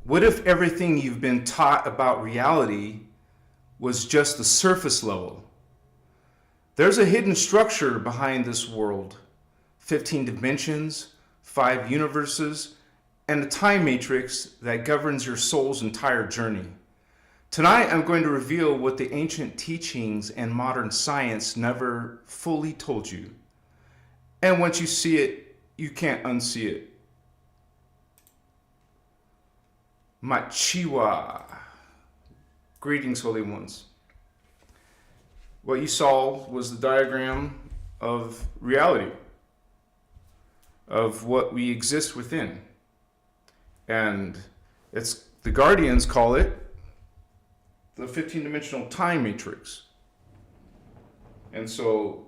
What if everything you've been taught about reality was just the surface level? There's a hidden structure behind this world. 15 dimensions, 5 universes, and a time matrix that governs your soul's entire journey. Tonight, I'm going to reveal what the ancient teachings and modern science never fully told you. And once you see it, you can't unsee it. Machiwa. Greetings, Holy Ones. What you saw was the diagram of reality, of what we exist within. And it's the Guardians call it the 15-dimensional time matrix. And so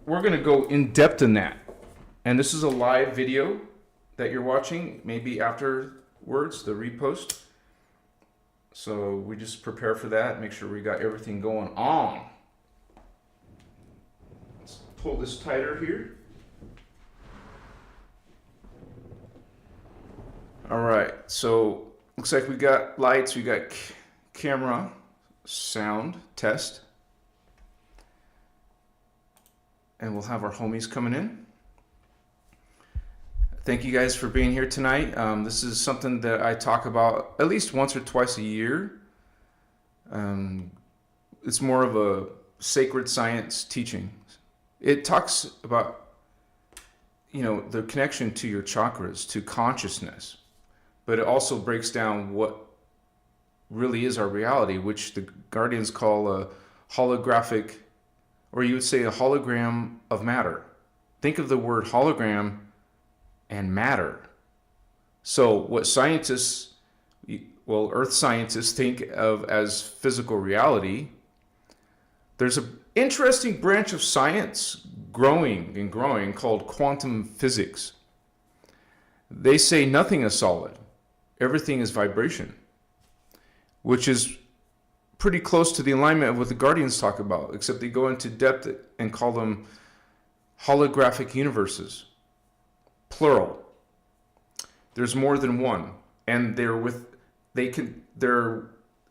we're going to go in depth in that. And this is a live video that you're watching, maybe afterwards, the repost. So we just prepare for that, make sure we got everything going on. Let's pull this tighter here. All right, so looks like we got lights, we got camera, sound, test. And we'll have our homies coming in. Thank you guys for being here tonight. This is something that I talk about at least once or twice a year. It's more of a sacred science teaching. It talks about, the connection to your chakras, to consciousness. But it also breaks down what really is our reality, which the Guardians call a holographic, or you would say a hologram of matter. Think of the word hologram and matter. So what scientists, earth scientists think of as physical reality, there's an interesting branch of science growing and growing called quantum physics. They say nothing is solid. Everything is vibration, which is pretty close to the alignment of what the Guardians talk about, except they go into depth and call them holographic universes. Plural. There's more than one, and you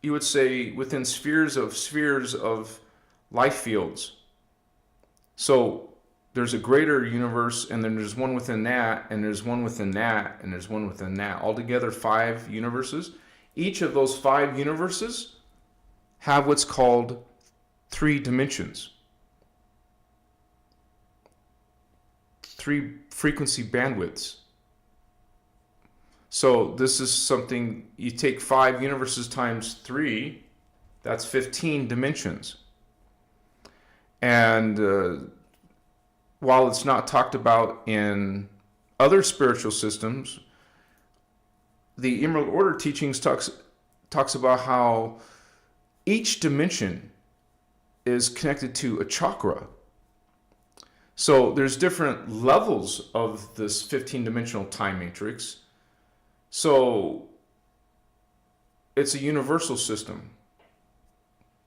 would say within spheres of life fields. So there's a greater universe, and then there's one within that, and there's one within that, and there's one within that. Altogether 5 universes. Each of those 5 universes have what's called 3 dimensions. 3 frequency bandwidths. So this is something, you take 5 universes times 3, that's 15 dimensions. And while it's not talked about in other spiritual systems, the Emerald Order teachings talks about how each dimension is connected to a chakra. So there's different levels of this 15-dimensional time matrix. So it's a universal system.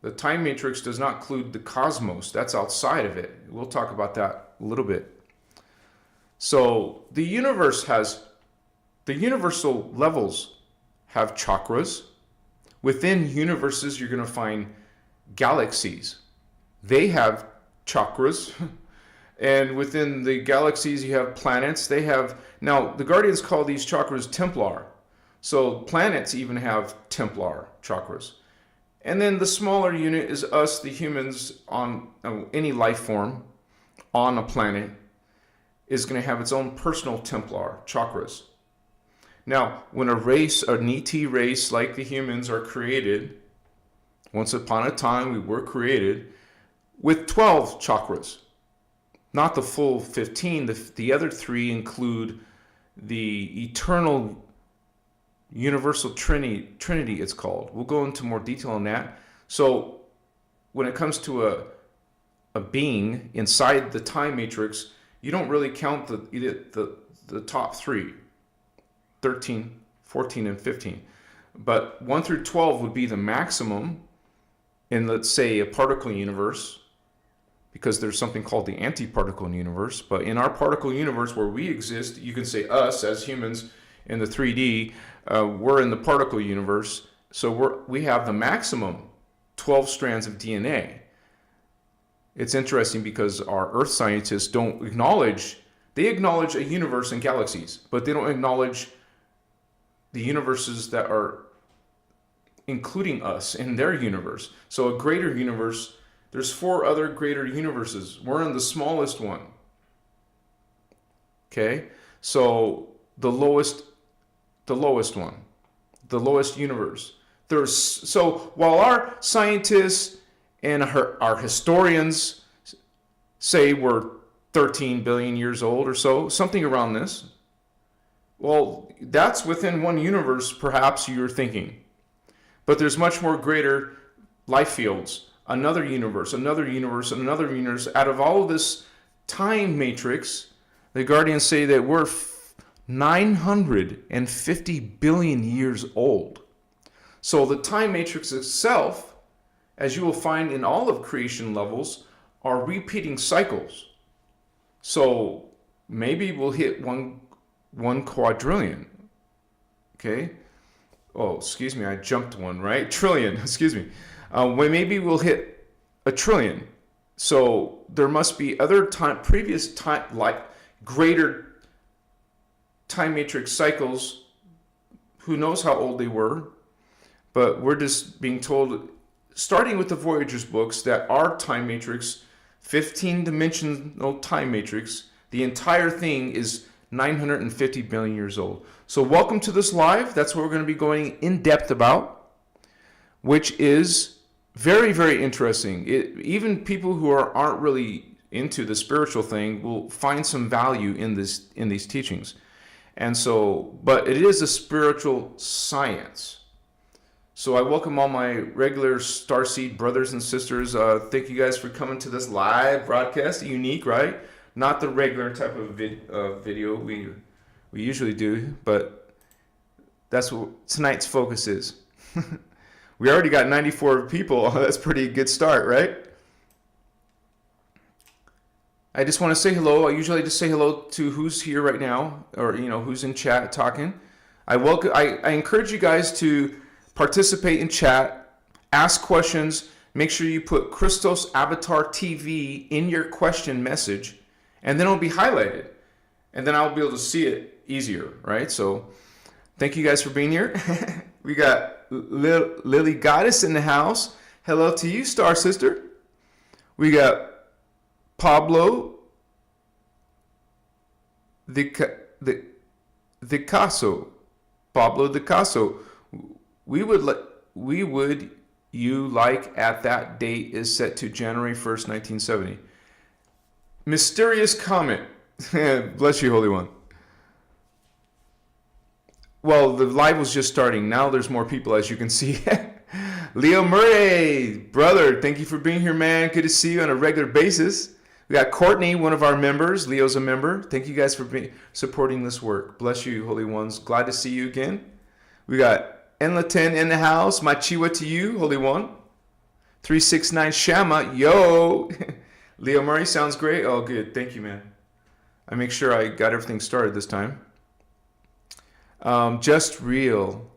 The time matrix does not include the cosmos. That's outside of it. We'll talk about that a little bit. So the universal levels have chakras. Within universes, you're going to find galaxies. They have chakras. And within the galaxies, you have planets. Now, the Guardians call these chakras Templar. So planets even have Templar chakras. And then the smaller unit is us, the humans, on any life form on a planet is going to have its own personal Templar chakras. Now, when an ET race like the humans are created, once upon a time we were created with 12 chakras. Not the full 15. The other 3 include the eternal universal Trinity it's called. We'll go into more detail on that. So when it comes to a being inside the time matrix, you don't really count the top 3, 13, 14, and 15. But 1 through 12 would be the maximum in, let's say, a particle universe, because there's something called the anti-particle universe. But in our particle universe where we exist, you can say us as humans in the 3D. We're in the particle universe, so we have the maximum 12 strands of DNA. It's interesting because our Earth scientists don't acknowledge, they acknowledge a universe and galaxies, but they don't acknowledge the universes that are including us in their universe. So a greater universe, there's 4 other greater universes. We're in the smallest one. Okay? So the lowest one, the lowest universe. So while our scientists and our historians say we're 13 billion years old or so, something around this, well, that's within one universe, perhaps you're thinking. But there's much more greater life fields, another universe, another universe, another universe. Out of all of this time matrix, the Guardians say that we're 950 billion years old. So the time matrix itself, as you will find in all of creation levels, are repeating cycles. So maybe we'll hit one quadrillion. Okay? Oh, excuse me, I jumped one, right? Trillion, excuse me. Maybe we'll hit a trillion. So there must be other previous time, like greater time matrix cycles. Who knows how old they were? But we're just being told, starting with the Voyager's books, that our time matrix, 15-dimensional time matrix, the entire thing is 950 billion years old. So welcome to this live. That's what we're going to be going in depth about, which is very, very interesting. Even people who aren't really into the spiritual thing will find some value in these teachings. And so, but it is a spiritual science. So I welcome all my regular Starseed brothers and sisters. Thank you guys for coming to this live broadcast. Unique, right? Not the regular type of video we usually do, but that's what tonight's focus is. We already got 94 people. That's a pretty good start, right? I just want to say hello. I usually just say hello to who's here right now, or who's in chat talking. I encourage you guys to participate in chat, ask questions. Make sure you put Christos Avatar TV in your question message, and then it'll be highlighted, and then I'll be able to see it easier, right? So thank you guys for being here. We got Lily Goddess in the house. Hello to you, Star Sister. We got Pablo the Caso. Pablo the Caso. We would you like at that date is set to January 1st, 1970. Mysterious comment. Bless you, Holy One. Well, the live was just starting. Now there's more people, as you can see. Leo Murray, brother, thank you for being here, man. Good to see you on a regular basis. We got Courtney, one of our members. Leo's a member. Thank you guys for supporting this work. Bless you, Holy Ones. Glad to see you again. We got Enlaten in the house. Machiwa to you, Holy One. 369 Shama, yo. Leo Murray sounds great. Oh, good. Thank you, man. I make sure I got everything started this time. Just real.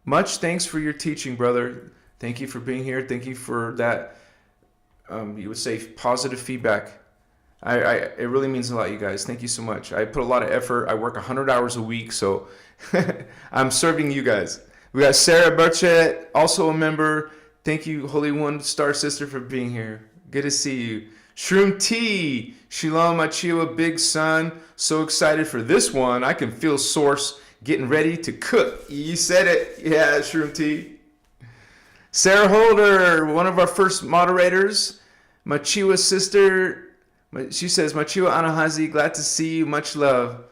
Much thanks for your teaching, brother. Thank you for being here. Thank you for that, you would say, positive feedback. It really means a lot, you guys. Thank you so much. I put a lot of effort. I work 100 hours a week, so I'm serving you guys. We got Sarah Burchett, also a member. Thank you, Holy One Star Sister, for being here. Good to see you. Shroom T, Shalom Achiwa, big son. So excited for this one. I can feel Source getting ready to cook. You said it. Yeah, Shroom T. Sarah Holder, one of our first moderators. Machiwa sister. She says, Machiwa Anahazi, glad to see you. Much love.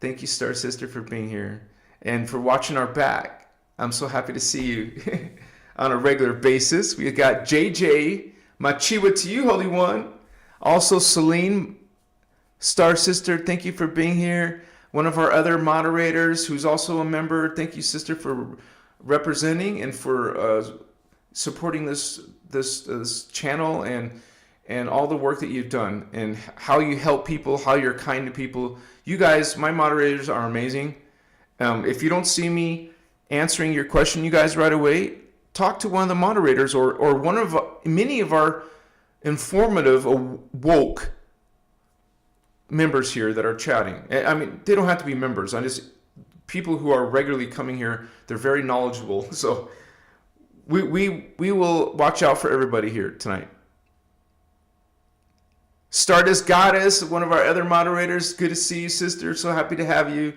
Thank you, Star Sister, for being here and for watching our back. I'm so happy to see you on a regular basis. We got JJ. Machiwa to you, Holy One. Also, Celine, Star Sister, thank you for being here. One of our other moderators who's also a member. Thank you, Sister, for representing and for supporting this channel and all the work that you've done and how you help people, how you're kind to people. You guys, my moderators, are amazing. If you don't see me answering your question, you guys, right away, talk to one of the moderators or one of many of our informative, woke members here that are chatting. I mean, they don't have to be members. People who are regularly coming here, they're very knowledgeable. So we will watch out for everybody here tonight. Stardust Goddess, one of our other moderators. Good to see you, sister. So happy to have you.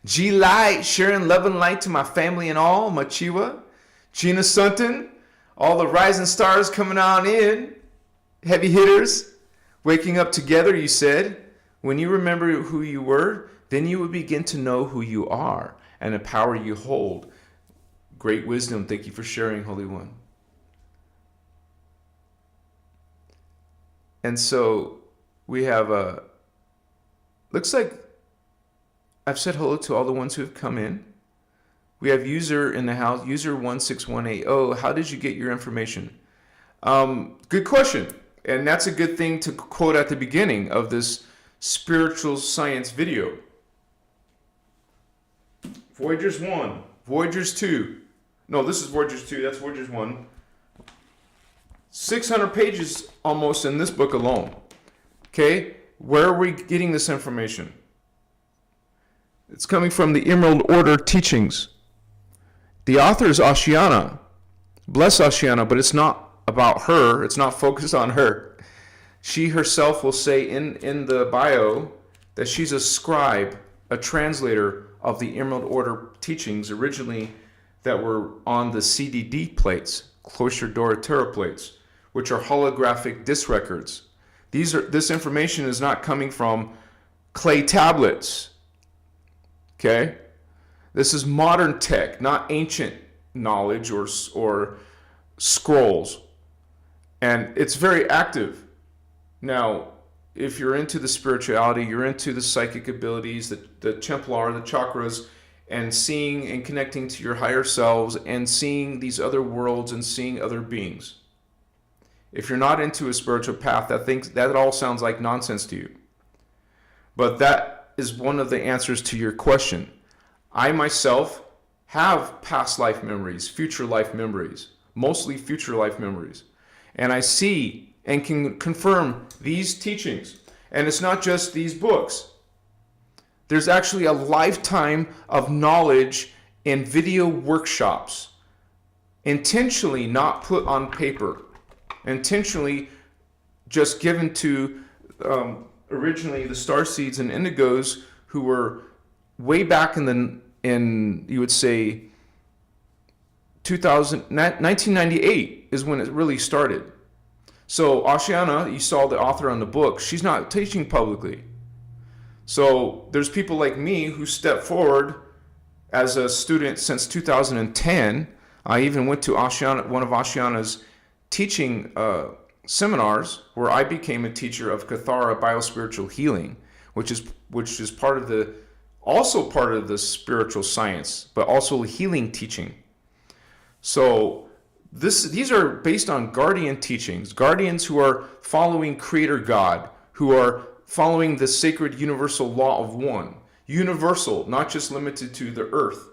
G Light, sharing love and light to my family and all. Machiwa. Gina Sunton, all the rising stars coming on in. Heavy hitters. Waking up together, you said. When you remember who you were, then you will begin to know who you are and the power you hold. Great wisdom. Thank you for sharing, Holy One. And so we have looks like I've said hello to all the ones who have come in. We have user in the house, user 16180. How did you get your information? Good question. And that's a good thing to quote at the beginning of this spiritual science video. Voyagers 1, Voyagers 2. No, this is Voyagers 2, that's Voyagers 1. 600 pages almost in this book alone. Okay, where are we getting this information? It's coming from the Emerald Order teachings. The author is Ashiana. Bless Ashiana, but it's not about her. It's not focused on her. She herself will say in the bio that she's a scribe, a translator of the Emerald Order teachings originally that were on the CDD plates, Cloister Doratura plates, which are holographic disc records. This information is not coming from clay tablets. Okay? This is modern tech, not ancient knowledge or scrolls. And it's very active. Now, if you're into the spirituality, you're into the psychic abilities, the Templar, the chakras, and seeing and connecting to your higher selves and seeing these other worlds and seeing other beings. If you're not into a spiritual path, that all sounds like nonsense to you. But that is one of the answers to your question. I myself have past life memories, future life memories, mostly future life memories. And I see and can confirm these teachings. And it's not just these books. There's actually a lifetime of knowledge in video workshops, intentionally not put on paper, intentionally just given to originally the starseeds and indigos who were way back in you would say 1998 is when it really started. So Ashiana, you saw the author on the book, she's not teaching publicly. So there's people like me who stepped forward as a student since 2010. I even went to one of Ashiana's teaching seminars where I became a teacher of Kathara biospiritual healing, which is also part of the spiritual science, but also healing teaching. So these are based on guardian teachings, guardians who are following Creator God, who are following the sacred universal law of one. Universal, not just limited to the earth,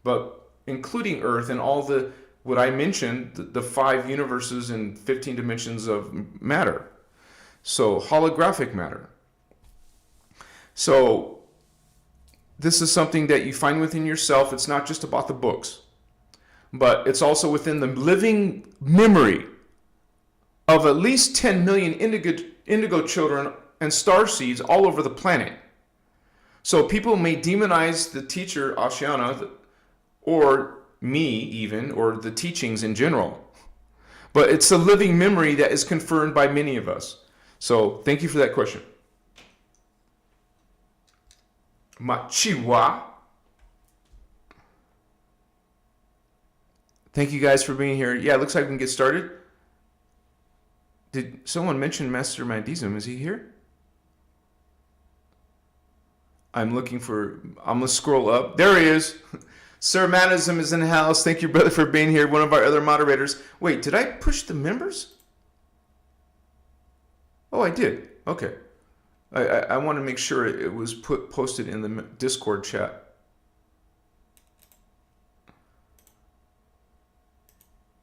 but including earth and all what I mentioned, the 5 universes and 15 dimensions of matter. So holographic matter. So this is something that you find within yourself. It's not just about the books, but it's also within the living memory of at least 10 million indigo children and star seeds all over the planet. So people may demonize the teacher, Ashiana, or me even, or the teachings in general. But it's a living memory that is confirmed by many of us. So thank you for that question. Machiwa. Thank you guys for being here. Yeah, it looks like we can get started. Did someone mention Master Mandism? Is he here? I'm going to scroll up. There he is. Sir Madism is in the house. Thank you, brother, for being here. One of our other moderators. Wait, did I push the members? Oh, I did. Okay. I want to make sure it was posted in the Discord chat.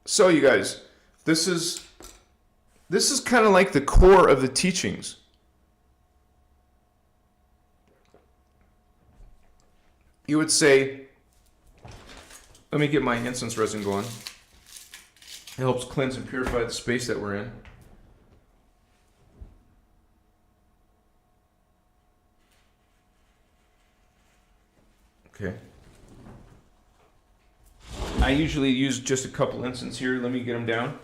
So you guys, this is kind of like the core of the teachings. You would say, let me get my incense resin going. It helps cleanse and purify the space that we're in. Okay. I usually use just a couple incense here. Let me get them down.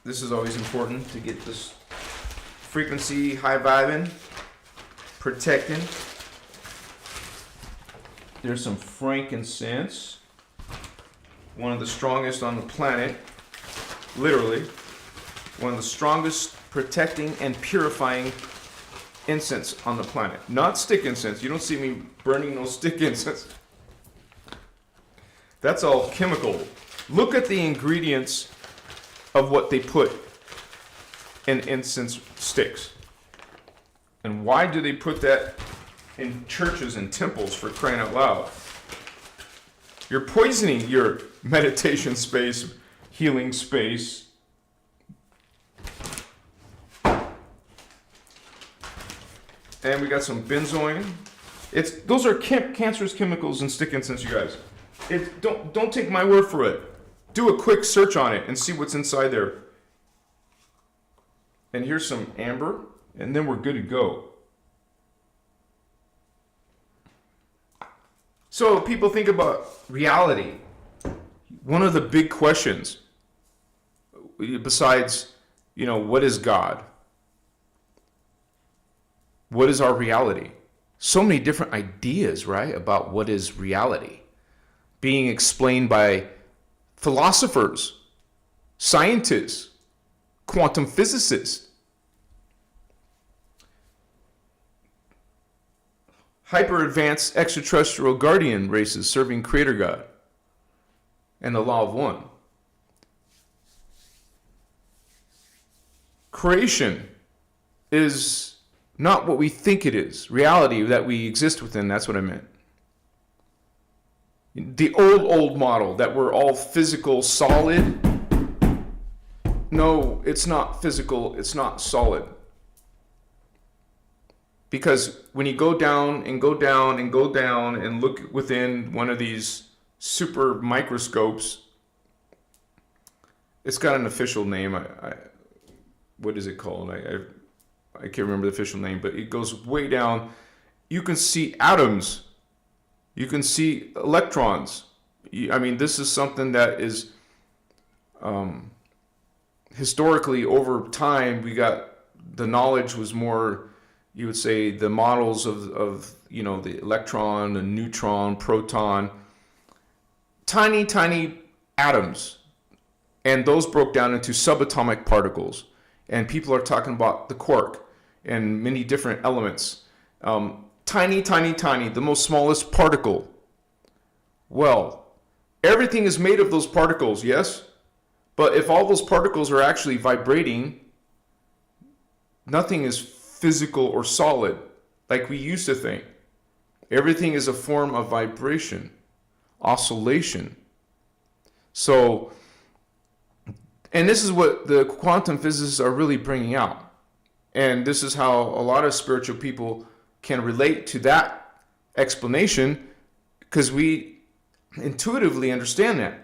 This is always important to get this frequency high vibing, protecting. There's some frankincense, one of the strongest on the planet, literally, one of the strongest protecting and purifying incense on the planet. Not stick incense. You don't see me burning no stick incense. That's all chemical. Look at the ingredients of what they put in incense sticks. And why do they put that in churches and temples, for crying out loud? You're poisoning your meditation space, healing space. And we got some benzoin. Those are cancerous chemicals in stick incense, you guys. Don't take my word for it. Do a quick search on it and see what's inside there. And here's some amber, and then we're good to go. So people think about reality. One of the big questions, besides, what is God? What is our reality? So many different ideas, right, about what is reality, being explained by philosophers, scientists, quantum physicists, hyper-advanced extraterrestrial guardian races serving Creator God and the Law of One. Creation is not what we think it is. Reality that we exist within, that's what I meant. The old model that we're all physical, solid. No, it's not physical, it's not solid. Because when you go down and go down and go down and look within one of these super microscopes, it's got an official name. What is it called? I can't remember the official name, but it goes way down. You can see atoms. You can see electrons. This is something that is historically over time, we got, the knowledge was more, you would say, the models of the electron, the neutron, proton, tiny atoms. And those broke down into subatomic particles. And people are talking about the quark and many different elements. Tiny, the most smallest particle. Well, everything is made of those particles, yes? But if all those particles are actually vibrating, nothing is physical or solid like we used to think. Everything is a form of vibration, oscillation. So, and this is what the quantum physicists are really bringing out. And this is how a lot of spiritual people can relate to that explanation, because we intuitively understand that.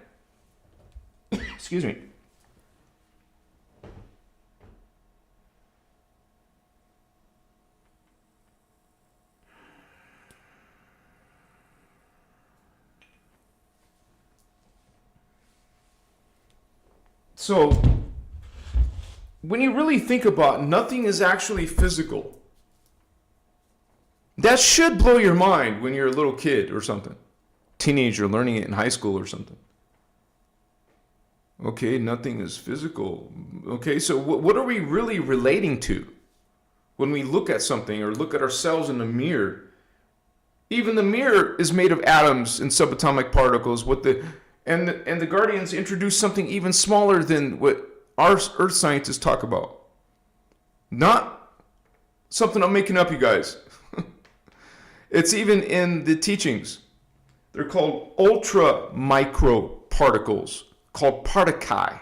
Excuse me. So, when you really think about it, nothing is actually physical. That should blow your mind when you're a little kid or something. Teenager learning it in high school or something. Okay, nothing is physical. Okay, so what are we really relating to when we look at something or look at ourselves in the mirror? Even the mirror is made of atoms and subatomic particles. And the Guardians introduce something even smaller than what our earth scientists talk about. Not something I'm making up, you guys. It's even in the teachings. They're called ultra micro particles, called particuli.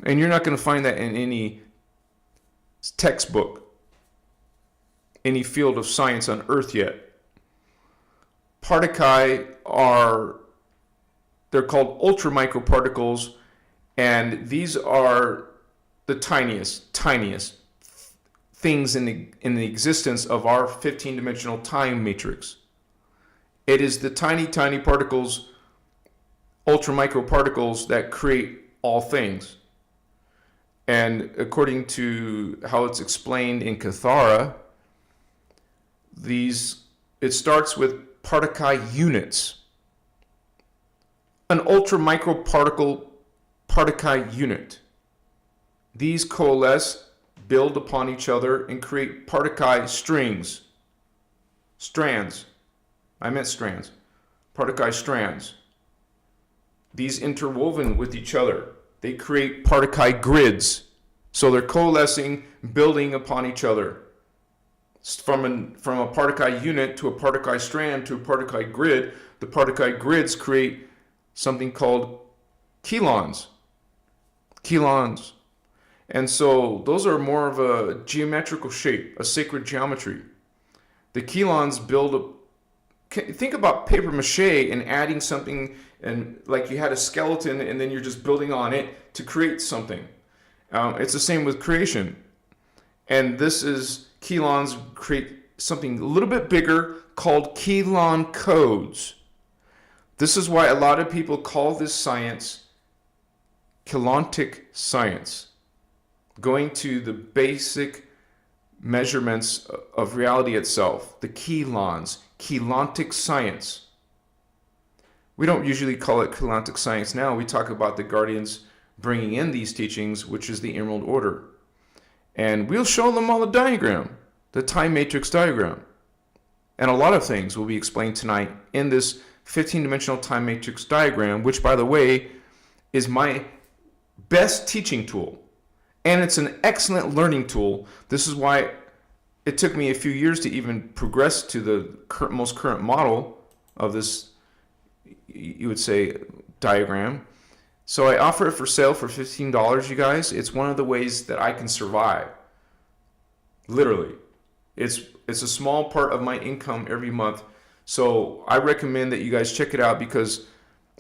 And you're not going to find that in any textbook, any field of science on Earth yet. Particuli they're called ultra micro particles, and these are the tiniest things in the existence of our 15-dimensional time matrix. It is the tiny particles, ultra micro particles, that create all things. And according to how it's explained in Cathara, it starts with particuli units. An ultra micro particle particuli unit. These coalesce, build upon each other, and create particuli strings. Strands. I meant strands. Particuli strands. These interwoven with each other. They create particuli grids. So they're coalescing, building upon each other. From a particuli unit to a particuli strand to a particuli grid, the particuli grids create something called chelons. Chelons. And so those are more of a geometrical shape, a sacred geometry. The chelons think about paper mache and adding something, and like you had a skeleton and then you're just building on it to create something. It's the same with creation. And chelons create something a little bit bigger called chelon codes. This is why a lot of people call this science chelontic science, going to the basic measurements of reality itself, the chelons, chelontic science. We don't usually call it chelontic science now. We talk about the guardians bringing in these teachings, which is the Emerald Order. And we'll show them on the diagram, the time matrix diagram. And a lot of things will be explained tonight in this 15-dimensional time matrix diagram, which, by the way, is my best teaching tool. And it's an excellent learning tool. This is why it took me a few years to even progress to the most current model of this, you would say, diagram. So I offer it for sale for $15, you guys. It's one of the ways that I can survive. Literally. It's a small part of my income every month. So I recommend that you guys check it out, because,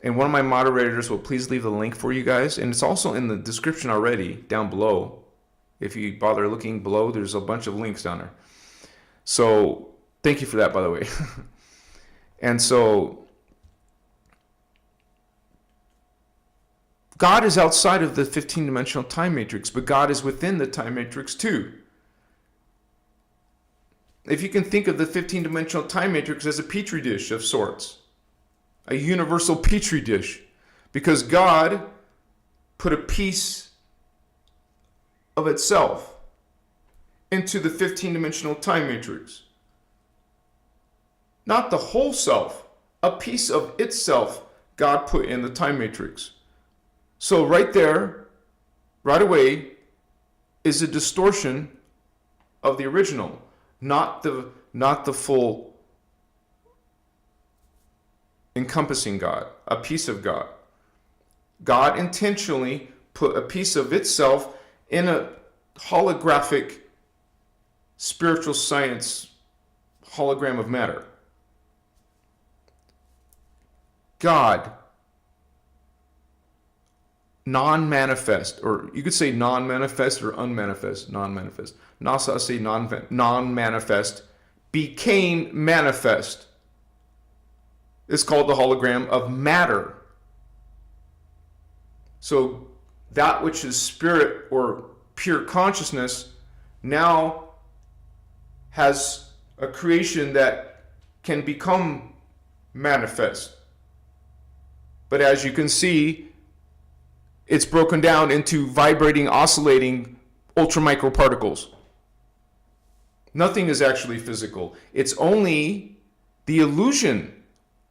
and one of my moderators will please leave the link for you guys. And it's also in the description already down below. If you bother looking below, there's a bunch of links down there. So thank you for that, by the way. And so God is outside of the 15-dimensional time matrix, but God is within the time matrix too. If you can think of the 15-dimensional time matrix as a petri dish of sorts, a universal petri dish, because God put a piece of itself into the 15-dimensional time matrix. Not the whole self, a piece of itself God put in the time matrix. So right there, right away, is a distortion of the original, not the full encompassing God, a piece of God. God intentionally put a piece of itself in a holographic spiritual science hologram of matter. God, non-manifest, or you could say non-manifest or unmanifest, non-manifest. NASA say non-manifest, became manifest. It's called the hologram of matter. So that which is spirit or pure consciousness now has a creation that can become manifest. But as you can see, it's broken down into vibrating, oscillating ultramicro particles. Nothing is actually physical. It's only the illusion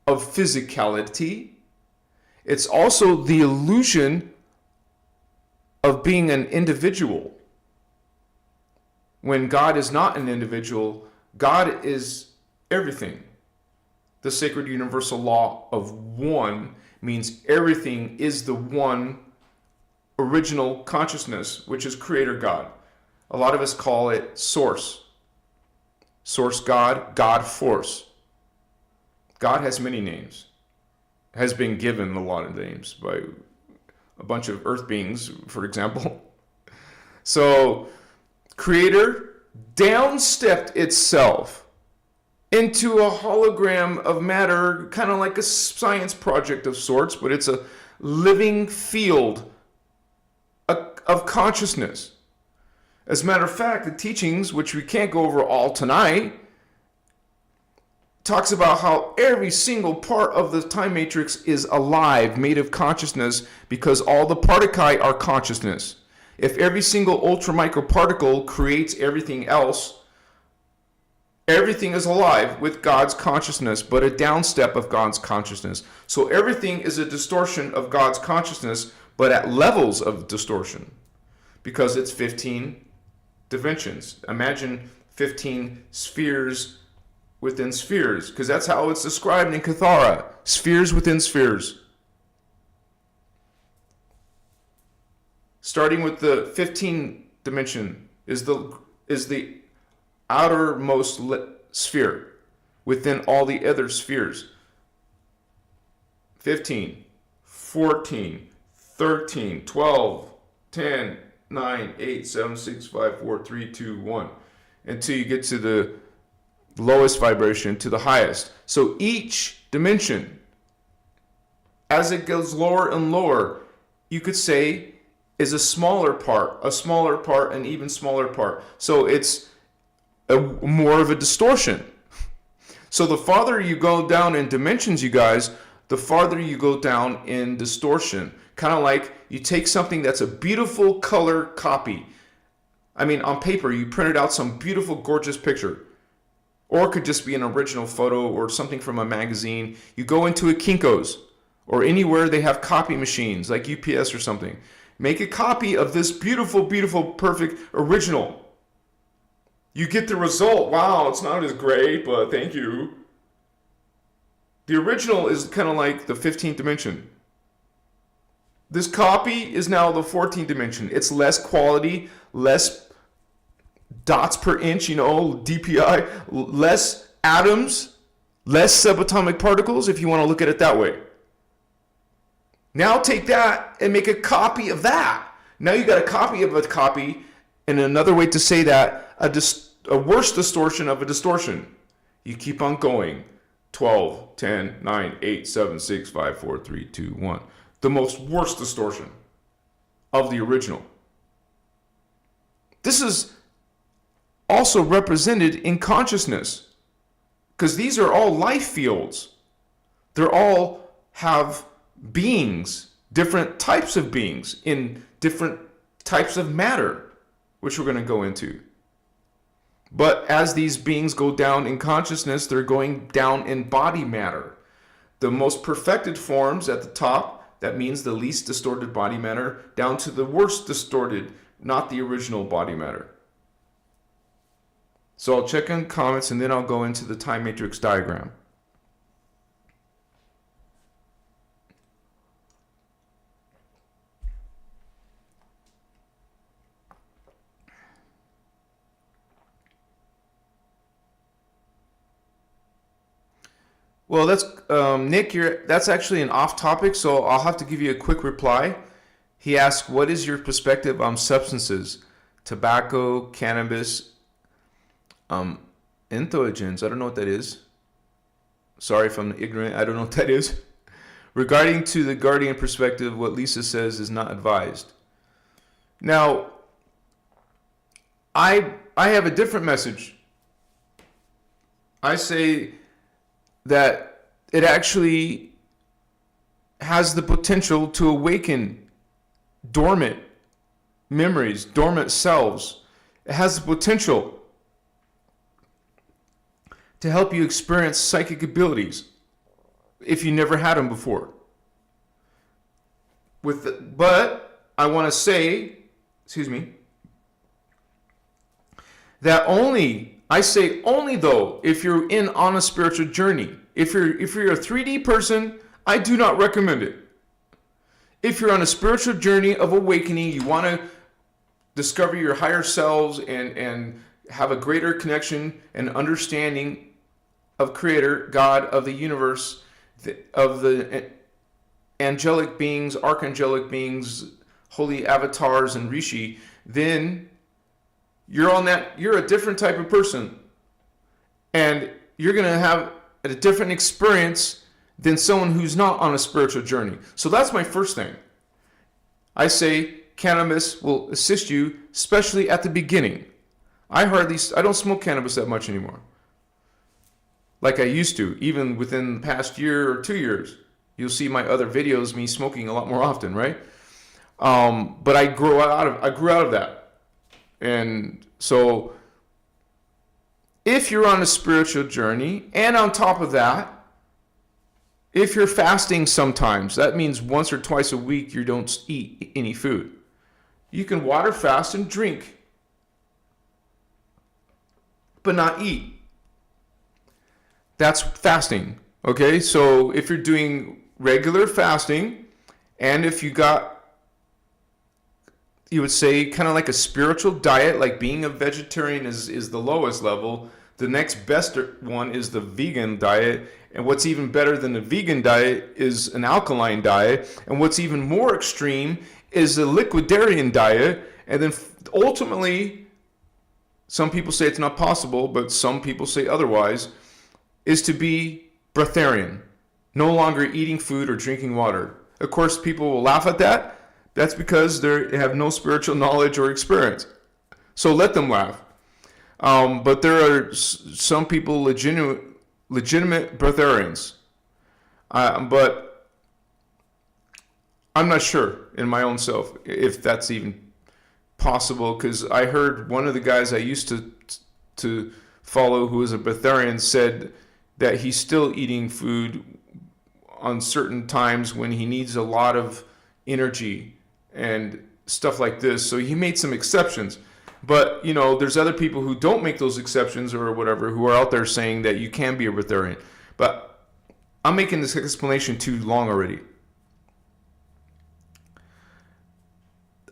of physicality. It's also the illusion of being an individual. When God is not an individual, God is everything. The sacred universal law of one means everything is the one original consciousness, which is Creator God. A lot of us call it Source. Source God, God Force. God has many names. Has been given a lot of names by a bunch of earth beings, for example. So, Creator downstepped itself into a hologram of matter, kind of like a science project of sorts, but it's a living field of consciousness. As a matter of fact, the teachings, which we can't go over all tonight, talks about how every single part of the time matrix is alive, made of consciousness, because all the particle are consciousness. If every single ultra micro particle creates everything else, everything is alive with God's consciousness, but a downstep of God's consciousness. So everything is a distortion of God's consciousness, but at levels of distortion, because it's 15 dimensions. Imagine 15 spheres within spheres, because that's how it's described in Cathara. Spheres within spheres. Starting with the 15th dimension is the outermost sphere within all the other spheres. 15, 14, 13, 12, 10, 9, 8, 7, 6, 5, 4, 3, 2, 1. Until you get to the lowest vibration to the highest. So each dimension, as it goes lower and lower, you could say is a smaller part, an even smaller part. So it's more of a distortion. So the farther you go down in dimensions, you guys, the farther you go down in distortion. Kind of like you take something that's a beautiful color copy. I mean, on paper, you printed out some beautiful, gorgeous picture. Or it could just be an original photo or something from a magazine. You go into a Kinko's or anywhere they have copy machines like UPS or something. Make a copy of this beautiful, beautiful, perfect original. You get the result. Wow, it's not as great, but thank you. The original is kind of like the 15th dimension. This copy is now the 14th dimension. It's less quality, less dots per inch, DPI, less atoms, less subatomic particles, if you want to look at it that way. Now take that and make a copy of that. Now you got a copy of a copy, and another way to say that, a worse distortion of a distortion. You keep on going. 12, 10, 9, 8, 7, 6, 5, 4, 3, 2, 1. The most worst distortion of the original. This is also represented in consciousness, because these are all life fields. They all have beings, different types of beings in different types of matter, which we're going to go into. But as these beings go down in consciousness, they're going down in body matter. The most perfected forms at the top, that means the least distorted body matter, down to the worst distorted, not the original body matter. So I'll check in comments and then I'll go into the time matrix diagram. Well, that's Nick. That's actually an off topic, so I'll have to give you a quick reply. He asked, "What is your perspective on substances, tobacco, cannabis, entheogens?" I don't know what that is. Sorry if I'm ignorant. I don't know what that is. Regarding to the guardian perspective, what Lisa says is not advised. Now, I have a different message. I say that it actually has the potential to awaken dormant memories, dormant selves. It has the potential to help you experience psychic abilities if you never had them before. But I want to say, that I say only though, if you're on a spiritual journey. If you're a 3D person, I do not recommend it. If you're on a spiritual journey of awakening, you want to discover your higher selves and have a greater connection and understanding of Creator, God, of the universe, of the angelic beings, archangelic beings, holy avatars, and rishi, then you're a different type of person. And you're going to have a different experience than someone who's not on a spiritual journey. So that's my first thing. I say cannabis will assist you, especially at the beginning. I don't smoke cannabis that much anymore, like I used to. Even within the past year or 2 years, you'll see my other videos, me smoking a lot more often, right? But I grew out of that. And so if you're on a spiritual journey, and on top of that, if you're fasting sometimes, that means once or twice a week you don't eat any food. You can water fast and drink, but not eat. That's fasting, okay? So if you're doing regular fasting, and if you would say kind of like a spiritual diet, like being a vegetarian is the lowest level. The next best one is the vegan diet. And what's even better than the vegan diet is an alkaline diet. And what's even more extreme is the liquidarian diet. And then ultimately, some people say it's not possible, but some people say otherwise, is to be breatharian, no longer eating food or drinking water. Of course, people will laugh at that. That's because they have no spiritual knowledge or experience. So let them laugh. But there are some people legitimate breatharians. But I'm not sure in my own self if that's even possible, because I heard one of the guys I used to follow who was a breatharian said that he's still eating food on certain times when he needs a lot of energy and stuff like this. So he made some exceptions. But, there's other people who don't make those exceptions or whatever, who are out there saying that you can be a breatharian. But I'm making this explanation too long already.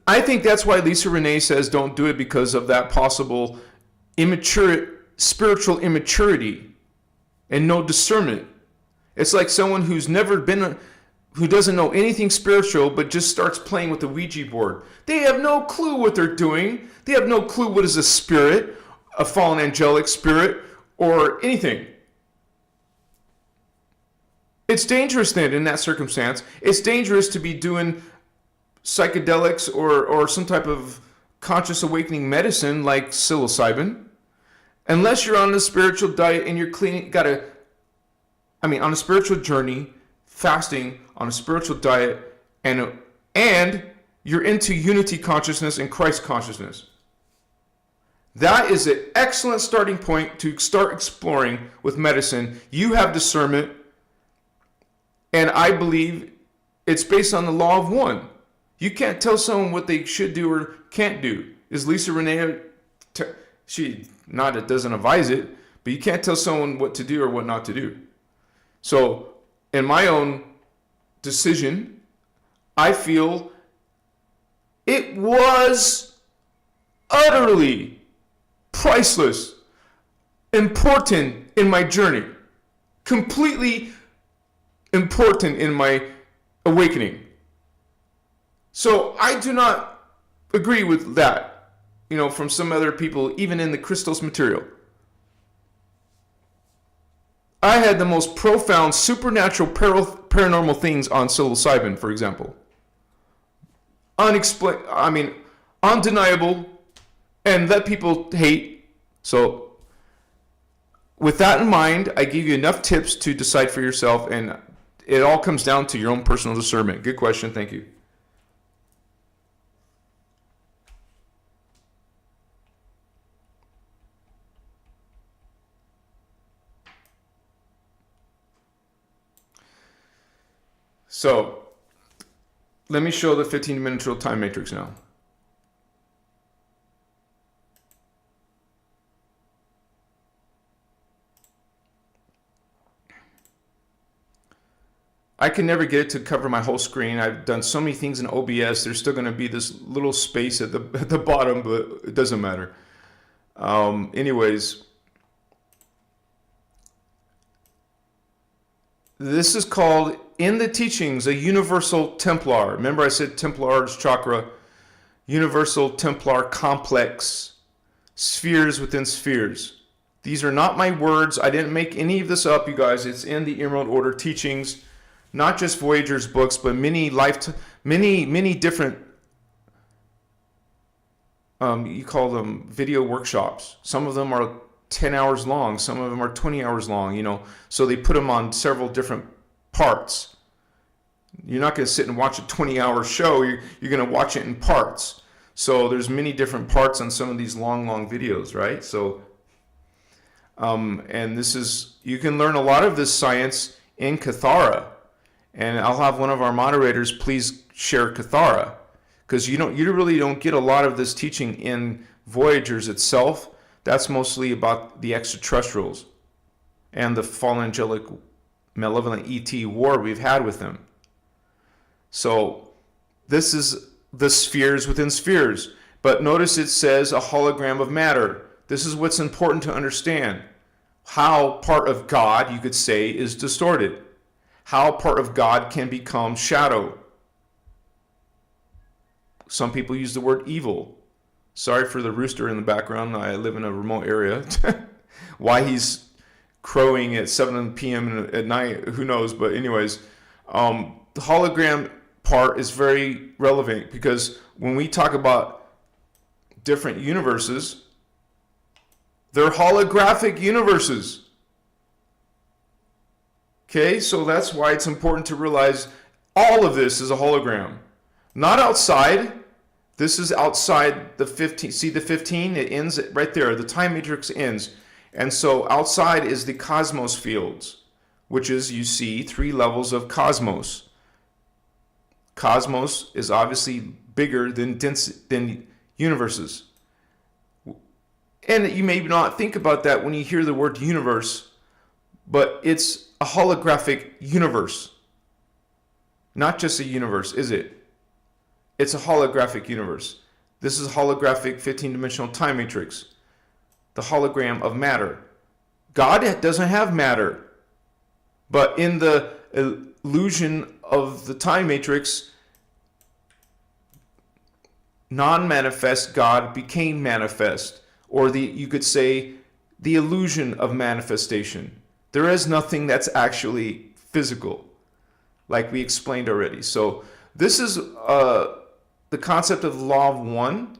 I think that's why Lisa Renee says don't do it, because of that possible spiritual immaturity and no discernment. It's like someone who's never been who doesn't know anything spiritual but just starts playing with the Ouija board. They have no clue what they're doing. They have no clue what is a spirit, a fallen angelic spirit, or anything. It's dangerous then in that circumstance. It's dangerous to be doing psychedelics or some type of conscious awakening medicine like psilocybin, unless you're on a spiritual diet and you're on a spiritual journey, fasting, on a spiritual diet, and you're into unity consciousness and Christ consciousness. That is an excellent starting point to start exploring with medicine. You have discernment, and I believe it's based on the law of one. You can't tell someone what they should do or can't do. Is Lisa Renee, she doesn't advise it, but you can't tell someone what to do or what not to do. So, in my own decision, I feel it was utterly priceless, important in my journey, completely important in my awakening. So I do not agree with that, from some other people, even in the Christos material. I had the most profound supernatural paranormal things on psilocybin, for example. Undeniable, and that people hate. So with that in mind, I give you enough tips to decide for yourself, and it all comes down to your own personal discernment. Good question. Thank you. So, let me show the 15-dimensional time matrix now. I can never get it to cover my whole screen. I've done so many things in OBS. There's still going to be this little space at the bottom, but it doesn't matter. Anyways, this is called, in the teachings, a universal Templar. Remember I said Templar's chakra, universal Templar complex, spheres within spheres. These are not my words. I didn't make any of this up, you guys. It's in the Emerald Order teachings, not just Voyager's books, but many different, you call them video workshops. Some of them are 10 hours long. Some of them are 20 hours long, you know. So they put them on several different parts. You're not going to sit and watch a 20-hour show. You're going to watch it in parts. So there's many different parts on some of these long videos, right? So, and this is, you can learn a lot of this science in Cathara. And I'll have one of our moderators please share Cathara, because you really don't get a lot of this teaching in Voyagers itself. That's mostly about the extraterrestrials and the fallen angelic malevolent ET war we've had with them. So this is the spheres within spheres. But notice it says a hologram of matter. This is what's important to understand. How part of God, you could say, is distorted. How part of God can become shadow. Some people use the word evil. Sorry for the rooster in the background. I live in a remote area. Why he's crowing at 7 p.m. at night, who knows? But anyways, the hologram part is very relevant, because when we talk about different universes, they're holographic universes. Okay, so that's why it's important to realize all of this is a hologram. Not outside. This is outside the 15. See the 15? It ends right there. The time matrix ends. And so outside is the cosmos fields, which is, you see, 3 levels of cosmos. Cosmos is obviously bigger than universes. And you may not think about that when you hear the word universe, but it's a holographic universe. Not just a universe, is it? It's a holographic universe. This is a holographic 15-dimensional time matrix. The hologram of matter. God doesn't have matter. But in the illusion of the time matrix, non-manifest God became manifest. Or you could say the illusion of manifestation. There is nothing that's actually physical, like we explained already. So this is the concept of the law of one.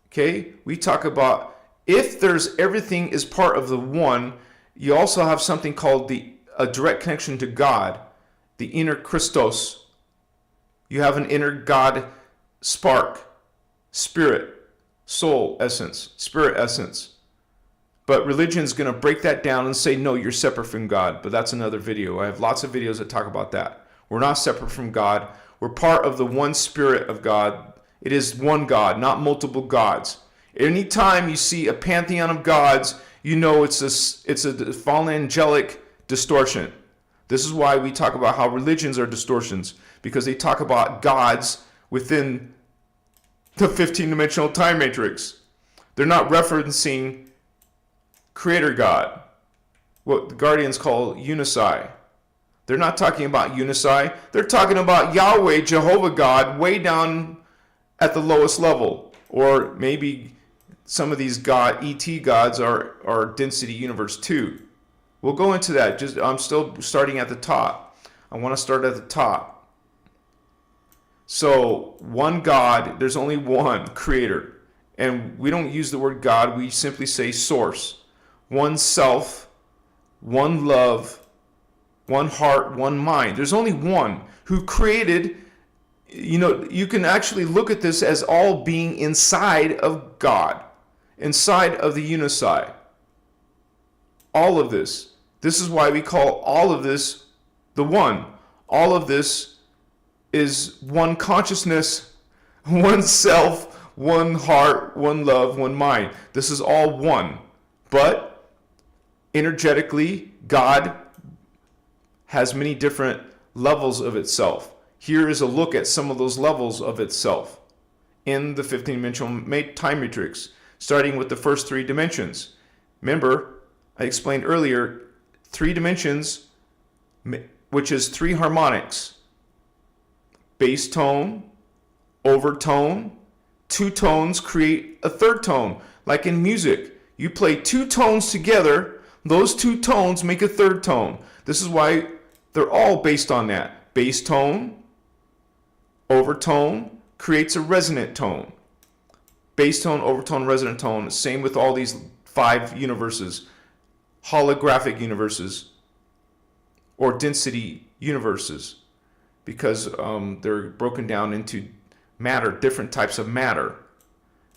Okay, we talk about if there's everything is part of the one, you also have something called a direct connection to God, the inner Christos. You have an inner God spark, spirit, soul essence, spirit essence. But religion is going to break that down and say, no, you're separate from God. But that's another video. I have lots of videos that talk about that. We're not separate from God. We're part of the one spirit of God. It is one God, not multiple gods. Anytime you see a pantheon of gods, you know it's a fallen angelic distortion. This is why we talk about how religions are distortions, because they talk about gods within the 15-dimensional time matrix. They're not referencing Creator God, what the Guardians call Unisai. They're not talking about Unisai. They're talking about Yahweh, Jehovah God, way down at the lowest level. Or maybe some of these ET gods are density universe 2. We'll go into that. I'm still starting at the top. I want to start at the top. So, one God, there's only one Creator. And we don't use the word God, we simply say source. One self, one love, one heart, one mind. There's only one who created, you can actually look at this as all being inside of God, inside of the Unisai. All of this. This is why we call all of this the one. All of this is one consciousness, one self, one heart, one love, one mind. This is all one. But energetically, God has many different levels of itself. Here is a look at some of those levels of itself in the 15-dimensional time matrix, starting with the first 3 dimensions. Remember, I explained earlier, 3 dimensions, which is 3 harmonics: bass tone, overtone. 2 tones create a 3rd tone. Like in music, you play 2 tones together, those 2 tones make a 3rd tone. This is why they're all based on that. Bass tone, overtone creates a resonant tone. Bass tone, overtone, resonant tone. Same with all these 5 universes, holographic universes or density universes, because they're broken down into matter, different types of matter.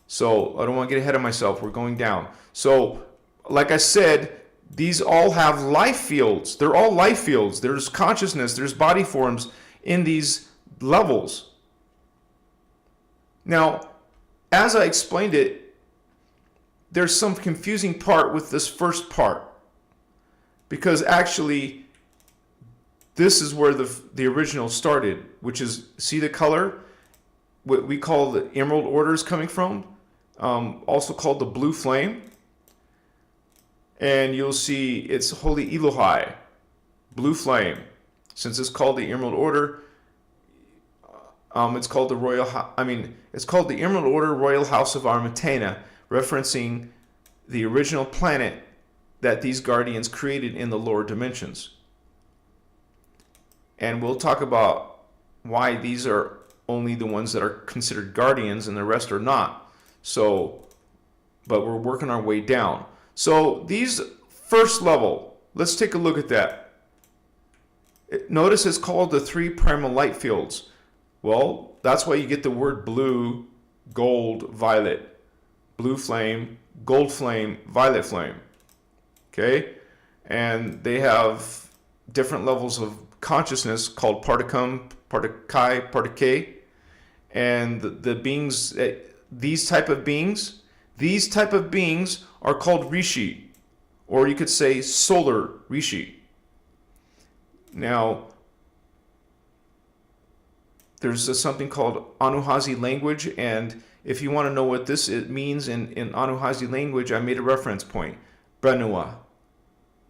So I don't want to get ahead of myself. We're going down. So like I said, these all have life fields. They're all life fields. There's consciousness, there's body forms in these levels. Now, as I explained it, there's some confusing part with this first part, because actually this is where the original started, which is, see the color? What we call the emerald order is coming from, also called the blue flame. And you'll see it's Holy Elohai, blue flame. Since it's called the emerald order, it's called the it's called the Emerald Order Royal House of Armatena, referencing the original planet that these guardians created in the lower dimensions. And we'll talk about why these are only the ones that are considered guardians and the rest are not. So, but we're working our way down. So these first level, let's take a look at that. Notice it's called the 3 primal light fields. Well, that's why you get the word blue, gold, violet. Blue flame, gold flame, violet flame. Okay? And they have different levels of consciousness called particum, partikai, particae. And the beings, these type of beings are called rishi, or you could say solar rishi. Now, there's something called Anuhazi language, and if you want to know what it means in Anuhazi language, I made a reference point, Branua.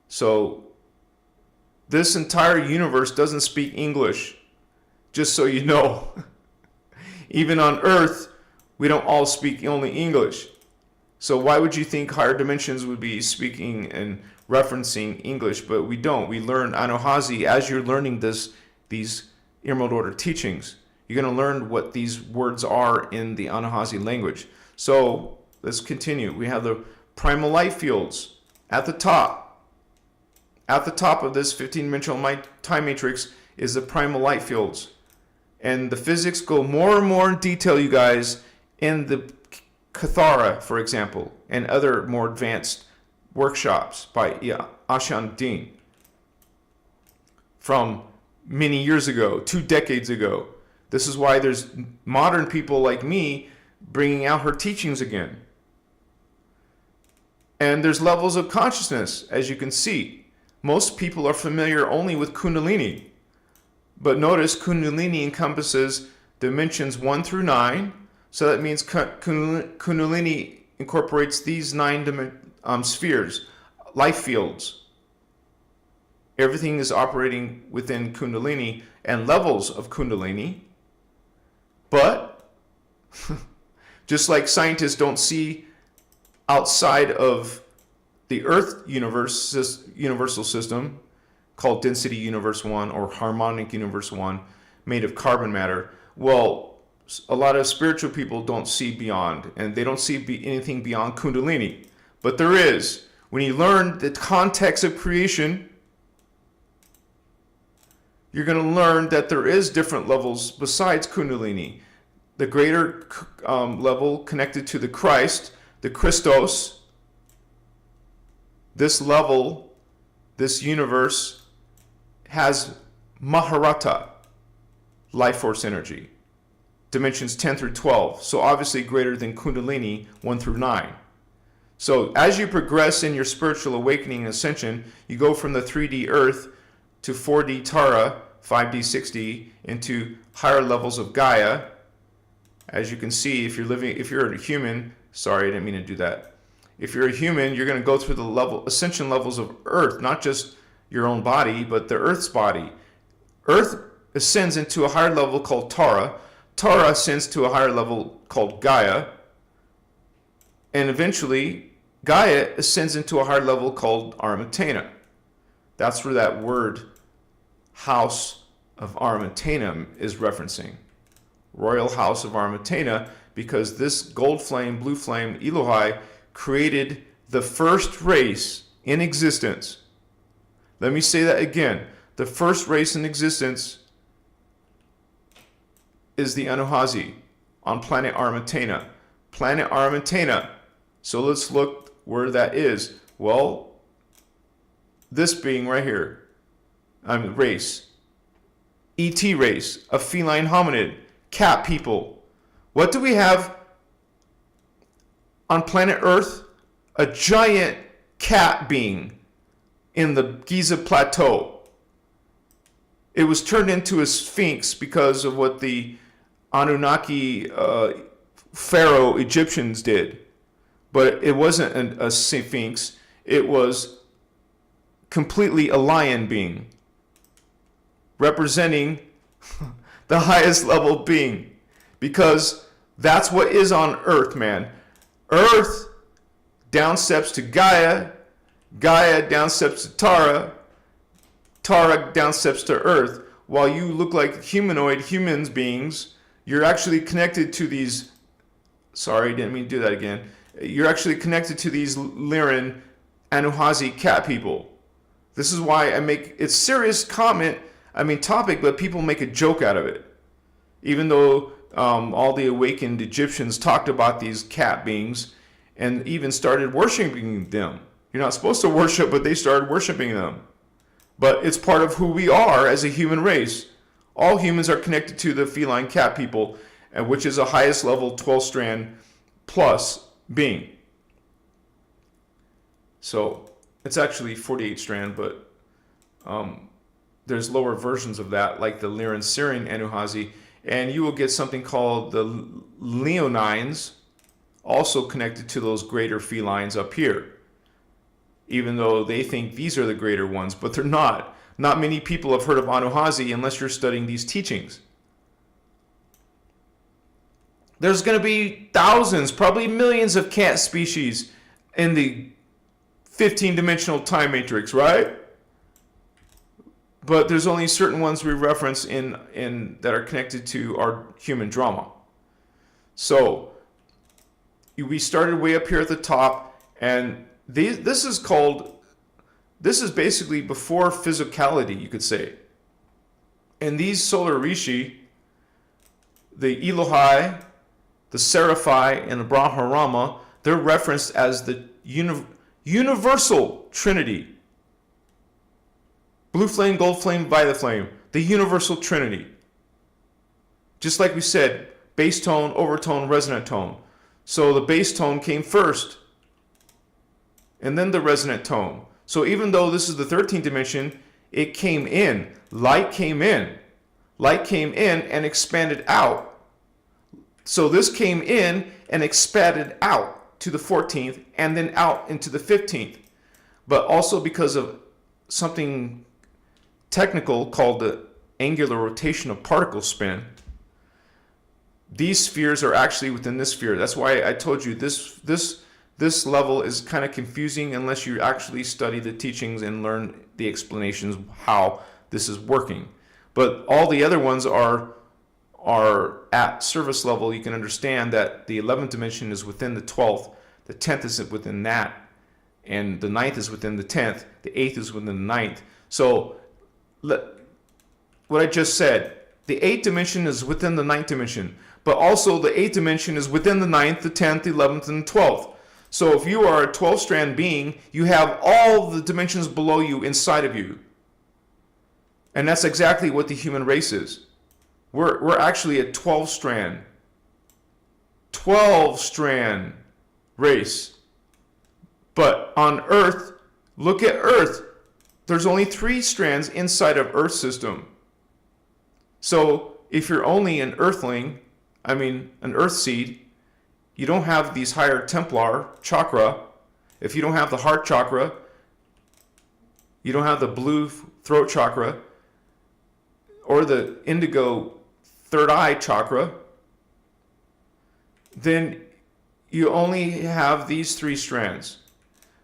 So this entire universe doesn't speak English, just so you know. Even on Earth, we don't all speak only English. So why would you think higher dimensions would be speaking and referencing English? But we don't. We learn Anuhazi as you're learning these Emerald Order teachings. You're going to learn what these words are in the Anuhazi language. So let's continue. We have the primal light fields at the top. At the top of this 15-dimensional time matrix is the primal light fields. And the physics go more and more in detail, you guys, in the Kathara, for example, and other more advanced workshops by Ashan Din from many years ago, 2 decades ago. This is why there's modern people like me bringing out her teachings again. And there's levels of consciousness, as you can see. Most people are familiar only with Kundalini. But notice Kundalini encompasses dimensions 1 through 9. So that means Kundalini incorporates these 9 spheres, life fields. Everything is operating within Kundalini and levels of Kundalini. But just like scientists don't see outside of the Earth universal system, called Density Universe 1 or Harmonic Universe 1, made of carbon matter, well, a lot of spiritual people don't see beyond, and they don't see anything beyond Kundalini. But there is. When you learn the context of creation, you're going to learn that there is different levels besides Kundalini. The greater level connected to the Christ, the Christos, this level, this universe, has Maharata, life force energy, dimensions 10 through 12, so obviously greater than Kundalini 1 through 9. So as you progress in your spiritual awakening and ascension, you go from the 3D earth to 4D Tara 5D, 6D into higher levels of Gaia. As you can see, if you're a human, sorry, I didn't mean to do that. If you're a human, you're going to go through the ascension levels of Earth, not just your own body, but the Earth's body. Earth ascends into a higher level called Tara. Tara ascends to a higher level called Gaia. And eventually, Gaia ascends into a higher level called Armatena. That's where that word House of Armatena is referencing. Royal House of Armatena, because this gold flame, blue flame, Elohai, created the first race in existence. Let me say that again. The first race in existence is the Anuhazi on planet Armatena. Planet Armatena. So let's look where that is. Well, this being right here, race. ET race, a feline hominid, cat people. What do we have on planet Earth? A giant cat being in the Giza Plateau. It was turned into a sphinx because of what the Anunnaki pharaoh Egyptians did. But it wasn't a sphinx. It was completely a lion being, representing the highest level being, because that's what is on Earth, man. Earth down steps to Gaia, Gaia down steps to Tara, Tara down steps to Earth. While you look like humans beings, you're actually connected to these, sorry, didn't mean to do that again. You're actually connected to these Lyran Anuhazi cat people. This is why I make it's serious topic, but people make a joke out of it. Even though all the awakened Egyptians talked about these cat beings and even started worshiping them. You're not supposed to worship, but they started worshiping them. But it's part of who we are as a human race. All humans are connected to the feline cat people, which is a highest level 12-strand plus being. So it's actually 48-strand, but there's lower versions of that, like the Lyran Syrian Anuhazi, and you will get something called the Leonines, also connected to those greater felines up here, even though they think these are the greater ones, but they're not. Not many people have heard of Anuhazi unless you're studying these teachings. There's going to be thousands, probably millions of cat species in the 15-dimensional time matrix, right? But there's only certain ones we reference in that are connected to our human drama. So we started way up here at the top, and this is basically before physicality, you could say. And these solar rishi, the Elohai, the Seraphi, and the Brahmarama, they're referenced as the universal Trinity. Blue flame, gold flame, violet flame. The universal Trinity. Just like we said, bass tone, overtone, resonant tone. So the bass tone came first, and then the resonant tone. So even though this is the 13th dimension, it came in. Light came in. Light came in and expanded out. So this came in and expanded out to the 14th and then out into the 15th. But also because of something technical called the angular rotation of particle spin, these spheres are actually within this sphere. That's why I told you this level is kind of confusing unless you actually study the teachings and learn the explanations how this is working. But all the other ones are at surface level. You can understand that the 11th dimension is within the 12th, the 10th is within that, and the 9th is within the 10th, the 8th is within the 9th. So what I just said, the 8th dimension is within the 9th dimension, but also the 8th dimension is within the 9th, the 10th, the 11th, and the 12th. So if you are a 12-strand being, you have all the dimensions below you inside of you. And that's exactly what the human race is. We're actually a 12-strand race. But on Earth, look at Earth. There's only 3 strands inside of Earth system. So if you're only an earthling, an earth seed, you don't have these higher Templar chakra. If you don't have the heart chakra, you don't have the blue throat chakra, or the indigo third eye chakra, then you only have these 3 strands.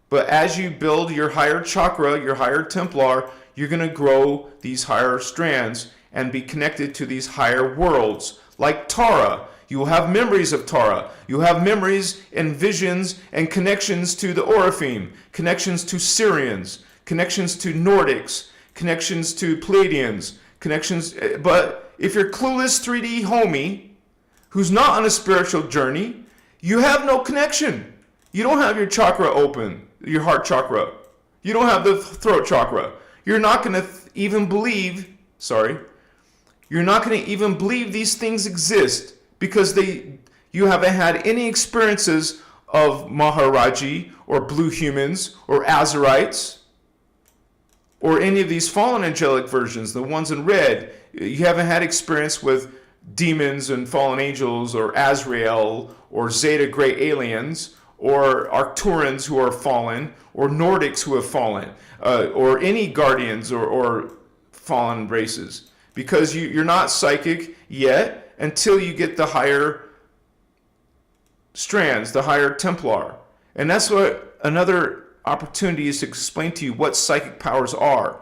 But as you build your higher chakra, your higher Templar, you're going to grow these higher strands and be connected to these higher worlds. Like Tara, you will have memories of Tara. You have memories and visions and connections to the Oraphim, connections to Syrians, connections to Nordics, connections to Pleiadians, connections. But if you're clueless 3D homie who's not on a spiritual journey, you have no connection. You don't have your chakra open, your heart chakra. You don't have the throat chakra. You're not going to even believe, you're not going to even believe these things exist because you haven't had any experiences of Maharaji or blue humans or Azarites or any of these fallen angelic versions, the ones in red. You haven't had experience with demons and fallen angels or Azrael or Zeta Gray aliens or Arcturans who are fallen or Nordics who have fallen or any guardians or fallen races, because you're not psychic yet until you get the higher strands, the higher Templar. And that's what another opportunity is to explain to you what psychic powers are.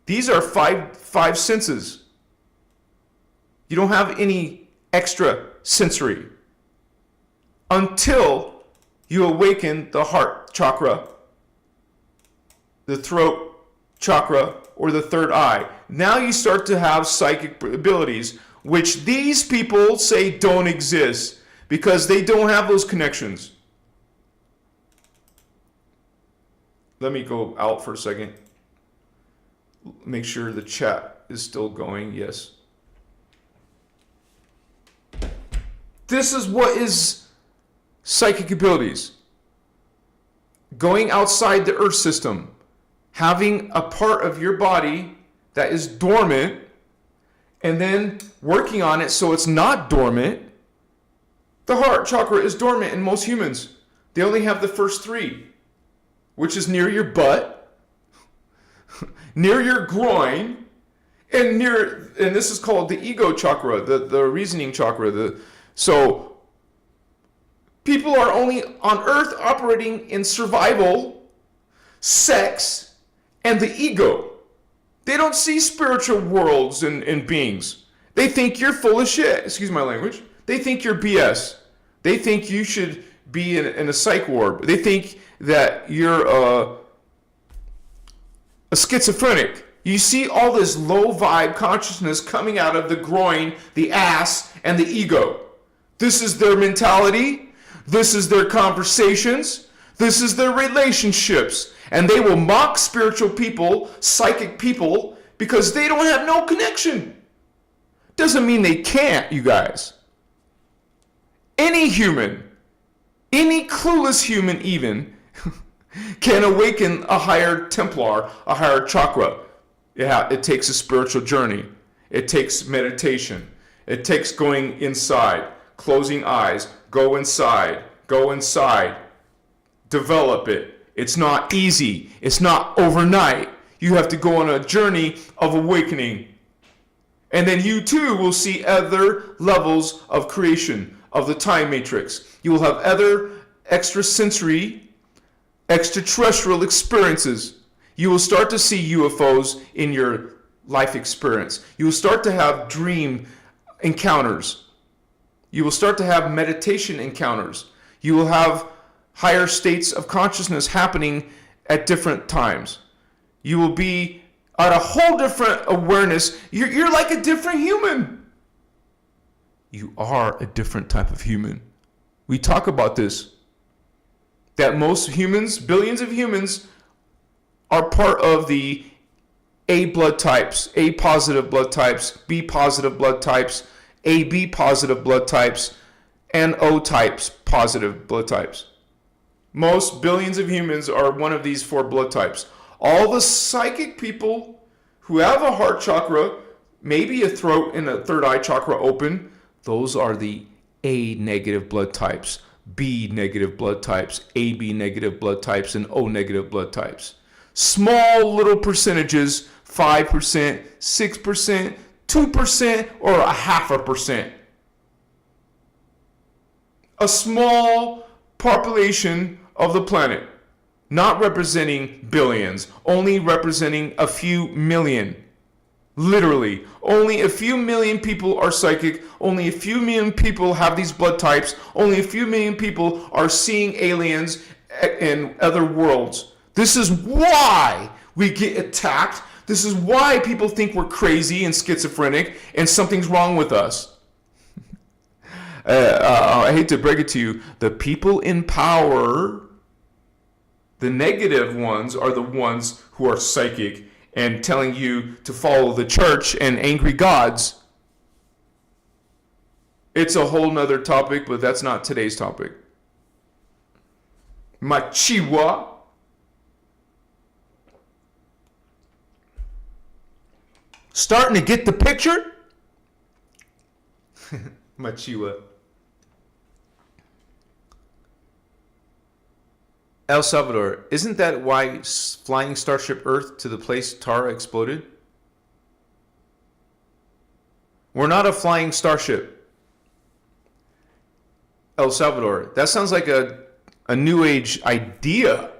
These are five senses. You don't have any extra sensory until you awaken the heart chakra, the throat chakra, or the third eye. Now you start to have psychic abilities, which these people say don't exist because they don't have those connections. Let me go out for a second. Make sure the chat is still going. Yes. This is what is psychic abilities. Going outside the earth system. Having a part of your body that is dormant and then working on it so it's not dormant. The heart chakra is dormant in most humans. They only have the first 3, which is near your butt, near your groin, and this is called the ego chakra, the reasoning chakra. So people are only on earth operating in survival, sex, and the ego. They don't see spiritual worlds and beings. They think you're full of shit. Excuse my language. They think you're BS. They think you should be in a psych ward. They think that you're a schizophrenic. You see all this low vibe consciousness coming out of the groin, the ass, and the ego. This is their mentality. This is their conversations. This is their relationships. And they will mock spiritual people, psychic people, because they don't have no connection. Doesn't mean they can't, you guys. Any human, any clueless human even, can awaken a higher Templar, a higher chakra. Yeah, it takes a spiritual journey. It takes meditation. It takes going inside, closing eyes, go inside, develop it. It's not easy. It's not overnight. You have to go on a journey of awakening. And then you too will see other levels of creation, of the time matrix. You will have other extrasensory, extraterrestrial experiences. You will start to see UFOs in your life experience. You will start to have dream encounters. You will start to have meditation encounters. You will have higher states of consciousness happening at different times. You will be at a whole different awareness. You're like a different human. You are a different type of human. We talk about this. That most humans, billions of humans, are part of the A blood types, A positive blood types, B positive blood types, AB positive blood types, and O types positive blood types. Most billions of humans are one of these 4 blood types. All the psychic people who have a heart chakra, maybe a throat and a third eye chakra open. Those are the A negative blood types, B negative blood types, AB negative blood types, and O negative blood types. Small little percentages, 5%, 6%, 2%, or 0.5%. A small population of the planet, not representing billions, only representing a few million. Literally, only a few million people are psychic, only a few million people have these blood types, only a few million people are seeing aliens in other worlds. This is why we get attacked. This is why people think we're crazy and schizophrenic and something's wrong with us. I hate to break it to you, the people in power, the negative ones, are the ones who are psychic and telling you to follow the church and angry gods. It's a whole nother topic, but that's not today's topic. Machiwa. Starting to get the picture? Machiwa. El Salvador, isn't that why flying Starship Earth to the place Tara exploded? We're not a flying starship. El Salvador, that sounds like a new age idea.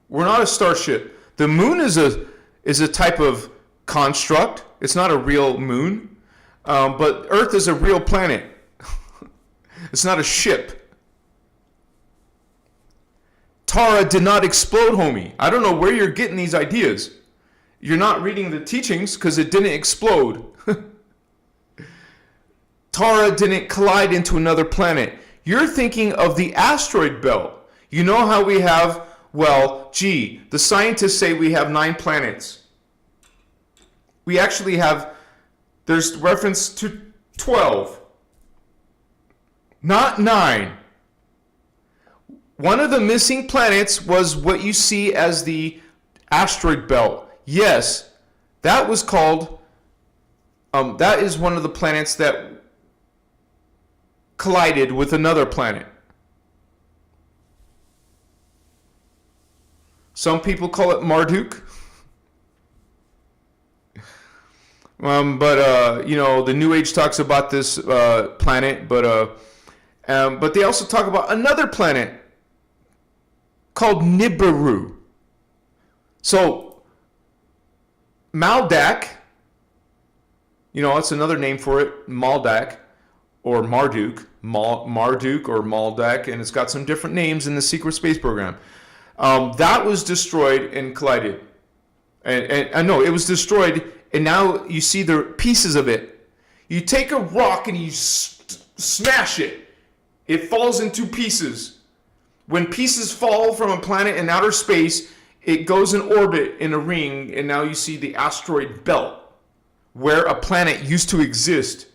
We're not a starship. The moon is a type of construct. It's not a real moon. But Earth is a real planet. It's not a ship. Tara did not explode, homie. I don't know where you're getting these ideas. You're not reading the teachings because it didn't explode. Tara didn't collide into another planet. You're thinking of the asteroid belt. You know how we have, the scientists say we have 9 planets. We actually have, there's reference to 12. Not 9. One of the missing planets was what you see as the asteroid belt. Yes, that was called, that is one of the planets that collided with another planet. Some people call it Marduk. The New Age talks about this planet, but they also talk about another planet called Nibiru. So Maldak, it's another name for it, Maldak or Marduk, Marduk or Maldak, and it's got some different names in the secret space program. That was destroyed and collided. And I know it was destroyed, and now you see the pieces of it. You take a rock and you smash it. It falls into pieces. When pieces fall from a planet in outer space, it goes in orbit in a ring, and now you see the asteroid belt, where a planet used to exist.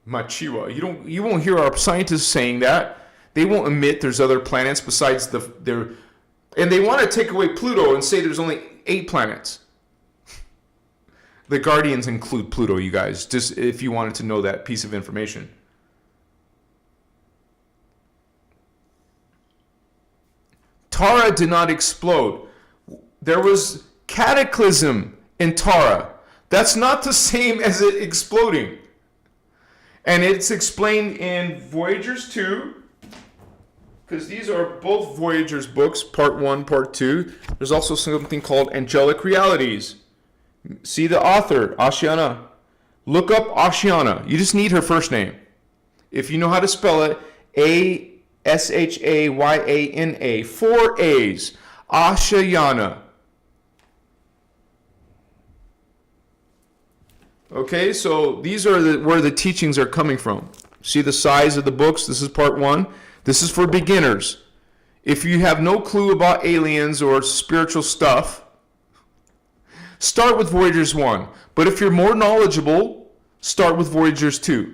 Machiwa. You won't hear our scientists saying that. They won't admit there's other planets besides and they want to take away Pluto and say there's only 8 planets. The Guardians include Pluto, you guys, just if you wanted to know that piece of information. Tara did not explode. There was cataclysm in Tara. That's not the same as it exploding. And it's explained in Voyagers 2, because these are both Voyagers books, part 1, part 2. There's also something called Angelic Realities. See the author, Ashiana. Look up Ashiana. You just need her first name. If you know how to spell it, Ashayana, 4 A's, Ashayana. Okay, so these are where the teachings are coming from. See the size of the books? This is part 1. This is for beginners. If you have no clue about aliens or spiritual stuff, start with Voyagers 1. But if you're more knowledgeable, start with Voyagers 2.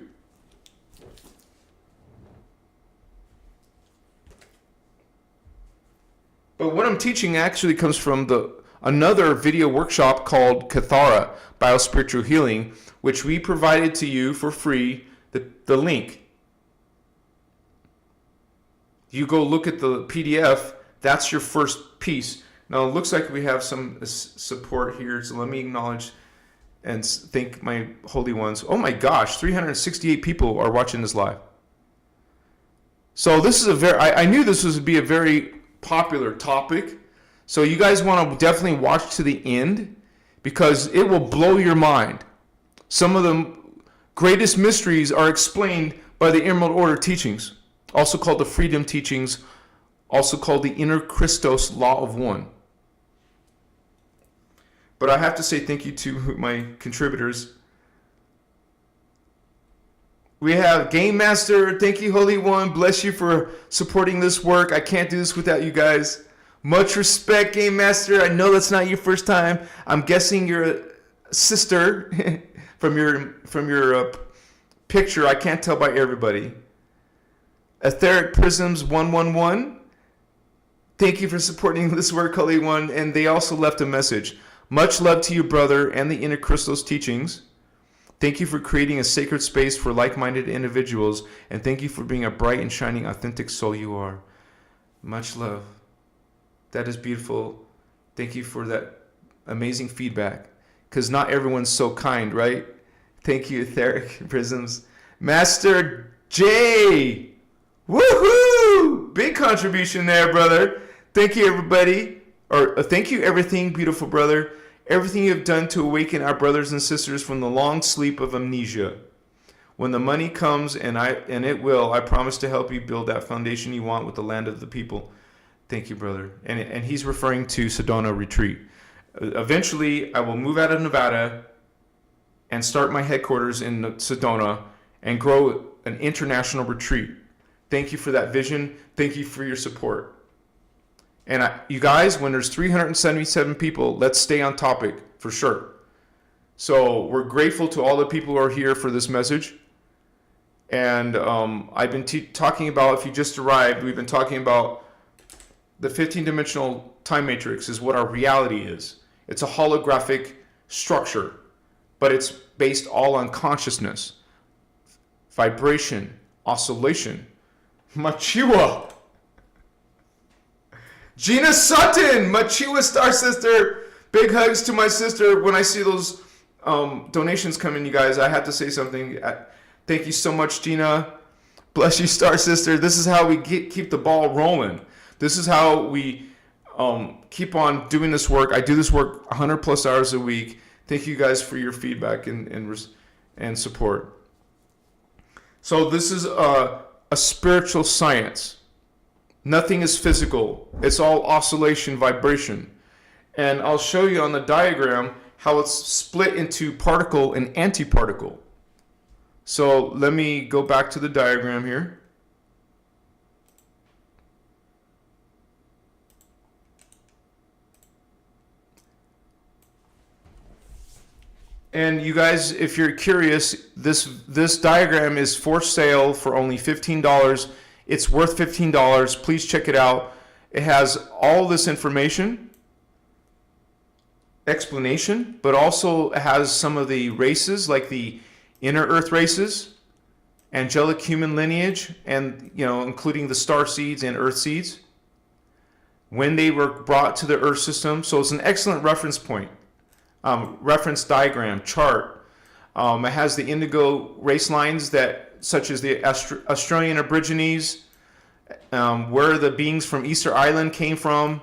But what I'm teaching actually comes from another video workshop called Cathara, Biospiritual Healing, which we provided to you for free, the link. You go look at the PDF, that's your first piece. Now it looks like we have some support here, so let me acknowledge and thank my holy ones. Oh my gosh, 368 people are watching this live. So this is I knew this would be a very popular topic. So you guys want to definitely watch to the end because it will blow your mind. Some of the greatest mysteries are explained by the Emerald Order teachings, also called the Freedom Teachings, also called the innerchristos Law of One. But I have to say thank you to my contributors. We have Game Master. Thank you, Holy One. Bless you for supporting this work. I can't do this without you guys. Much respect, Game Master. I know that's not your first time. I'm guessing you're a sister from your picture. I can't tell by everybody. Etheric Prisms 111. Thank you for supporting this work, Holy One. And they also left a message. Much love to you, brother, and the innerchristos teachings. Thank you for creating a sacred space for like-minded individuals, and thank you for being a bright and shining, authentic soul you are. Much love. That is beautiful. Thank you for that amazing feedback, because not everyone's so kind, right? Thank you, Etheric Prisms. Master J! Woohoo! Big contribution there, brother. Thank you, everybody. Thank you, everything, beautiful brother. Everything you have done to awaken our brothers and sisters from the long sleep of amnesia. When the money comes, and it will, I promise to help you build that foundation you want with the land of the people. Thank you, brother. And he's referring to Sedona Retreat. Eventually, I will move out of Nevada and start my headquarters in Sedona and grow an international retreat. Thank you for that vision. Thank you for your support. And you guys, when there's 377 people, let's stay on topic for sure. So we're grateful to all the people who are here for this message. And I've been talking about, if you just arrived, we've been talking about the 15-dimensional time matrix is what our reality is. It's a holographic structure, but it's based all on consciousness, vibration, oscillation. Machiwa! Gina Sutton, Machiwa Star Sister. Big hugs to my sister. When I see those donations come in, you guys, I have to say something. Thank you so much, Gina. Bless you, Star Sister. This is how we keep the ball rolling. This is how we keep on doing this work. I do this work 100 plus hours a week. Thank you guys for your feedback and support. So this is a spiritual science. Nothing is physical. It's all oscillation, vibration. And I'll show you on the diagram how it's split into particle and antiparticle. So let me go back to the diagram here. And you guys, if you're curious, this diagram is for sale for only $15. It's worth $15. Please check it out. It has all this information, explanation, but also it has some of the races, like the inner earth races, angelic human lineage, and including the star seeds and earth seeds, when they were brought to the earth system. So it's an excellent reference point, reference diagram, chart. It has the indigo race lines such as the Australian Aborigines, where the beings from Easter Island came from,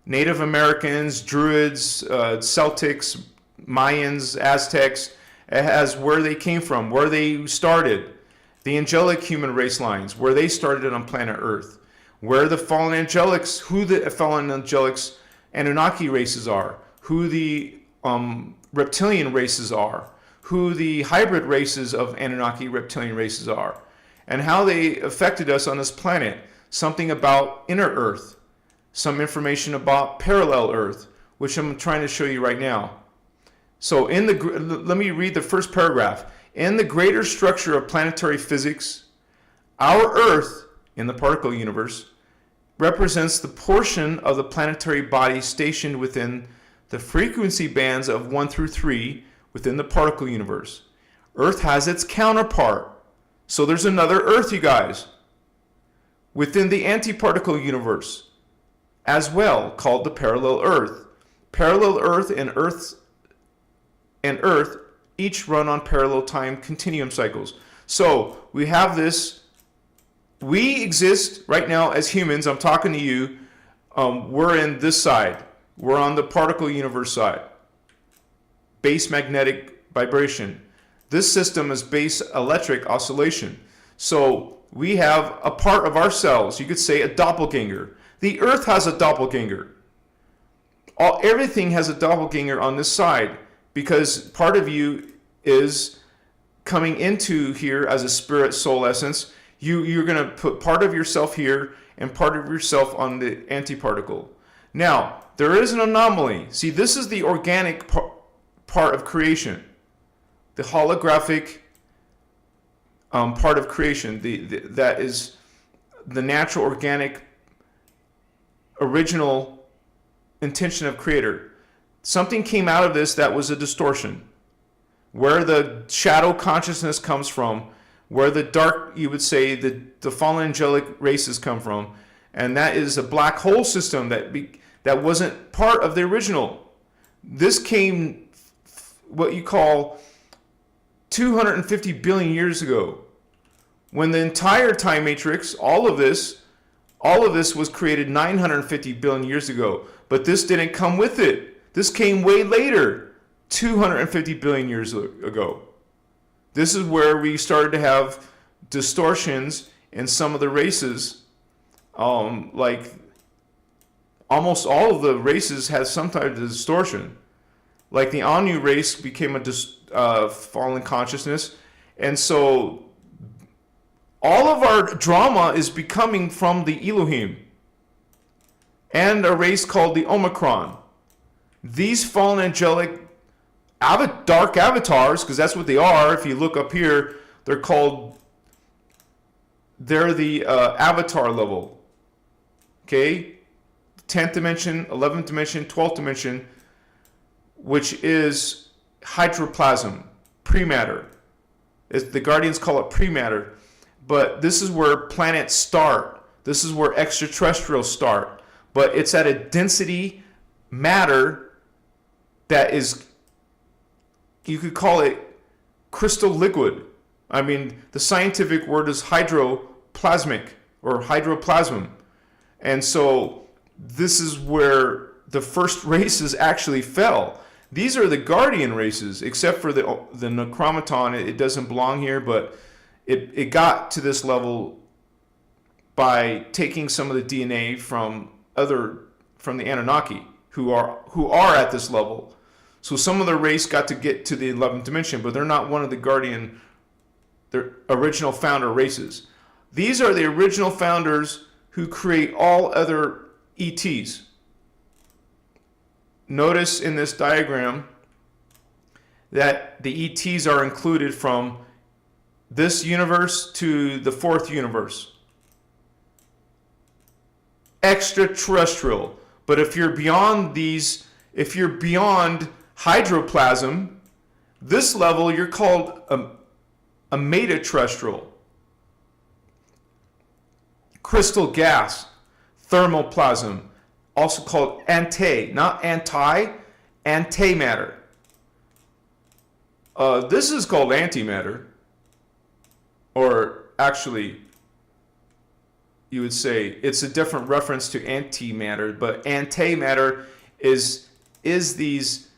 Native Americans, Druids, Celtics, Mayans, Aztecs. It has where they came from, where they started, the angelic human race lines, where they started on planet Earth, where the fallen angelics, who the fallen angelics Anunnaki races are, who the reptilian races are, who the hybrid races of Anunnaki reptilian races are, and how they affected us on this planet. Something about inner Earth, some information about parallel Earth, which I'm trying to show you right now. So let me read the first paragraph. In the greater structure of planetary physics, our Earth, in the particle universe, represents the portion of the planetary body stationed within the frequency bands of 1 through 3 within the particle universe. Earth has its counterpart. So there's another Earth, you guys, within the antiparticle universe as well, called the parallel Earth. Parallel Earth and Earth each run on parallel time continuum cycles. So we have this. We exist right now as humans. I'm talking to you. We're in this side. We're on the particle universe side. Base magnetic vibration. This system is base electric oscillation. So we have a part of ourselves, you could say a doppelganger. The Earth has a doppelganger. Everything has a doppelganger on this side, because part of you is coming into here as a spirit soul essence. You're going to put part of yourself here and part of yourself on the antiparticle. Now, there is an anomaly. See, this is the organic part of creation. The holographic part of creation. That is the natural, organic, original intention of creator. Something came out of this that was a distortion. Where the shadow consciousness comes from, where the dark, you would say, the fallen angelic races come from, and that is a black hole system that wasn't part of the original. This came, what you call, 250 billion years ago, when the entire time matrix, all of this was created 950 billion years ago. But this didn't come with it. This came way later, 250 billion years ago. This is where we started to have distortions in some of the races. Like almost all of the races had some type of distortion. Like the Anu race became a fallen consciousness. And so all of our drama is becoming from the Elohim and a race called the Omicron. These fallen angelic dark avatars, because that's what they are. If you look up here, they're the avatar level. Okay? 10th dimension, 11th dimension, 12th dimension, which is hydroplasm, prematter. The Guardians call it prematter. But this is where planets start. This is where extraterrestrials start. But it's at a density matter that is, you could call it crystal liquid. I mean, the scientific word is hydroplasmic or hydroplasm. And so this is where the first races actually fell. These are the guardian races, except for the Necromaton. It doesn't belong here, but it got to this level by taking some of the DNA from the Anunnaki, who are at this level. So some of the race got to get to the 11th dimension, but they're not one of the guardian, the original founder races. These are the original founders who create all other ETs. Notice in this diagram that the ETs are included from this universe to the fourth universe. Extraterrestrial. But if you're beyond these, if you're beyond hydroplasm, this level you're called a metaterrestrial. Crystal gas, thermoplasm, also called not antimatter. This is called antimatter, or actually, you would say it's a different reference to antimatter, but antimatter is these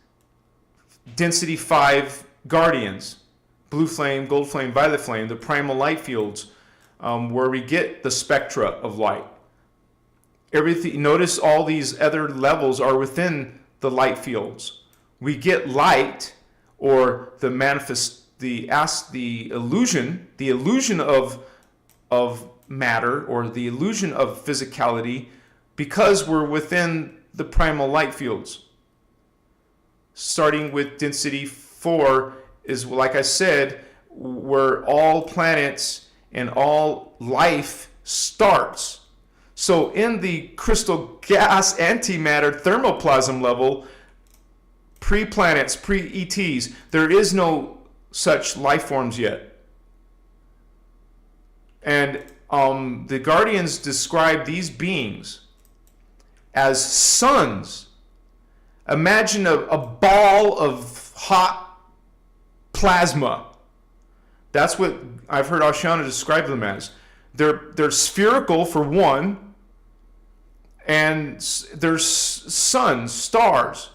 density 5 guardians, blue flame, gold flame, violet flame, the primal light fields, where we get the spectra of light. Everything. Notice all these other levels are within the light fields. We get light, or the illusion of matter, or the illusion of physicality, because we're within the primal light fields. Starting with density 4 is, like I said, where all planets and all life starts. So in the crystal gas antimatter thermoplasm level, pre-planets, pre-ETs. There is no such life forms yet. And the Guardians describe these beings as suns. Imagine a ball of hot plasma. That's what I've heard Oceana describe them as. They're spherical for one, and they're suns, stars.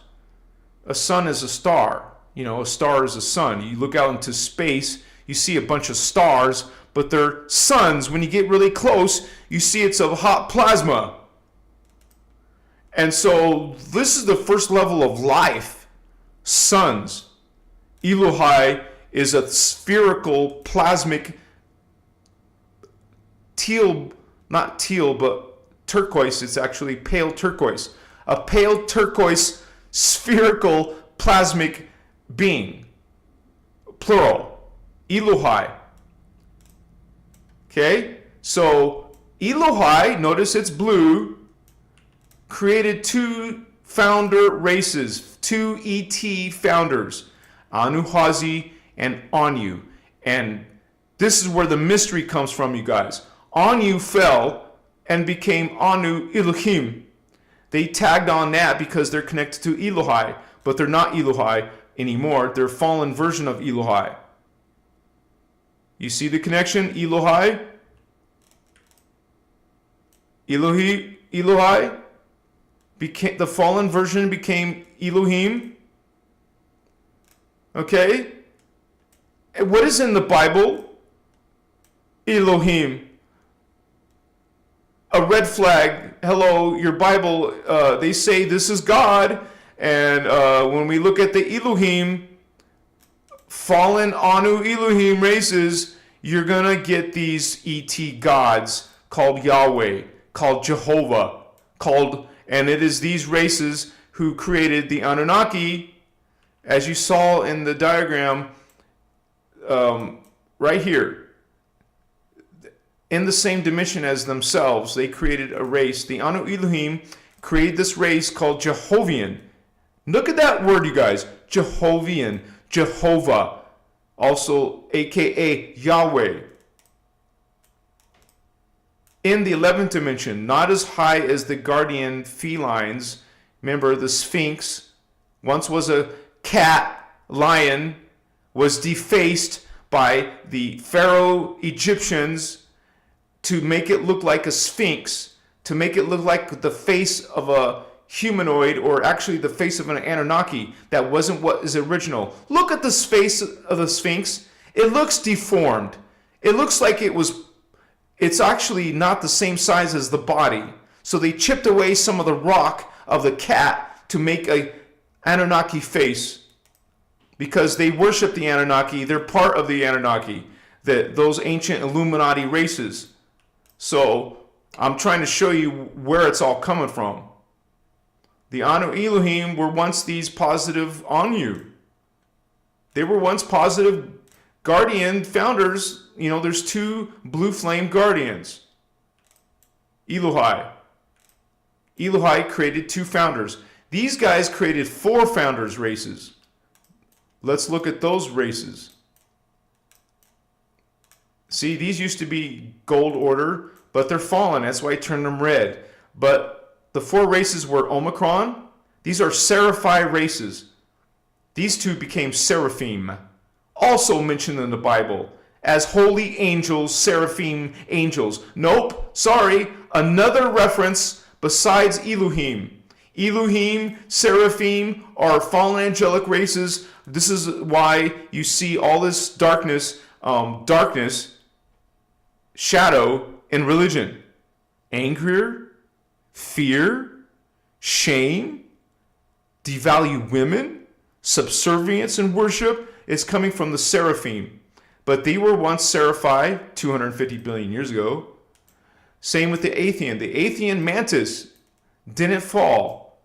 A sun is a star. A star is a sun. You look out into space, you see a bunch of stars, but they're suns. When you get really close, you see it's of hot plasma. And so this is the first level of life, suns. Elohai is a spherical, plasmic, not teal, but turquoise. It's actually pale turquoise. A pale turquoise, spherical, plasmic being. Plural. Elohai. Okay? So, Elohai, notice it's blue, created two founder races, two ET founders, Anuhazi and Anu. And this is where the mystery comes from, you guys. Anu fell and became Anu Elohim. They tagged on that because they're connected to Elohai, but they're not Elohai anymore. They're a fallen version of Elohai. You see the connection? Elohai? Elohai? The fallen version became Elohim. Okay? And what is in the Bible? Elohim. A red flag. Hello, your Bible, they say this is God. And when we look at the Elohim, fallen Anu Elohim races, you're going to get these ET gods called Yahweh, called Jehovah, and it is these races who created the Anunnaki, as you saw in the diagram right here. In the same dimension as themselves, they created a race. The Anu Elohim created this race called Jehovian. Look at that word, you guys. Jehovian, Jehovah, also aka Yahweh. In the 11th dimension, not as high as the guardian felines. Remember, the Sphinx once was a cat, lion, was defaced by the Pharaoh Egyptians to make it look like a sphinx, to make it look like the face of a humanoid, or actually the face of an Anunnaki. That wasn't what is original. Look at the face of the Sphinx. It looks deformed. It looks like it's actually not the same size as the body. So they chipped away some of the rock of the cat to make a Anunnaki face, because they worship the Anunnaki. They're part of the Anunnaki, those ancient Illuminati races. So I'm trying to show you where it's all coming from. The Anu Elohim were once these positive Anu. They were once positive guardian founders. There's two blue flame guardians. Elohai. Elohai created two founders. These guys created four founders races. Let's look at those races. See, these used to be gold order, but they're fallen. That's why I turned them red. But the four races were Omicron. These are Seraphi races. These two became Seraphim, also mentioned in the Bible as holy angels, seraphim angels. Nope, sorry, another reference besides Elohim. Elohim, seraphim are fallen angelic races. This is why you see all this darkness, shadow in religion. Anger, fear, shame, devalue women, subservience in worship is coming from the seraphim. But they were once Seraphi 250 billion years ago. Same with the Athean. The Athean mantis didn't fall.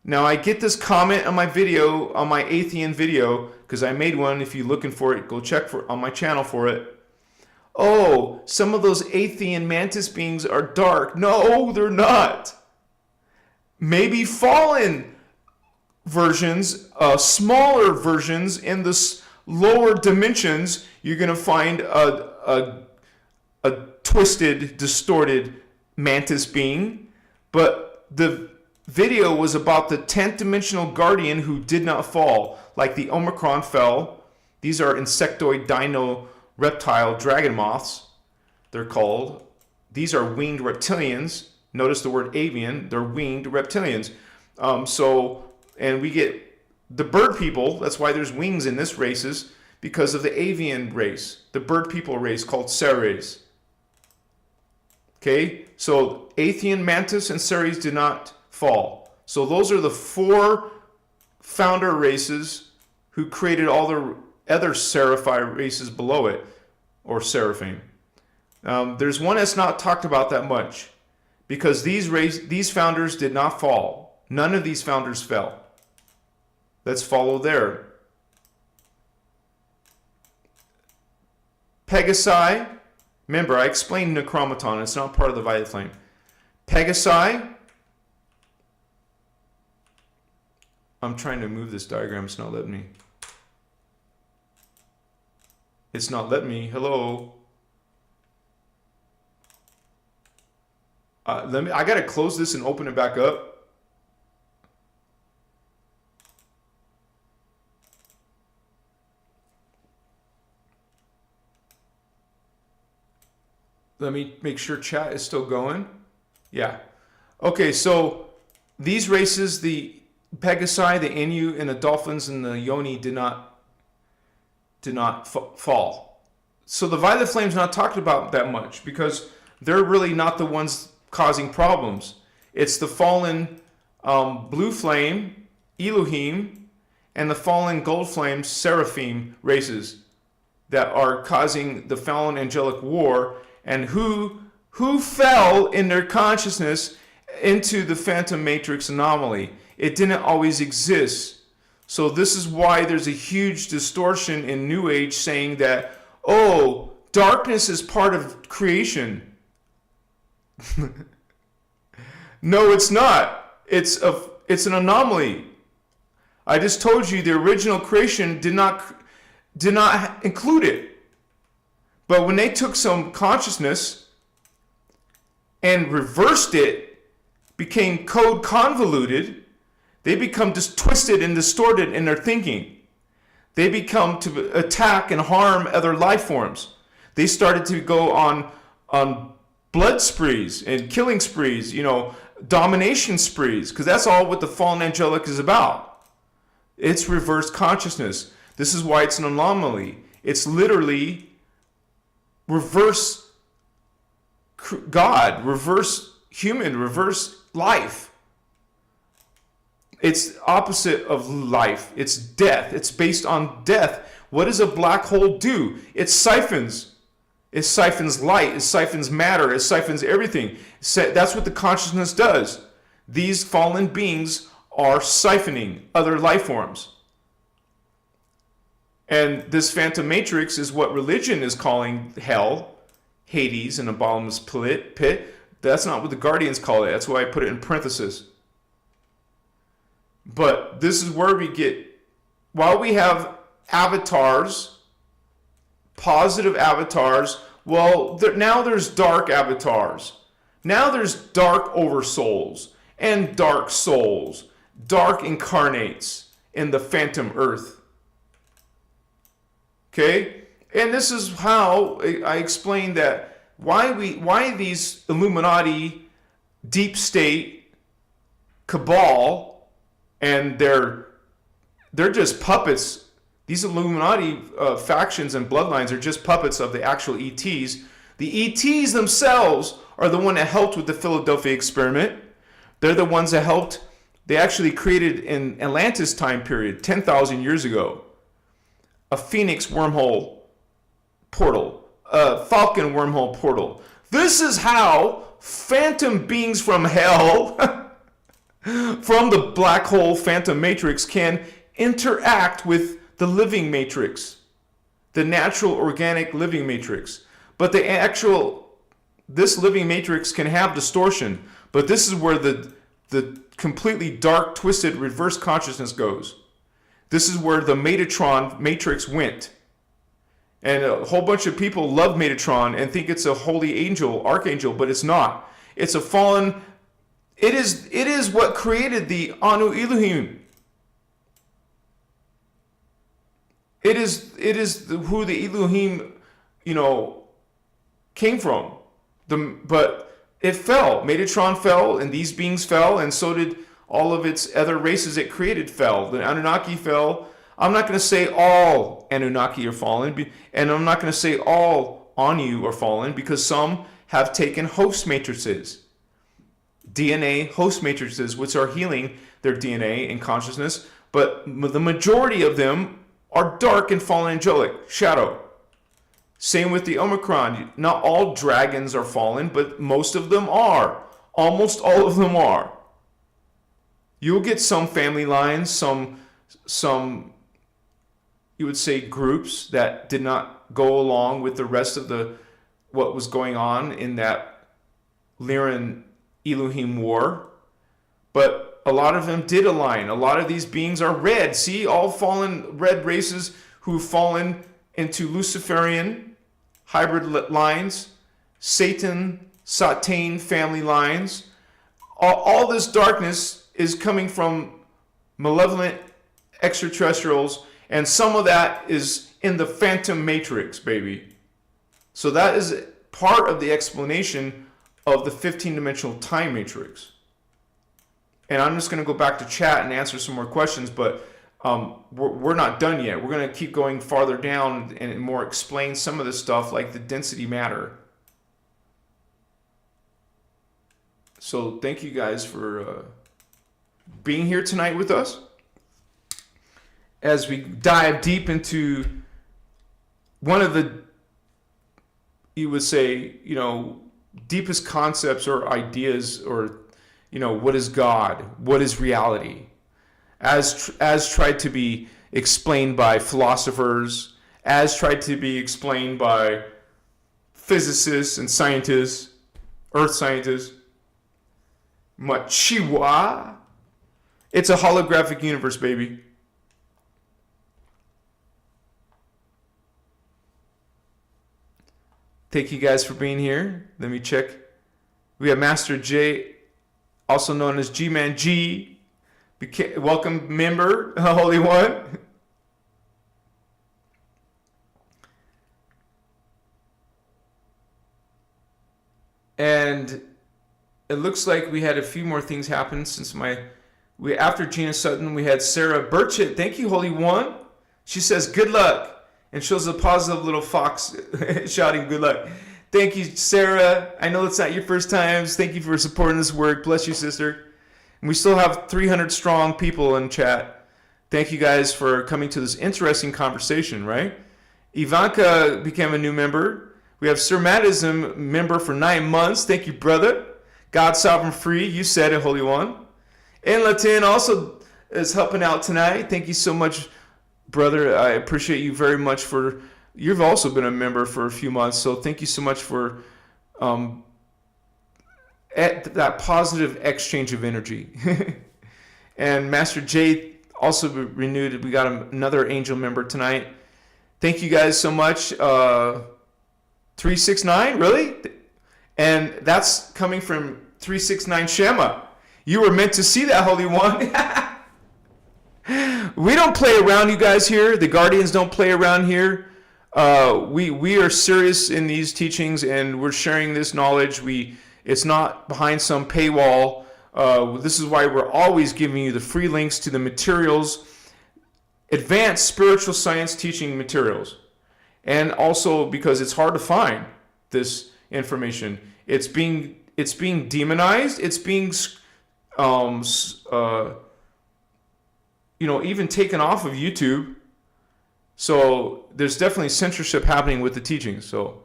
Now I get this comment on my video, on my Athean video, because I made one. If you're looking for it, go check on my channel for it. Oh, some of those Athean mantis beings are dark. No, they're not. Maybe fallen versions, smaller versions in the lower dimensions, you're going to find a twisted, distorted mantis being. But the video was about the 10th dimensional guardian who did not fall, like the Omicron fell. These are insectoid dino reptile dragon moths, they're called. These are winged reptilians. Notice the word avian, they're winged reptilians. And we get the bird people, that's why there's wings in this races, because of the avian race, the bird people race called Ceres. Okay, so Athenian mantis and Ceres did not fall. So those are the 4 founder races who created all the other Seraphi races below it, or Seraphim. There's one that's not talked about that much, because these founders did not fall. None of these founders fell. Let's follow there. Pegasi, remember I explained Necromaton, it's not part of the Violet Flame. Pegasi, I'm trying to move this diagram, it's not letting me. It's not letting me, hello. I gotta close this and open it back up. Let me make sure chat is still going. Yeah. Okay, so these races, the Pegasi, the Inu, and the dolphins and the Yoni did not fall. So the Violet Flame's not talked about that much because they're really not the ones causing problems. It's the fallen Blue Flame, Elohim, and the fallen Gold Flame, Seraphim races that are causing the fallen angelic war. And who fell in their consciousness into the Phantom Matrix anomaly. It didn't always exist. So this is why there's a huge distortion in New Age saying that, oh, darkness is part of creation. No, it's not. It's an anomaly. I just told you the original creation did not include it. But when they took some consciousness and reversed it, became code convoluted, they become just twisted and distorted in their thinking. They become to attack and harm other life forms. They started to go on blood sprees and killing sprees, domination sprees, because that's all what the fallen angelic is about. It's reverse consciousness. This is why it's an anomaly. It's literally reverse God, reverse human, reverse life. It's opposite of life. It's death. It's based on death. What does a black hole do? It siphons. It siphons light. It siphons matter. It siphons everything. That's what the consciousness does. These fallen beings are siphoning other life forms. And this Phantom Matrix is what religion is calling hell, Hades, and a bottomless pit. That's not what the Guardians call it. That's why I put it in parentheses. But this is where we get, while we have avatars, positive avatars, well, now there's dark avatars. Now there's dark oversouls and dark souls, dark incarnates in the Phantom Earth. Okay, and this is how I explain that why these Illuminati, deep state, cabal, and they're just puppets. These Illuminati factions and bloodlines are just puppets of the actual ETs. The ETs themselves are the one that helped with the Philadelphia experiment. They're the ones that helped. They actually created in Atlantis time period, 10,000 years ago, a Phoenix wormhole portal, a Falcon wormhole portal. This is how phantom beings from hell, from the black hole Phantom Matrix, can interact with the living matrix, the natural organic living matrix. But this living matrix can have distortion. But this is where the completely dark, twisted, reverse consciousness goes. This is where the Metatron matrix went. And a whole bunch of people love Metatron and think it's a holy angel, archangel, but it's not. It's a fallen. It is what created the Anu Elohim. It is who the Elohim, came from. But it fell. Metatron fell, and these beings fell, and so did all of its other races it created fell. The Anunnaki fell. I'm not going to say all Anunnaki are fallen, and I'm not going to say all Anu are fallen, because some have taken host matrices, DNA host matrices, which are healing their DNA and consciousness, but the majority of them are dark and fallen angelic, shadow. Same with the Omicron. Not all dragons are fallen, but most of them are. Almost all of them are. You'll get some family lines, some you would say groups that did not go along with the rest of what was going on in that Lyran Elohim war. But a lot of them did align. A lot of these beings are red. See, all fallen red races who've fallen into Luciferian hybrid lines, Satan, Satan family lines. All this darkness is coming from malevolent extraterrestrials, and some of that is in the phantom matrix, baby. So that is part of the explanation of the 15-dimensional time matrix. And I'm just going to go back to chat and answer some more questions, but we're not done yet. We're going to keep going farther down and more explain some of this stuff, like the density matter. So thank you guys for being here tonight with us as we dive deep into one of the, you would say, deepest concepts or ideas, or what is God, what is reality, as tried to be explained by philosophers, as tried to be explained by physicists and scientists, earth scientists. Machiwa. It's a holographic universe, baby. Thank you guys for being here. Let me check. We have Master J, also known as G-Man G. Welcome, member, Holy One. And it looks like we had a few more things happen since after Gina Sutton, we had Sarah Burchett. Thank you, Holy One. She says, good luck, and shows a positive little fox shouting good luck. Thank you, Sarah. I know it's not your first time. Thank you for supporting this work. Bless you, sister. And we still have 300 strong people in chat. Thank you guys for coming to this interesting conversation, right? Ivanka became a new member. We have Sir Matt is a member for 9 months. Thank you, brother. God Sovereign Free, you said it, Holy One. And Latin also is helping out tonight. Thank you so much, brother. I appreciate you very much you've also been a member for a few months, so thank you so much for that positive exchange of energy. And Master J also renewed. We got another angel member tonight. Thank you guys so much. 369, really? And that's coming from 369 Shema. You were meant to see that, Holy One. We don't play around, you guys, here. The Guardians don't play around here. We are serious in these teachings, and we're sharing this knowledge. It's not behind some paywall. This is why we're always giving you the free links to the materials, advanced spiritual science teaching materials. And also because it's hard to find this information. It's being demonized. It's being even taken off of YouTube. So there's definitely censorship happening with the teachings. So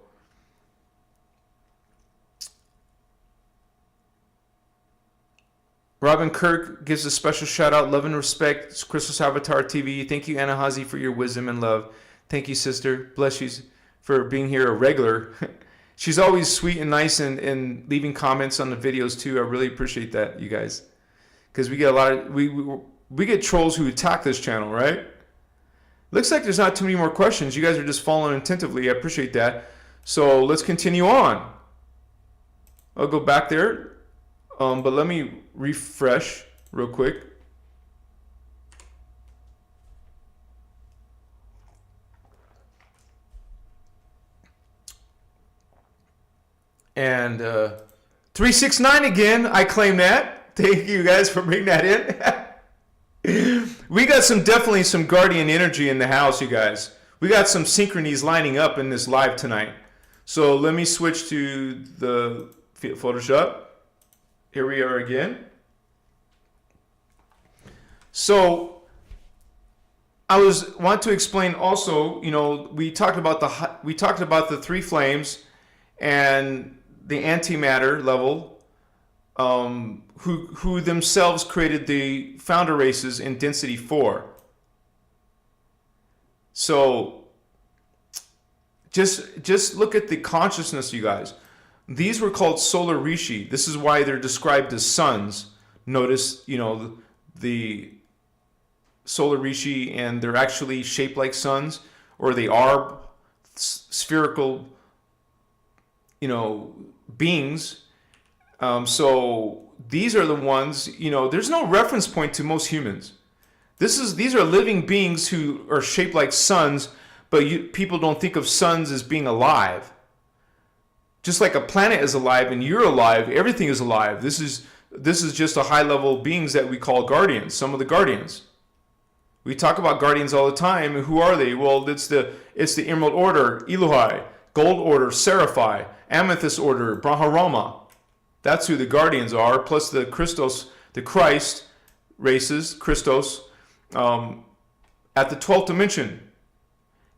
Robin Kirk gives a special shout out. Love and respect. It's Christos Avatar TV. Thank you, Anahazi, for your wisdom and love. Thank you, sister. Bless you for being here a regular. She's always sweet and nice and leaving comments on the videos too. I really appreciate that, you guys. because we get a lot of we get trolls who attack this channel, right? Looks like there's not too many more questions. You guys are just following attentively. I appreciate that. So let's continue on. I'll go back there, but let me refresh real quick. And 369 again, I claim that. Thank you guys for bringing that in. We got definitely some guardian energy in the house, you guys. We got some synchronies lining up in this live tonight. So let me switch to the Photoshop. Here we are again. So I want to explain also, you know, we talked about the three flames and the antimatter level, who themselves created the founder races in density 4. So just look at the consciousness, you guys. These were called solar rishi. This is why they're described as suns. Notice, you know, the solar rishi, and they're actually shaped like suns, or they are spherical, you know, beings. So these are the ones, you know, there's no reference point to most humans. These are living beings who are shaped like suns, but people don't think of suns as being alive. Just like a planet is alive and you're alive, everything is alive. This is just a high level beings that we call guardians, some of the guardians. We talk about guardians all the time. Who are they? Well, it's the Emerald Order, Elohai, Gold Order, Seraphi, Amethyst Order, Brahmarama. That's who the guardians are, plus the Christos, the Christ races, Christos, at the 12th dimension.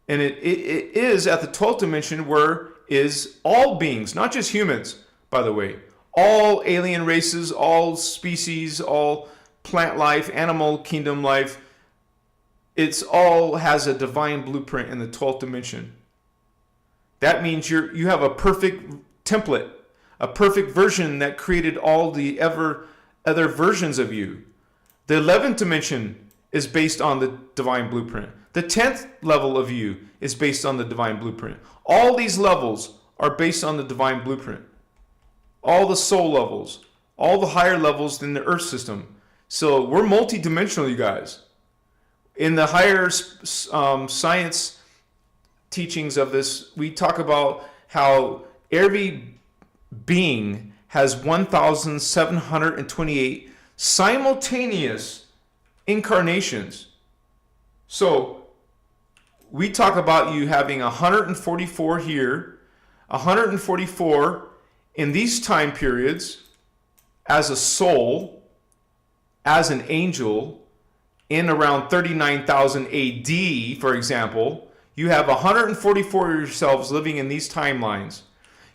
And it is at the 12th dimension where is all beings, not just humans, by the way. All alien races, all species, all plant life, animal kingdom life. It's all has a divine blueprint in the 12th dimension. That means you have a perfect template, a perfect version that created all the other versions of you. The 11th dimension is based on the divine blueprint. The 10th level of you is based on the divine blueprint. All these levels are based on the divine blueprint. All the soul levels, all the higher levels than the earth system. So we're multidimensional, you guys. In the higher science teachings of this, we talk about how every being has 1,728 simultaneous incarnations. So we talk about you having 144 here, 144 in these time periods as a soul, as an angel, in around 39,000 AD, for example. You have 144 of yourselves living in these timelines.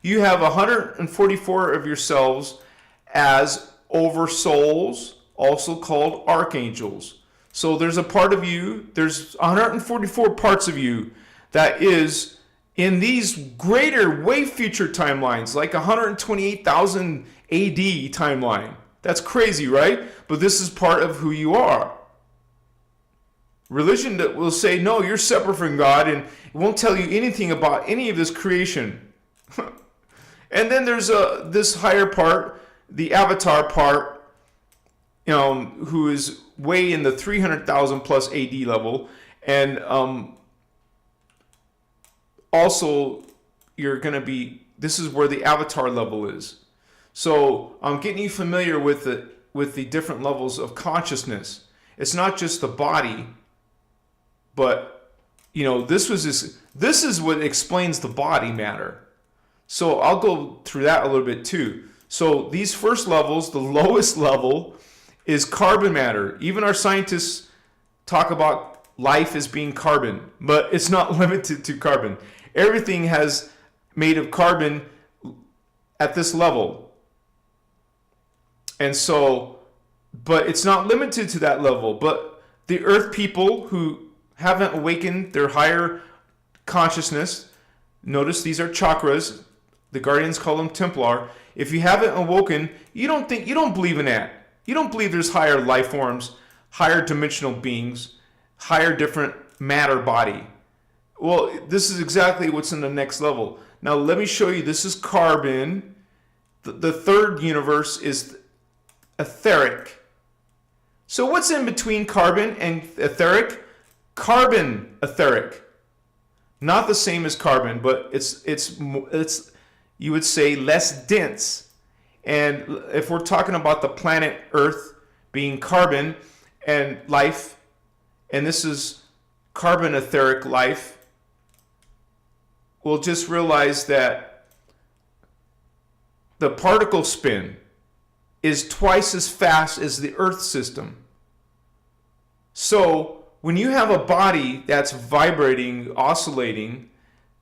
You have 144 of yourselves as oversouls, also called archangels. So there's a part of you, there's 144 parts of you that is in these greater, way future timelines, like 128,000 AD timeline. That's crazy, right? But this is part of who you are. Religion that will say, no, you're separate from God, and it won't tell you anything about any of this creation. And then there's this higher part, the avatar part, who is way in the 300,000 plus AD level. And also, you're going to be, this is where the avatar level is. So I'm getting you familiar with the different levels of consciousness. It's not just the body, but this is what explains the body matter. So I'll go through that a little bit too. So these first levels, the lowest level is carbon matter. Even our scientists talk about life as being carbon, but it's not limited to carbon. Everything has made of carbon at this level. And so, but it's not limited to that level. But the earth people who haven't awakened their higher consciousness, notice these are chakras. The guardians call them Templar. If you haven't awoken, you don't believe in that. You don't believe there's higher life forms, higher dimensional beings, higher different matter body. Well, this is exactly what's in the next level. Now, let me show you. This is carbon. The third universe is etheric. So what's in between carbon and etheric? Carbon etheric. Not the same as carbon, but it's you would say less dense. And if we're talking about the planet Earth being carbon and life, and this is carbon etheric life, we'll just realize that the particle spin is twice as fast as the Earth system. So when you have a body that's vibrating, oscillating,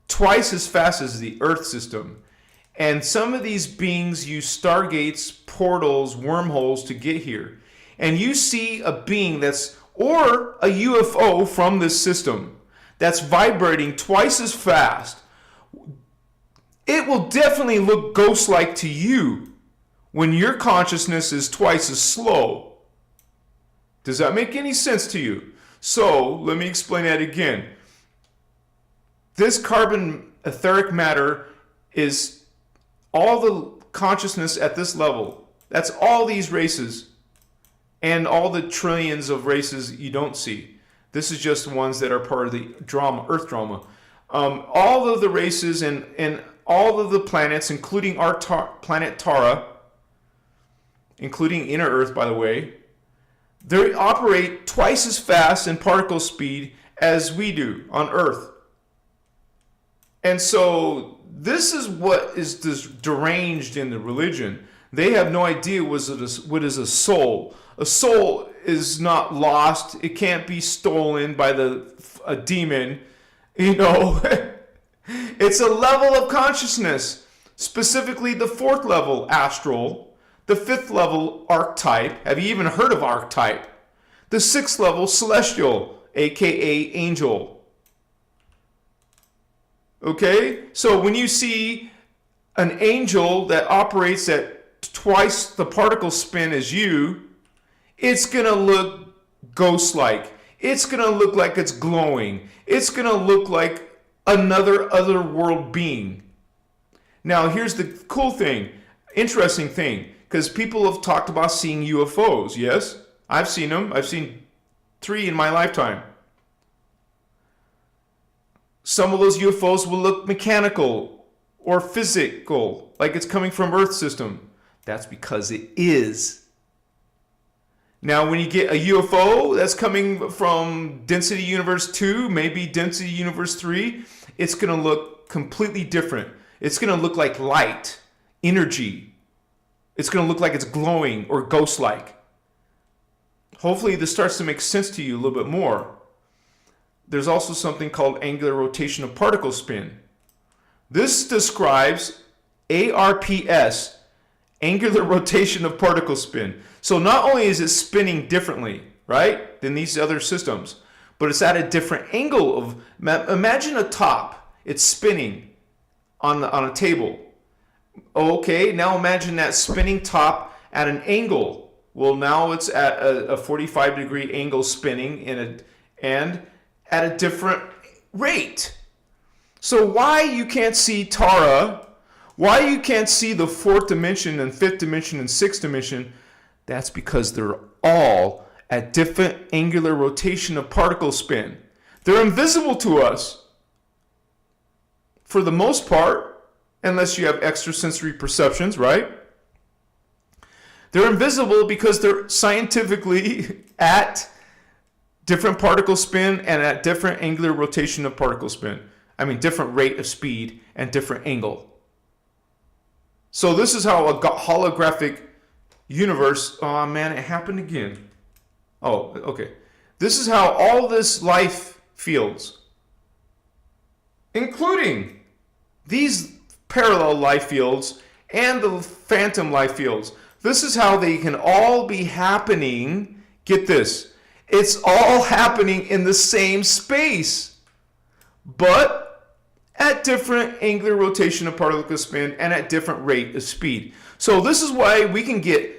twice as fast as the Earth system, and some of these beings use stargates, portals, wormholes to get here, and you see a being or a UFO from this system that's vibrating twice as fast, it will definitely look ghost-like to you when your consciousness is twice as slow. Does that make any sense to you? So, let me explain that again. This carbon etheric matter is all the consciousness at this level. That's all these races and all the trillions of races you don't see. This is just ones that are part of the drama, Earth drama. All of the races and all of the planets, including our planet Tara, including inner Earth, by the way, they operate twice as fast in particle speed as we do on Earth. And so this is what is deranged in the religion. They have no idea what is a soul. A soul is not lost. It can't be stolen by a demon. You know, it's a level of consciousness, specifically the fourth level, astral, the fifth level, archetype. Have you even heard of archetype? The sixth level, celestial, aka angel. Okay, so when you see an angel that operates at twice the particle spin as you, it's gonna look ghost-like. It's gonna look like it's glowing. It's gonna look like another otherworld being. Now, here's the cool thing, interesting thing, because people have talked about seeing UFOs. Yes, I've seen them. I've seen 3 in my lifetime. Some of those UFOs will look mechanical or physical, like it's coming from Earth system. That's because it is. Now, when you get a UFO that's coming from density universe 2, maybe density universe 3, it's going to look completely different. It's going to look like light, energy. It's going to look like it's glowing or ghost-like. Hopefully, this starts to make sense to you a little bit more. There's also something called angular rotation of particle spin. This describes ARPS, angular rotation of particle spin. So not only is it spinning differently, right, than these other systems, but it's at a different angle of, imagine a top, it's spinning on a table. Okay, now imagine that spinning top at an angle. Well, now it's at a 45-degree angle spinning and at a different rate. So why you can't see Tara, why you can't see the 4th dimension and 5th dimension and 6th dimension, that's because they're all at different angular rotation of particle spin. They're invisible to us for the most part, unless you have extrasensory perceptions, right? They're invisible because they're scientifically at different particle spin and at different angular rotation of particle spin. I mean, different rate of speed and different angle. So this is how a holographic universe, oh man, it happened again. Oh, okay. This is how all this life fields, including these parallel life fields and the phantom life fields, this is how they can all be happening. Get this. It's all happening in the same space, but at different angular rotation of particle spin and at different rate of speed. So this is why we can get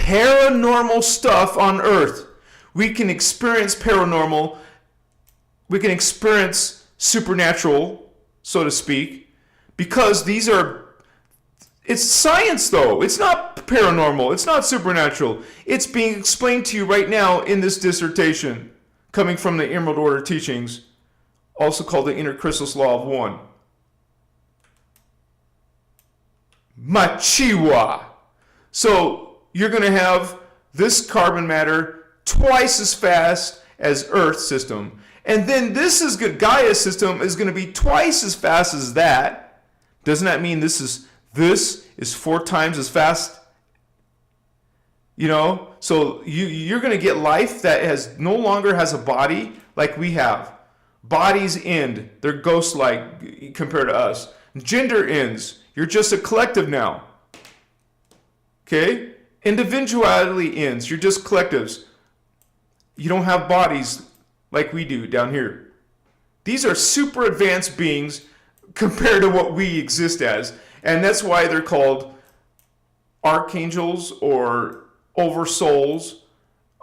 paranormal stuff on Earth. We can experience paranormal. We can experience supernatural, so to speak, because these are, it's science though. It's not paranormal. It's not supernatural. It's being explained to you right now in this dissertation coming from the Emerald Order teachings, also called the innerchristos law of one. Machiwa. So you're going to have this carbon matter twice as fast as Earth system. And then this is good. Gaia system is going to be twice as fast as that. Doesn't that mean this is 4 times as fast? You know, so you're going to get life that no longer has a body like we have. Bodies end. They're ghost-like compared to us. Gender ends. You're just a collective now. Okay? Individuality ends. You're just collectives. You don't have bodies like we do down here. These are super advanced beings compared to what we exist as. And that's why they're called archangels or oversouls.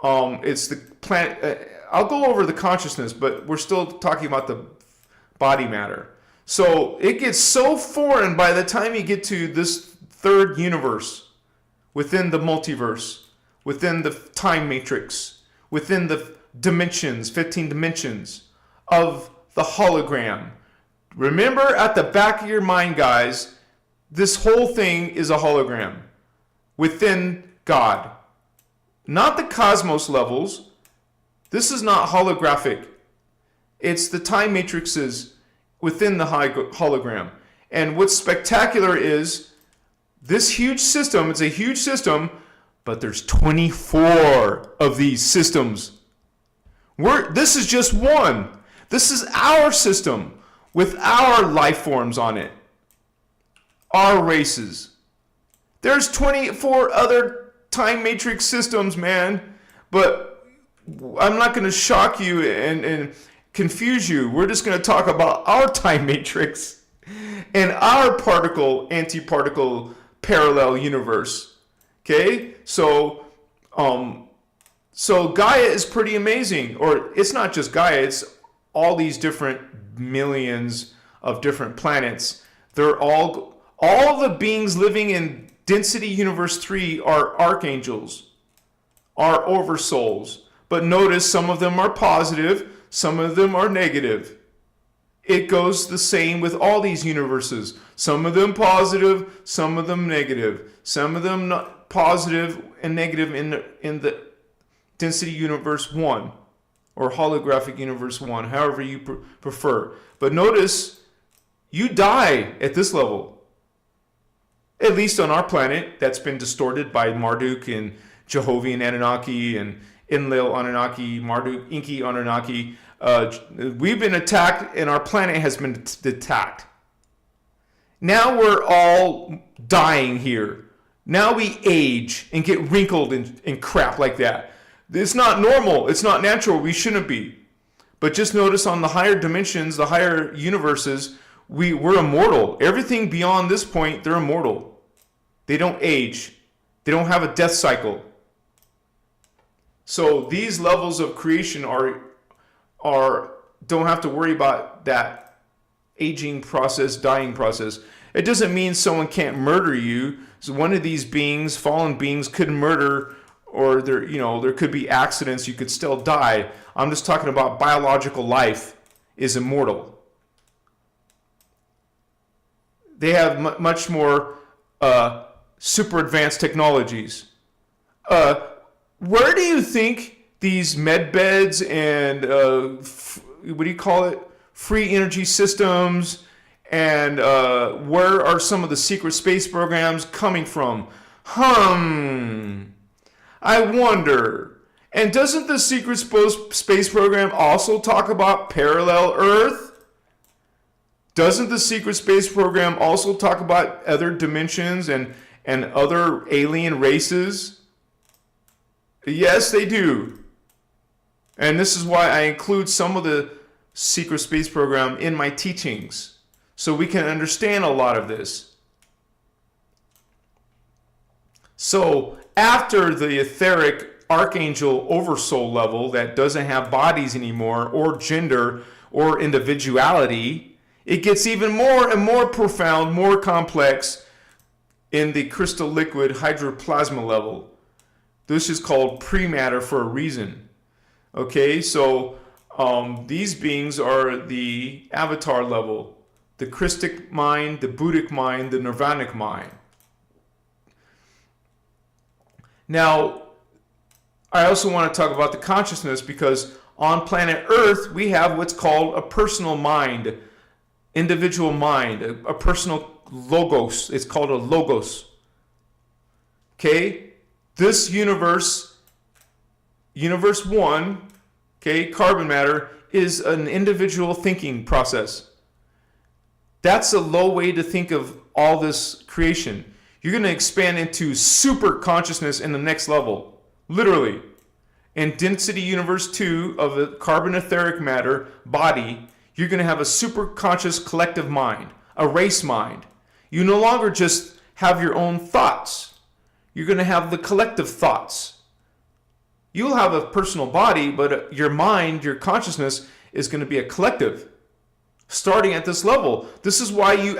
It's the planet. I'll go over the consciousness, but we're still talking about the body matter. So it gets so foreign by the time you get to this third universe, within the multiverse, within the time matrix, within the dimensions, 15 dimensions of the hologram. Remember at the back of your mind, guys, this whole thing is a hologram within God. Not the cosmos levels. This is not holographic. It's the time matrices within the hologram. And what's spectacular is this huge system, it's a huge system, but there's 24 of these systems. This is just one. This is our system with our life forms on it. Our races. There's 24 other time matrix systems, man. But I'm not going to shock you and confuse you. We're just going to talk about our time matrix and our particle, antiparticle, parallel universe. Okay? So Gaia is pretty amazing. Or it's not just Gaia, it's all these different millions of different planets. They're all the beings living in density universe 3 are archangels, are oversouls. But notice some of them are positive, some of them are negative. It goes the same with all these universes. Some of them positive, some of them negative. Some of them not positive and negative in the density universe 1 or holographic universe 1, however you prefer. But notice, you die at this level. At least on our planet, that's been distorted by Marduk and Jehovian Anunnaki and Enlil Anunnaki, Marduk, Inky Anunnaki. We've been attacked and our planet has been attacked. Now we're all dying here. Now we age and get wrinkled and crap like that. It's not normal. It's not natural. We shouldn't be. But just notice on the higher dimensions, the higher universes, we're immortal. Everything beyond this point, they're immortal. They don't age. They don't have a death cycle. So these levels of creation don't have to worry about that aging process, dying process. It doesn't mean someone can't murder you. So one of these beings, fallen beings, could murder, or there could be accidents. You could still die. I'm just talking about biological life is immortal. They have much more super advanced technologies. Where do you think these med beds and free energy systems and where are some of the secret space programs coming from? I wonder. And doesn't the secret space program also talk about parallel Earth? Doesn't the secret space program also talk about other dimensions and other alien races? Yes, they do. And this is why I include some of the secret space program in my teachings, so we can understand a lot of this. So after the etheric archangel oversoul level that doesn't have bodies anymore, or gender, or individuality, it gets even more and more profound, more complex in the crystal liquid hydroplasma level. This is called pre-matter for a reason. Okay, so these beings are the avatar level, the Christic mind, the Buddhic mind, the Nirvanic mind. Now, I also want to talk about the consciousness, because on planet Earth, we have what's called a personal mind, individual mind, a personal logos. It's called a logos. Okay? This universe, universe 1, okay, carbon matter, is an individual thinking process. That's a low way to think of all this creation. You're going to expand into super consciousness in the next level, literally. In density universe 2 of the carbon etheric matter body, you're going to have a super conscious collective mind, a race mind. You no longer just have your own thoughts. You're going to have the collective thoughts. You'll have a personal body, but your mind, your consciousness is going to be a collective. Starting at this level. This is why you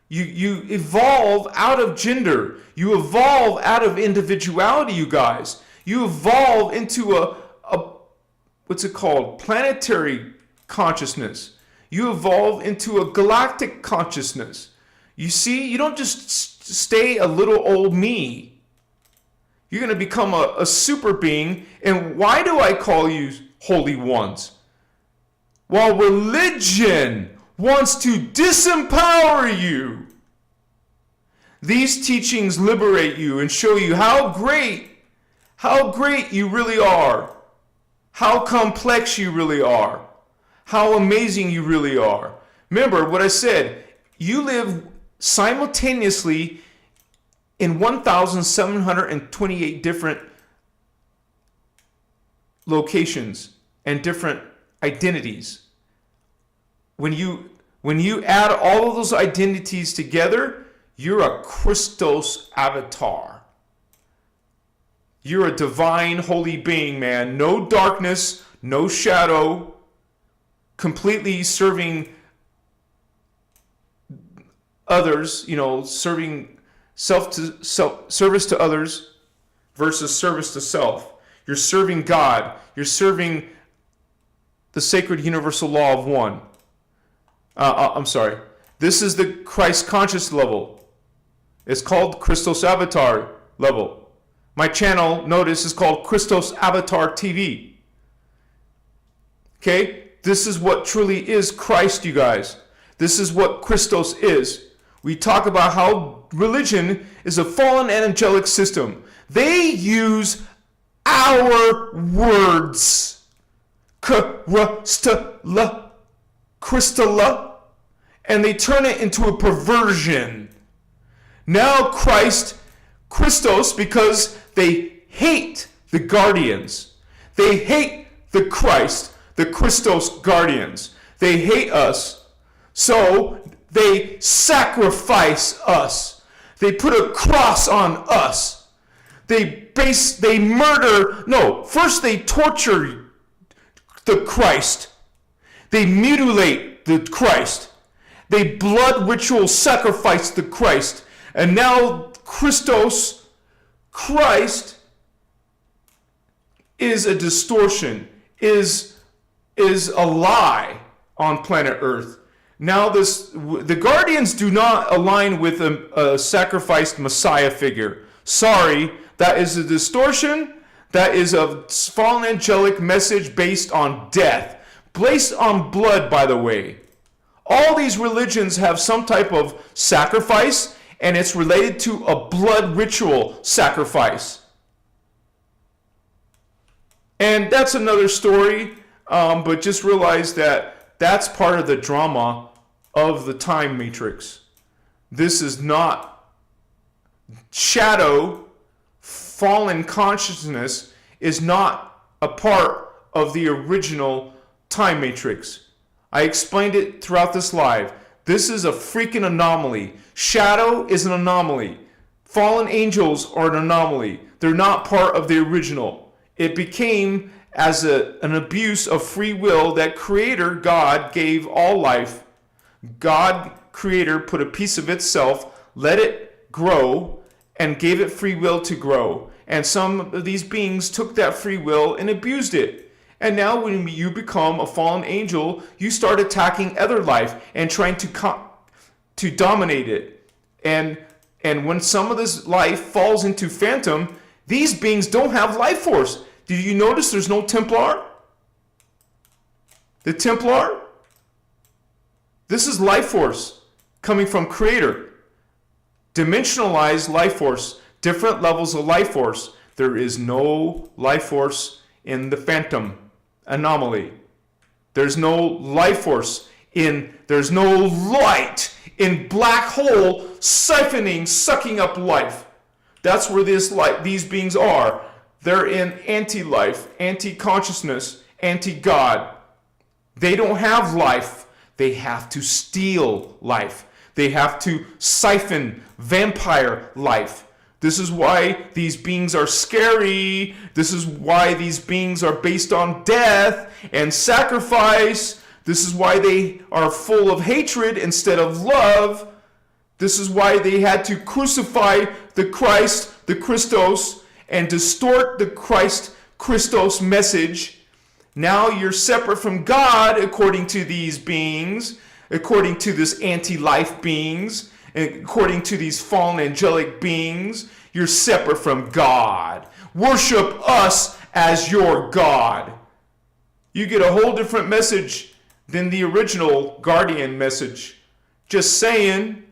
evolve out of gender. You evolve out of individuality, you guys. You evolve into a what's it called? Planetary consciousness. You evolve into a galactic consciousness. You see, you don't just stay a little old me. You're going to become a super being. And why do I call you holy ones? While religion wants to disempower you, these teachings liberate you and show you how great you really are, how complex you really are, how amazing you really are. Remember what I said, you live simultaneously in 1,728 different locations and different identities. When you add all of those identities together, you're a Christos avatar. You're a divine holy being, man. No darkness, no shadow, completely serving others, serving service to others versus service to self. You're serving God. You're serving the sacred universal law of one. I'm sorry. This is the Christ conscious level. It's called Christos Avatar level. My channel, notice, is called Christos Avatar TV. Okay? This is what truly is Christ, you guys. This is what Christos is. We talk about how religion is a fallen angelic system. They use our words. Christala, and they turn it into a perversion. Now Christos, because they hate the guardians. They hate the Christ, the Christos guardians. They hate us. So they sacrifice us. They put a cross on us. First they torture the Christ. They mutilate the Christ. They blood ritual sacrifice the Christ. And now Christos, Christ, is a distortion, is a lie on planet Earth. Now the Guardians do not align with a sacrificed Messiah figure. Sorry, that is a distortion. That is a fallen angelic message based on death. Based on blood, by the way. All these religions have some type of sacrifice, and it's related to a blood ritual sacrifice. And that's another story, but just realize that that's part of the drama of the time matrix. This is not shadow, fallen consciousness is not a part of the original time matrix. I explained it throughout this live. This is a freaking anomaly. Shadow is an anomaly. Fallen angels are an anomaly. They're not part of the original. It became as an abuse of free will that Creator God gave all life. God, Creator, put a piece of itself, let it grow, and gave it free will to grow. And some of these beings took that free will and abused it. And now when you become a fallen angel, you start attacking other life and trying to dominate it. And when some of this life falls into phantom, these beings don't have life force. Did you notice there's no Templar? The Templar? This is life force coming from Creator. Dimensionalized life force. Different levels of life force. There is no life force in the phantom anomaly. There's no life force there's no light in black hole siphoning, sucking up life. That's where these beings are. They're in anti-life, anti-consciousness, anti-God. They don't have life. They have to steal life. They have to siphon vampire life. This is why these beings are scary. This is why these beings are based on death and sacrifice. This is why they are full of hatred instead of love. This is why they had to crucify the Christ, the Christos, and distort the Christos message. Now you're separate from God according to these beings, according to this anti-life beings, according to these fallen angelic beings. You're separate from God. Worship us as your God. You get a whole different message than the original Guardian message. Just saying.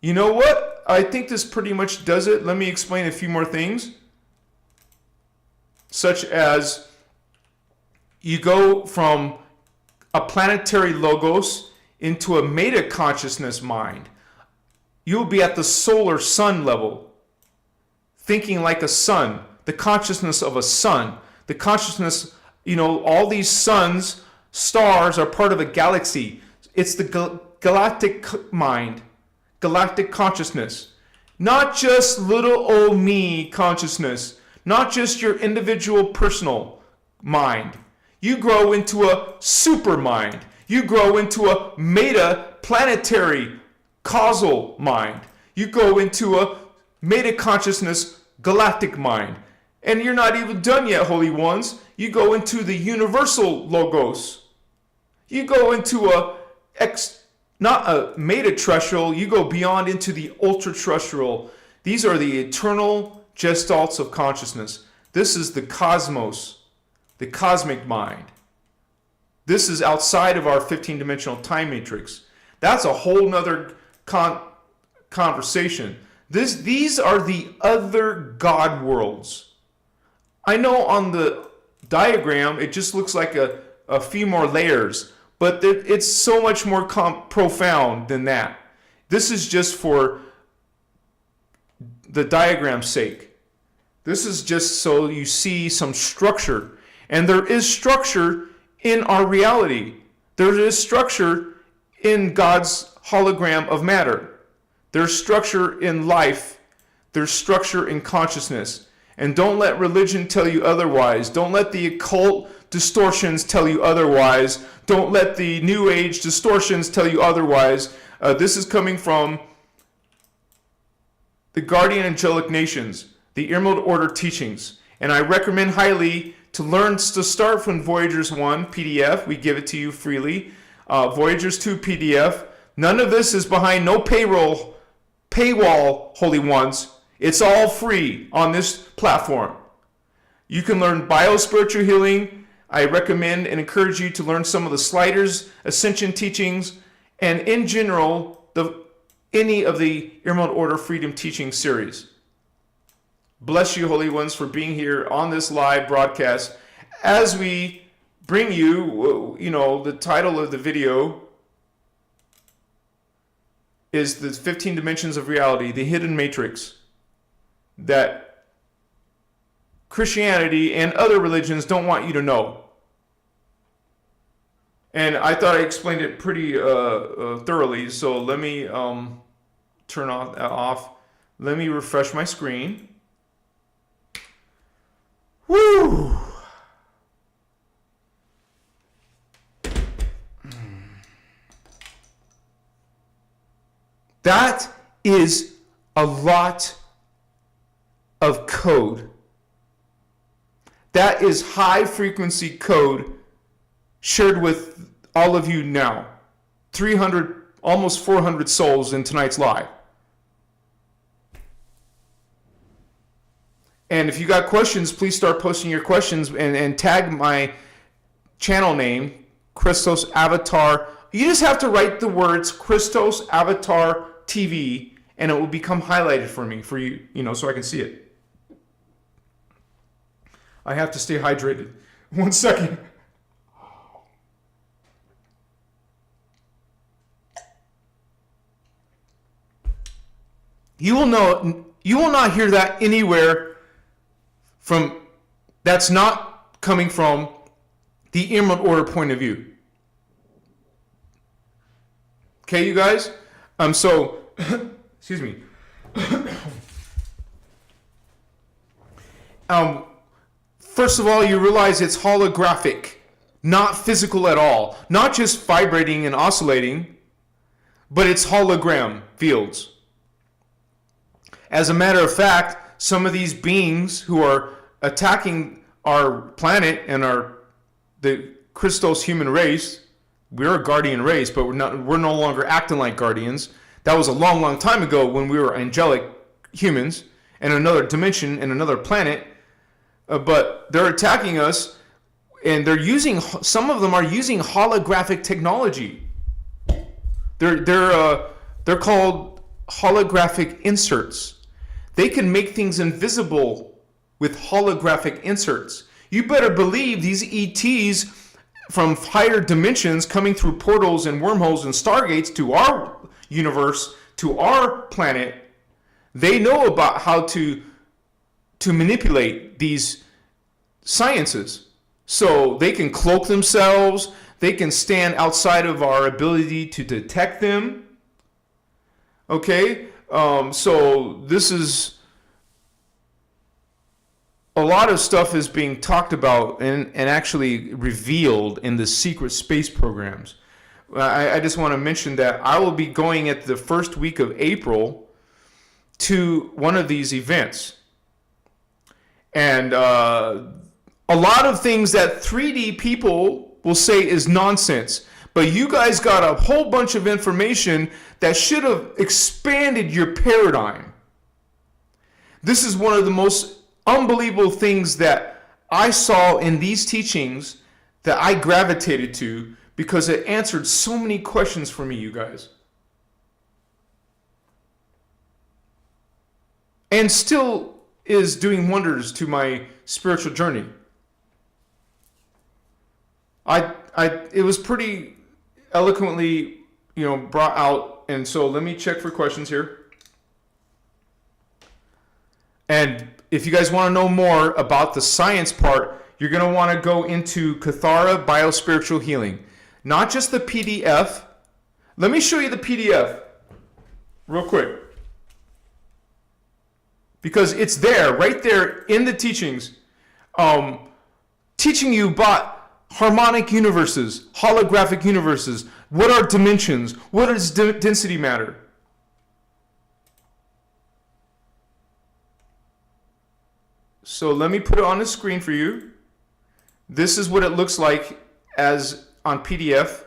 You know what? I think this pretty much does it. Let me explain a few more things. Such as you go from a planetary logos into a meta-consciousness mind. You'll be at the solar sun level, thinking like a sun, the consciousness of a sun. The consciousness, all these suns, stars are part of a galaxy. It's the galactic mind. Galactic consciousness, not just little old me consciousness, not just your individual personal mind. You grow into a super mind. You grow into a meta planetary causal mind. You go into a meta consciousness galactic mind. And you're not even done yet, Holy Ones. You go into the universal logos. You go into not a meta-terrestrial, you go beyond into the ultra-terrestrial. These are the eternal gestalts of consciousness. This is the cosmos, the cosmic mind. This is outside of our 15-dimensional time matrix. That's a whole nother conversation. These are the other God worlds. I know on the diagram, it just looks like a few more layers. But it's so much more profound than that. This is just for the diagram's sake. This is just so you see some structure. And there is structure in our reality. There is structure in God's hologram of matter. There's structure in life. There's structure in consciousness. And don't let religion tell you otherwise. Don't let the occult distortions tell you otherwise. Don't let the New Age distortions tell you otherwise. This is coming from the Guardian Angelic Nations, the Emerald Order teachings. And I recommend highly to start from Voyagers 1 PDF. We give it to you freely. Voyagers 2 PDF. None of this is behind no paywall, Holy Ones. It's all free on this platform. You can learn biospiritual healing. I recommend and encourage you to learn some of the sliders, ascension teachings, and in general, any of the Emerald Order Freedom Teaching series. Bless you, Holy Ones, for being here on this live broadcast as we bring you, the title of the video is the 15 Dimensions of Reality, the Hidden Matrix, that Christianity and other religions don't want you to know. And I thought I explained it pretty thoroughly, so let me turn off Let me refresh my screen. Woo! That is a lot of code. That is high frequency code shared with all of you now. 300, almost 400 souls in tonight's live. And if you got questions, please start posting your questions and tag my channel name, Christos Avatar. You just have to write the words Christos Avatar TV and it will become highlighted for me, for you, so I can see it. I have to stay hydrated. 1 second. You will not hear that anywhere that's not coming from the Emerald Order point of view. Okay, you guys? So, excuse me. First of all, you realize it's holographic, not physical at all. Not just vibrating and oscillating, but it's hologram fields. As a matter of fact, some of these beings who are attacking our planet and the Christos human race, we're a guardian race, but we're no longer acting like guardians. That was a long, long time ago when we were angelic humans in another dimension, in another planet. But they're attacking us, and some of them are using holographic technology. They're called holographic inserts. They can make things invisible with holographic inserts. You better believe these ETs from higher dimensions coming through portals and wormholes and stargates to our universe, to our planet, they know about how to manipulate these sciences. So they can cloak themselves, they can stand outside of our ability to detect them. Okay? So this is a lot of stuff is being talked about and actually revealed in the secret space programs. I just want to mention that I will be going at the first week of April to one of these events. And a lot of things that 3D people will say is nonsense. But you guys got a whole bunch of information that should have expanded your paradigm. This is one of the most unbelievable things that I saw in these teachings that I gravitated to because it answered so many questions for me, you guys. And still is doing wonders to my spiritual journey. It was pretty eloquently, brought out. And so let me check for questions here. And if you guys want to know more about the science part, you're going to want to go into Kathara Biospiritual Healing. Not just the PDF. Let me show you the PDF real quick. Because it's there, right there in the teachings, teaching you about harmonic universes, holographic universes. What are dimensions? What is density matter? So let me put it on the screen for you. This is what it looks like as on PDF.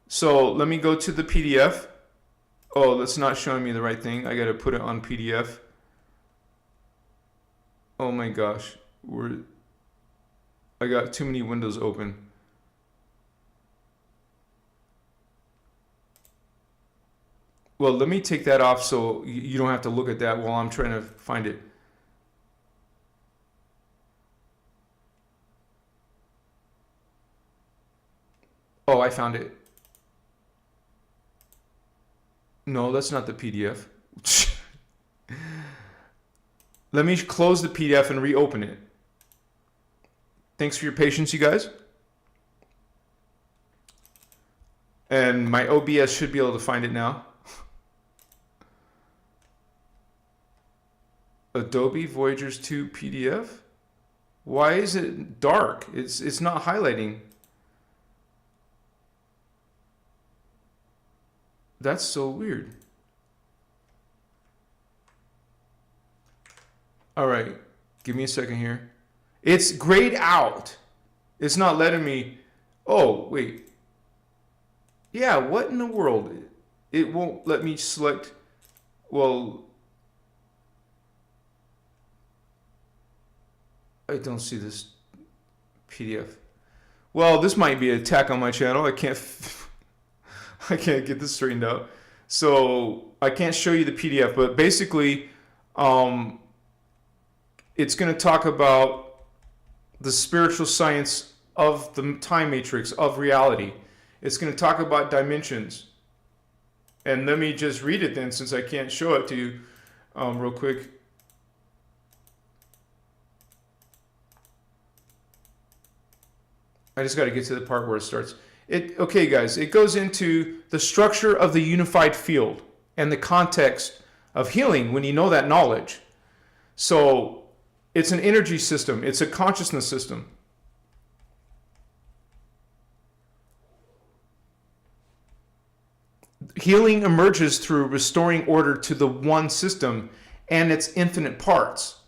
So let me go to the PDF. Oh, that's not showing me the right thing. I got to put it on PDF. Oh my gosh. I got too many windows open. Well, let me take that off so you don't have to look at that while I'm trying to find it. Oh, I found it. No, that's not the PDF. Let me close the PDF and reopen it. Thanks for your patience, you guys. And my OBS should be able to find it now. Adobe Voyagers 2 PDF. Why is it dark? It's not highlighting. That's so weird. All right, give me a second here. It's grayed out. It's not letting me. Oh, wait. Yeah, what in the world? It won't let me select. Well, I don't see this PDF. Well, this might be an attack on my channel. I can't get this straightened out. So I can't show you the PDF, but basically, it's going to talk about the spiritual science of the time matrix of reality. It's going to talk about dimensions. And let me just read it then, since I can't show it to you real quick. I just got to get to the part where it starts. Okay, guys, it goes into the structure of the unified field and the context of healing when you know that knowledge. So it's an energy system. It's a consciousness system. Healing emerges through restoring order to the one system and its infinite parts.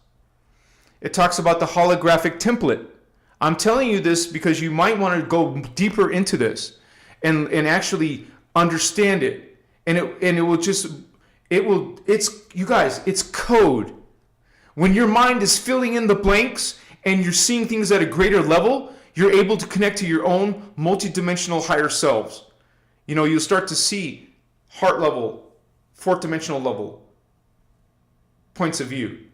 It talks about the holographic template. I'm telling you this because you might want to go deeper into this and actually understand it. And you guys, it's code. When your mind is filling in the blanks and you're seeing things at a greater level, you're able to connect to your own multidimensional higher selves. You know, you'll start to see heart level, fourth dimensional level points of view,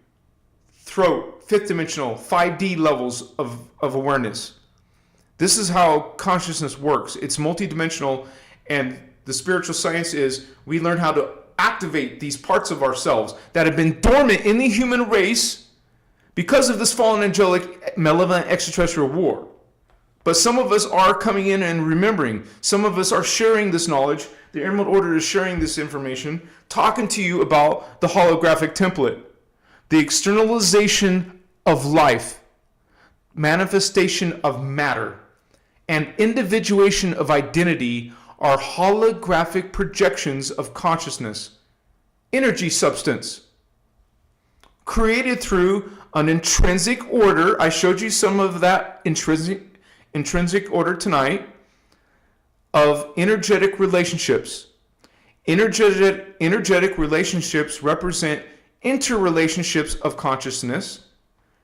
throat, fifth dimensional, 5D levels of awareness. This is how consciousness works. It's multidimensional, and the spiritual science is we learn how to activate these parts of ourselves that have been dormant in the human race because of this fallen angelic malevolent extraterrestrial war. But some of us are coming in and remembering. Some of us are sharing this knowledge. The Emerald Order is sharing this information, talking to you about the holographic template, the externalization of life, manifestation of matter, and individuation of identity are holographic projections of consciousness, energy substance, created through an intrinsic order. I showed you some of that intrinsic order tonight of energetic relationships. Energetic relationships represent interrelationships of consciousness,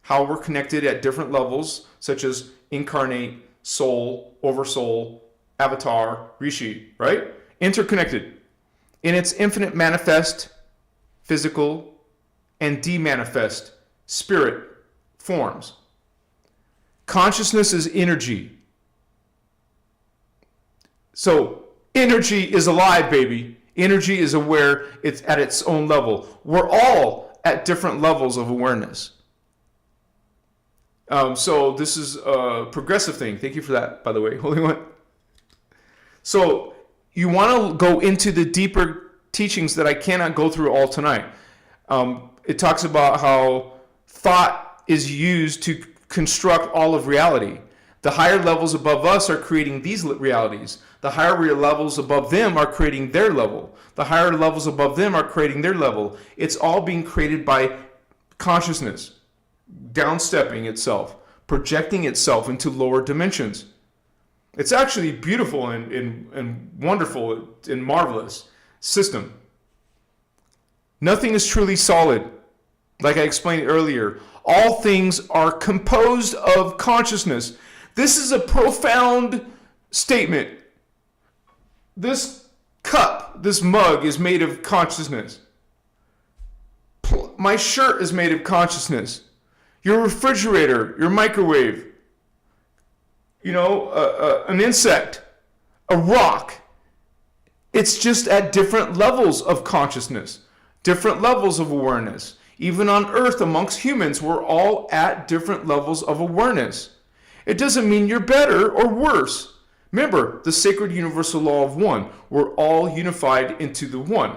how we're connected at different levels, such as incarnate, soul, oversoul, avatar, rishi, right? Interconnected in its infinite manifest, physical, and demanifest, spirit forms. Consciousness is energy. So energy is alive, baby. Energy is aware. It's at its own level. We're all at different levels of awareness. So this is a progressive thing. Thank you for that, by the way, Holy One. So you want to go into the deeper teachings that I cannot go through all tonight. It talks about how thought is used to construct all of reality. The higher levels above us are creating these realities. The higher levels above them are creating their level. The higher levels above them are creating their level. It's all being created by consciousness, downstepping itself, projecting itself into lower dimensions. It's actually beautiful and wonderful and marvelous system. Nothing is truly solid. Like I explained earlier, all things are composed of consciousness. This is a profound statement. This cup, this mug is made of consciousness. My shirt is made of consciousness. Your refrigerator, your microwave, an insect, a rock. It's just at different levels of consciousness, different levels of awareness. Even on Earth, amongst humans, we're all at different levels of awareness. It doesn't mean you're better or worse. Remember, the sacred universal law of one. We're all unified into the one.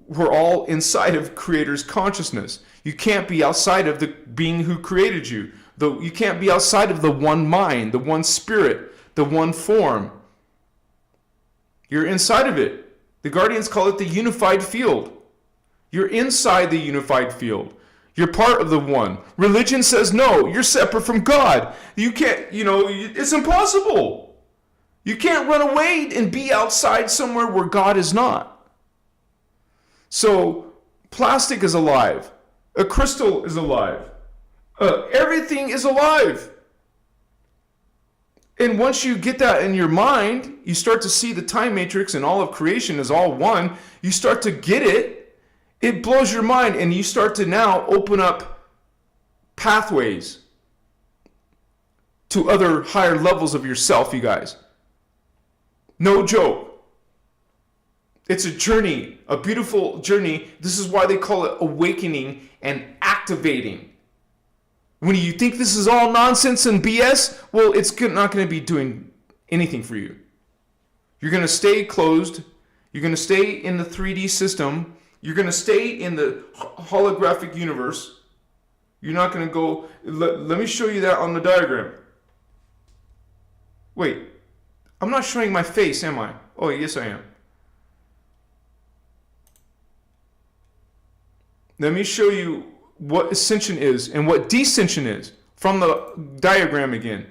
We're all inside of Creator's consciousness. You can't be outside of the being who created you. You can't be outside of the one mind, the one spirit, the one form. You're inside of it. The Guardians call it the unified field. You're inside the unified field. You're part of the one. Religion says no, you're separate from God. You can't, it's impossible. You can't run away and be outside somewhere where God is not. So plastic is alive. A crystal is alive. Everything is alive. And once you get that in your mind, you start to see the time matrix and all of creation is all one. You start to get it. It blows your mind, and you start to now open up pathways to other higher levels of yourself, you guys. No joke. It's a journey, a beautiful journey. This is why they call it awakening and activating. When you think this is all nonsense and BS, well, it's not going to be doing anything for you. You're going to stay closed. You're going to stay in the 3D system. You're going to stay in the holographic universe. You're not going to go... Let me show you that on the diagram. Wait. I'm not showing my face, am I? Oh, yes, I am. Let me show you what ascension is and what descension is from the diagram again.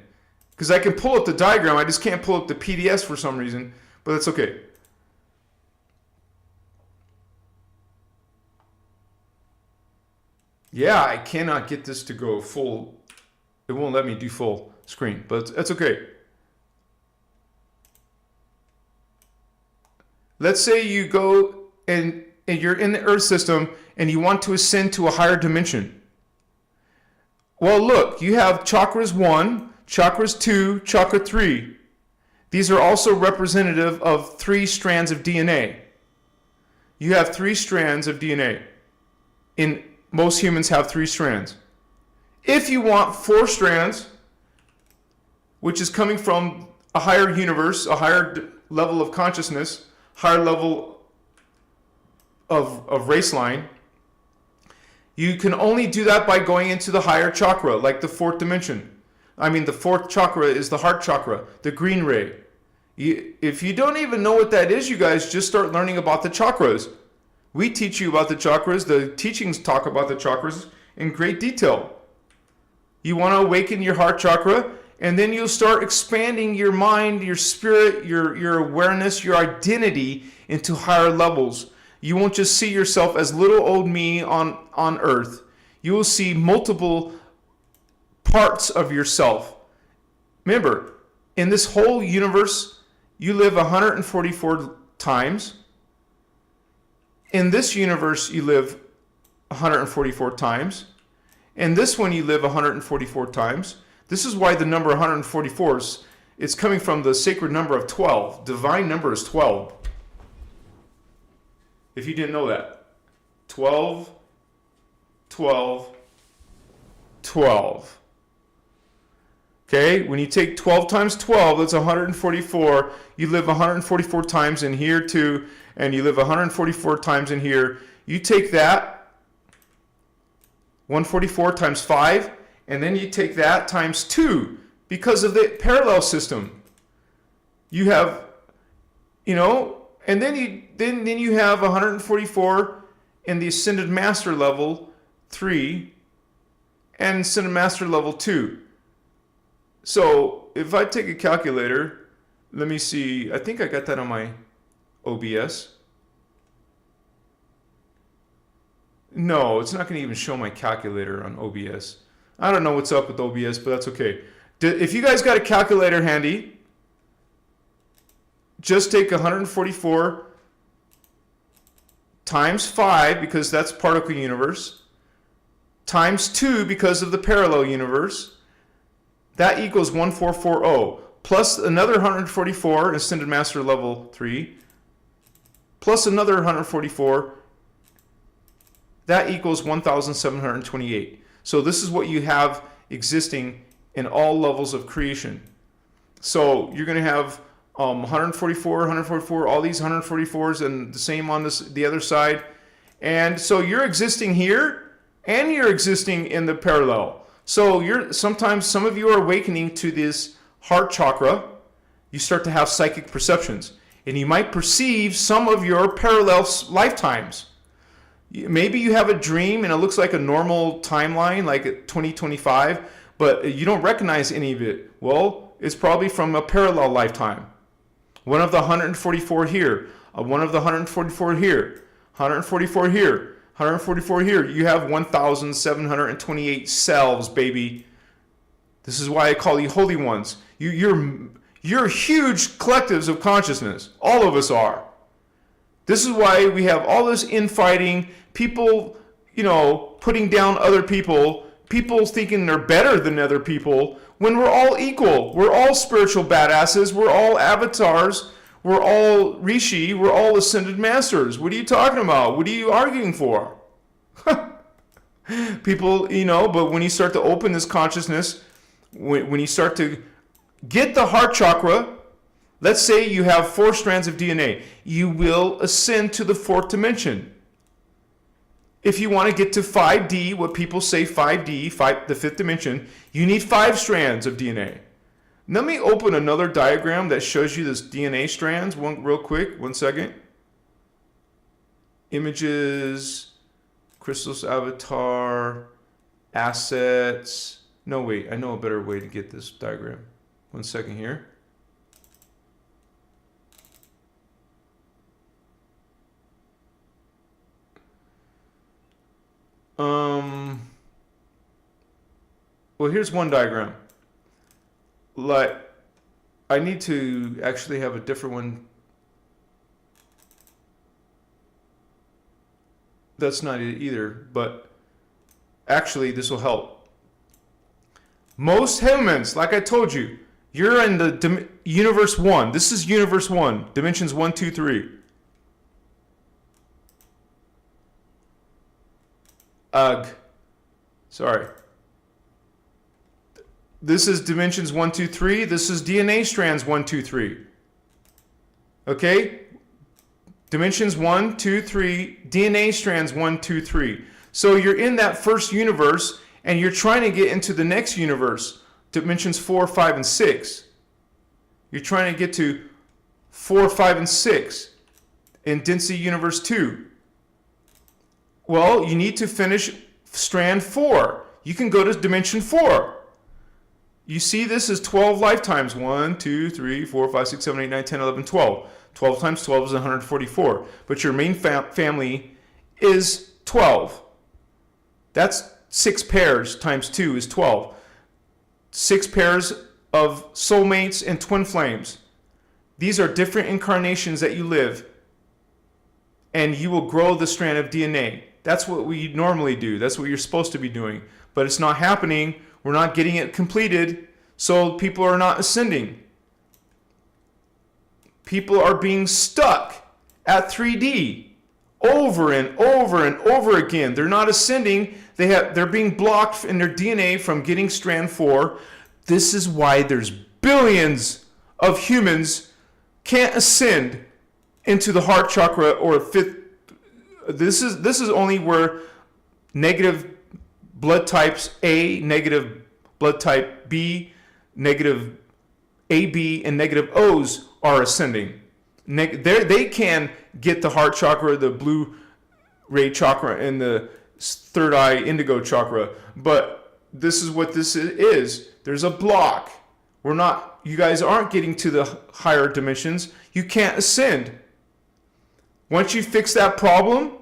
Because I can pull up the diagram, I just can't pull up the PDS for some reason, but that's okay. Yeah, I cannot get this to go full. It won't let me do full screen, but that's okay. Let's say you go and you're in the Earth system and you want to ascend to a higher dimension. Well, look, you have chakras 1, chakras 2, chakra 3. These are also representative of 3 strands of DNA. You have 3 strands of DNA. Most humans have 3 strands. If you want 4 strands, which is coming from a higher universe, a higher level of consciousness, higher level of race line, you can only do that by going into the higher chakra, like the 4th dimension. I mean, the 4th chakra is the heart chakra, the green ray. If you don't even know what that is, you guys just start learning about the chakras. We teach you about the chakras. The teachings talk about the chakras in great detail. You want to awaken your heart chakra, and then you'll start expanding your mind, your spirit, your awareness, your identity into higher levels. You won't just see yourself as little old me on earth. You will see multiple parts of yourself. Remember, in this whole universe, you live 144 times. In this universe, you live 144 times. In this one, you live 144 times. This is why the number 144 is coming from the sacred number of 12. Divine number is 12. If you didn't know that. 12, 12, 12. Okay, when you take 12 times 12, that's 144. You live 144 times in here too, and you live 144 times in here. You take that, 144 times 5, and then you take that times 2 because of the parallel system. You have, and then you have 144 in the Ascended Master level 3 and Ascended Master level 2. So if I take a calculator, let me see, I think I got that on my OBS. No, it's not going to even show my calculator on OBS. I don't know what's up with OBS, but that's okay. If you guys got a calculator handy, just take 144 times 5, because that's particle universe, times 2 because of the parallel universe. That equals 1440, plus another 144 Ascended Master level 3, plus another 144. That equals 1728. So this is what you have existing in all levels of creation. So you're going to have 144, 144, all these 144s, and the same on the other side. And so you're existing here, and you're existing in the parallel. So sometimes some of you are awakening to this heart chakra. You start to have psychic perceptions, and you might perceive some of your parallel lifetimes. Maybe you have a dream and it looks like a normal timeline, like 2025, but you don't recognize any of it. Well, it's probably from a parallel lifetime. One of the 144 here, one of the 144 here, 144 here, 144 here. You have 1,728 selves, baby. This is why I call you holy ones. You're huge collectives of consciousness. All of us are. This is why we have all this infighting, people, putting down other people, people thinking they're better than other people, when we're all equal. We're all spiritual badasses. We're all avatars. We're all rishi. We're all ascended masters. What are you talking about? What are you arguing for? People, but when you start to open this consciousness, when you start to get the heart chakra, let's say you have 4 strands of DNA, you will ascend to the 4th dimension. If you want to get to 5D, what people say 5D, the 5th dimension, you need 5 strands of DNA. Let me open another diagram that shows you this DNA strands, real quick, 1 second. Images, Christos avatar, assets. No, wait, I know a better way to get this diagram. 1 second here. Well, here's one diagram. I need to actually have a different one. That's not it either, but actually this will help. Most humans, like I told you, you're in the universe 1. This is universe 1, dimensions 1, 2, 3. Sorry. This is dimensions 1, 2, 3. This is DNA strands 1, 2, 3. Okay? Dimensions 1, 2, 3, DNA strands 1, 2, 3. So you're in that first universe and you're trying to get into the next universe, dimensions 4, 5, and 6. You're trying to get to 4, 5, and 6 in density universe 2. Well, you need to finish strand 4. You can go to dimension 4. You see this is 12 lifetimes. 1, 2, 3, 4, 5, 6, 7, 8, 9, 10, 11, 12. 12 times 12 is 144. But your main family is 12. That's 6 pairs times 2 is 12. 6 pairs of soulmates and twin flames. These are different incarnations that you live. And you will grow the strand of DNA. That's what we normally do. That's what you're supposed to be doing. But it's not happening. We're not getting it completed. So people are not ascending. People are being stuck at 3D over and over and over again. They're not ascending. They're being blocked in their DNA from getting strand 4. This is why there's billions of humans can't ascend into the heart chakra or 5th. This is only where negative blood types A, negative blood type B, negative AB, and negative O's are ascending. They can get the heart chakra, the blue ray chakra, and the third eye indigo chakra. But this is what this is. There's a block. You guys aren't getting to the higher dimensions. You can't ascend. Once you fix that problem,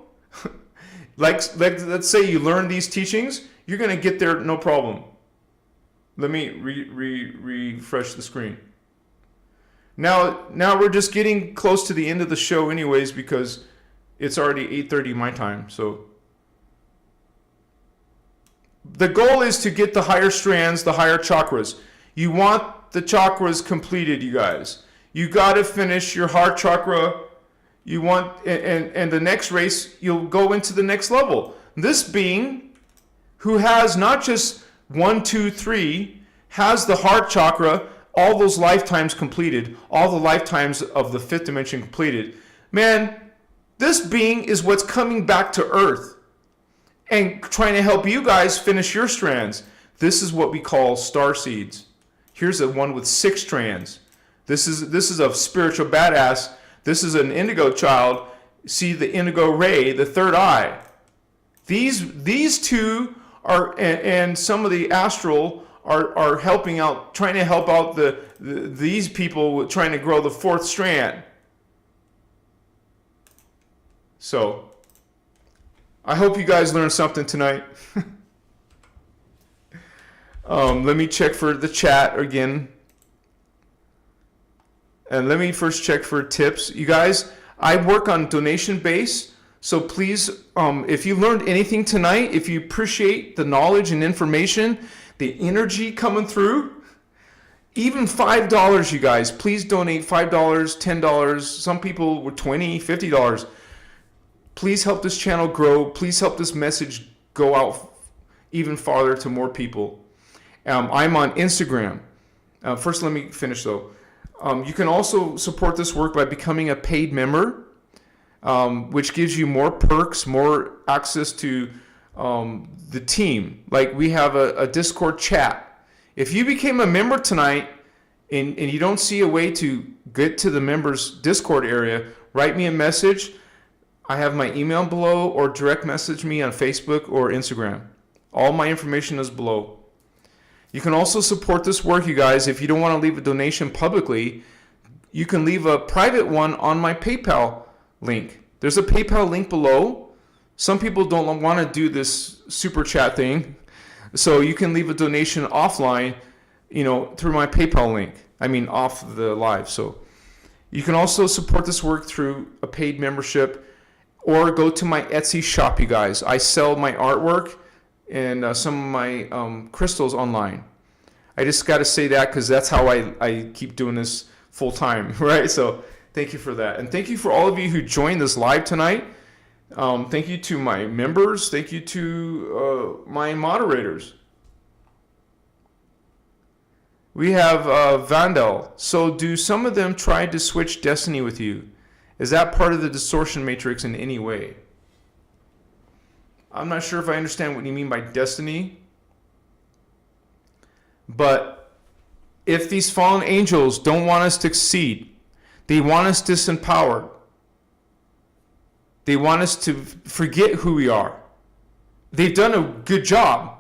like let's say you learn these teachings, you're going to get there no problem. Let me refresh the screen. Now we're just getting close to the end of the show anyways, because it's already 8:30 my time. So the goal is to get the higher strands, the higher chakras. You want the chakras completed, you guys. You got to finish your heart chakra. You want, and the next race, you'll go into the next level. This being who has not just 1, 2, 3, has the heart chakra all those lifetimes completed, all the lifetimes of the fifth dimension completed, man, this being is what's coming back to Earth and trying to help you guys finish your strands. This is what we call star seeds. Here's the one with 6 strands. This is a spiritual badass. This is an indigo child. See the indigo ray, the third eye. These two are, and some of the astral are helping out, trying to help out these people trying to grow the 4th strand. So, I hope you guys learned something tonight. Let me check for the chat again. And let me first check for tips. You guys, I work on donation base. So please, if you learned anything tonight, if you appreciate the knowledge and information, the energy coming through, even $5, you guys, please donate $5, $10. Some people were $20, $50. Please help this channel grow. Please help this message go out even farther to more people. I'm on Instagram. First, let me finish though. You can also support this work by becoming a paid member, which gives you more perks, more access to the team. Like we have a Discord chat. If you became a member tonight and you don't see a way to get to the members Discord area, write me a message. I have my email below, or direct message me on Facebook or Instagram. All my information is below. You can also support this work, you guys. If you don't want to leave a donation publicly, you can leave a private one on my PayPal link. There's a PayPal link below. Some people don't want to do this super chat thing, so you can leave a donation offline, through my PayPal link. I mean, off the live. So you can also support this work through a paid membership, or go to my Etsy shop, you guys. I sell my artwork and some of my crystals online. I just got to say that because that's how I keep doing this full time, right? So thank you for that. And thank you for all of you who joined this live tonight. Thank you to my members. Thank you to my moderators. We have Vandal. So do some of them try to switch destiny with you? Is that part of the distortion matrix in any way? I'm not sure if I understand what you mean by destiny. But if these fallen angels don't want us to succeed, they want us disempowered. They want us to forget who we are. They've done a good job.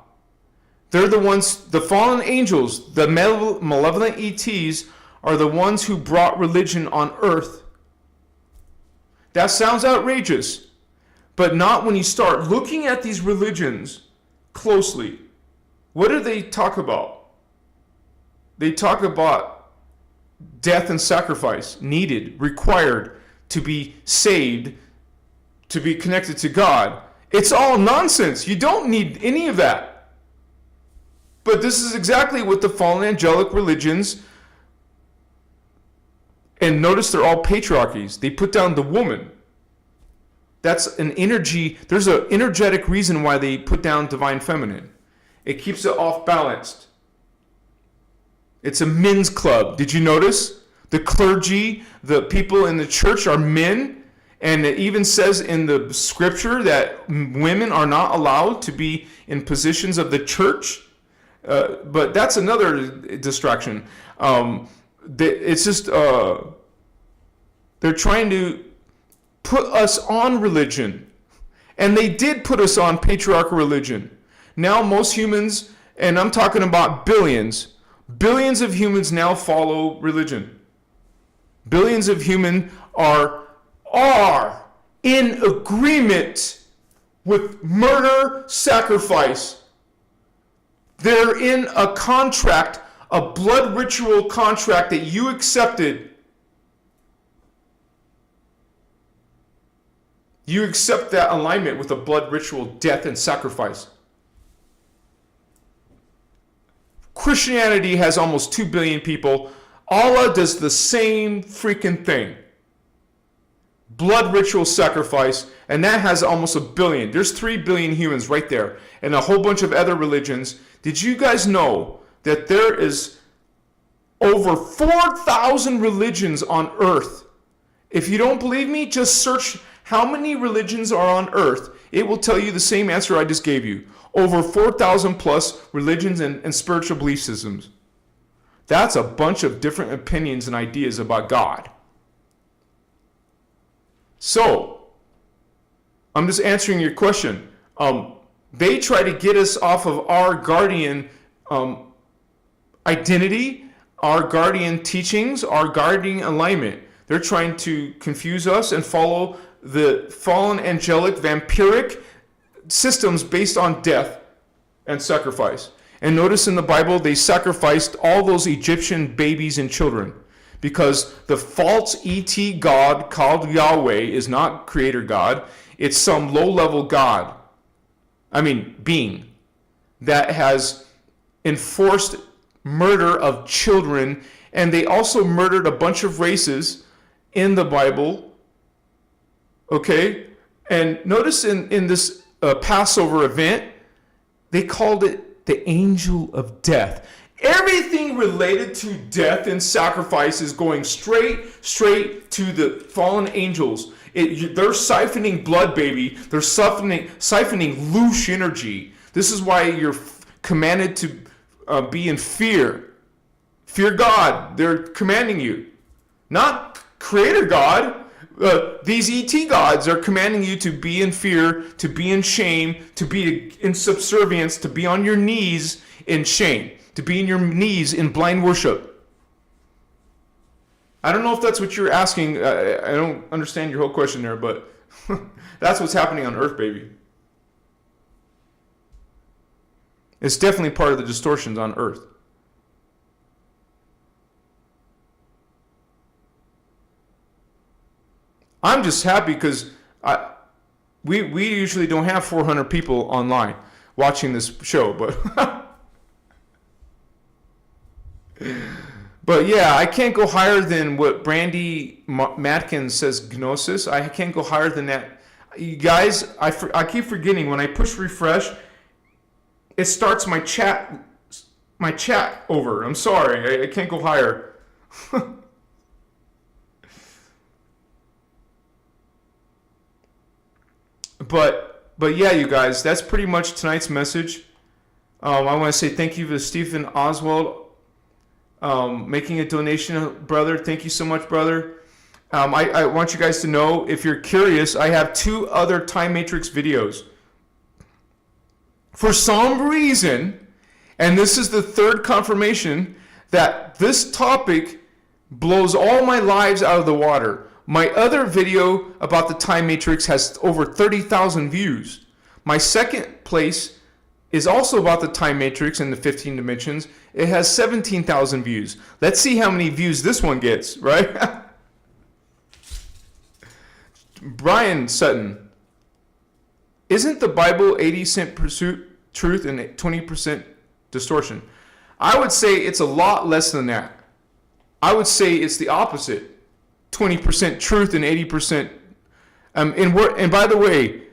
They're the ones, the fallen angels, the malevolent ETs, are the ones who brought religion on earth. That sounds outrageous, but not when you start looking at these religions closely. What do they talk about? They talk about death and sacrifice needed, required to be saved, to be connected to God. It's all nonsense. You don't need any of that. But this is exactly what the fallen angelic religions, and notice they're all patriarchies. They put down the woman. That's an energy. There's an energetic reason why they put down divine feminine. It keeps it off balanced. It's a men's club. Did you notice? The clergy, the people in the church are men. And it even says in the scripture that women are not allowed to be in positions of the church. But that's another distraction. It's just they're trying to put us on religion, and they did put us on patriarchal religion. Now most humans, and I'm talking about billions of humans now follow religion. Billions of humans are in agreement with murder, sacrifice. They're in a contract, a blood ritual contract that you accepted. You accept that alignment with a blood ritual, death and sacrifice. Christianity has almost 2 billion people. Allah does the same freaking thing. Blood ritual sacrifice, and that has almost 1 billion. There's 3 billion humans right there, and a whole bunch of other religions. Did you guys know that there is over 4,000 religions on earth. If you don't believe me, just search how many religions are on earth. It will tell you the same answer I just gave you. Over 4,000 plus religions and spiritual belief systems. That's a bunch of different opinions and ideas about God. So, I'm just answering your question. They try to get us off of our guardian identity, our guardian teachings, our guardian alignment. They're trying to confuse us and follow the fallen angelic vampiric systems based on death and sacrifice. And notice in the Bible, they sacrificed all those Egyptian babies and children because the false ET God called Yahweh is not creator God. It's some low-level God, being, that has enforced murder of children. And they also murdered a bunch of races in the Bible. Okay? And notice in this Passover event, they called it the angel of death. Everything related to death and sacrifice is going straight to the fallen angels. They're siphoning blood, baby. They're siphoning loose energy. This is why you're commanded to be in fear. Fear God. They're commanding you. Not creator God. These ET gods are commanding you to be in fear, to be in shame, to be in subservience, to be on your knees in shame, to be in your knees in blind worship. I don't know if that's what you're asking. I don't understand your whole question there, but that's what's happening on earth, baby. It's definitely part of the distortions on earth. I'm just happy because we usually don't have 400 people online watching this show, but yeah, I can't go higher than what Brandy Matkins says, Gnosis. I can't go higher than that. You guys, I keep forgetting when I push refresh, it starts my chat over. I'm sorry, I can't go higher. But yeah, you guys, that's pretty much tonight's message. I want to say thank you to Stephen Oswald making a donation, brother. Thank you so much, brother. I want you guys to know, if you're curious, I have 2 other Time Matrix videos. For some reason, and this is the 3rd confirmation, that this topic blows all my lives out of the water. My other video about the Time Matrix has over 30,000 views. My second place is also about the Time Matrix and the 15 dimensions. It has 17,000 views. Let's see how many views this one gets, right? Brian Sutton, isn't the Bible 80% truth and 20% distortion? I would say it's a lot less than that. I would say it's the opposite. 20% truth and 80%. And by the way,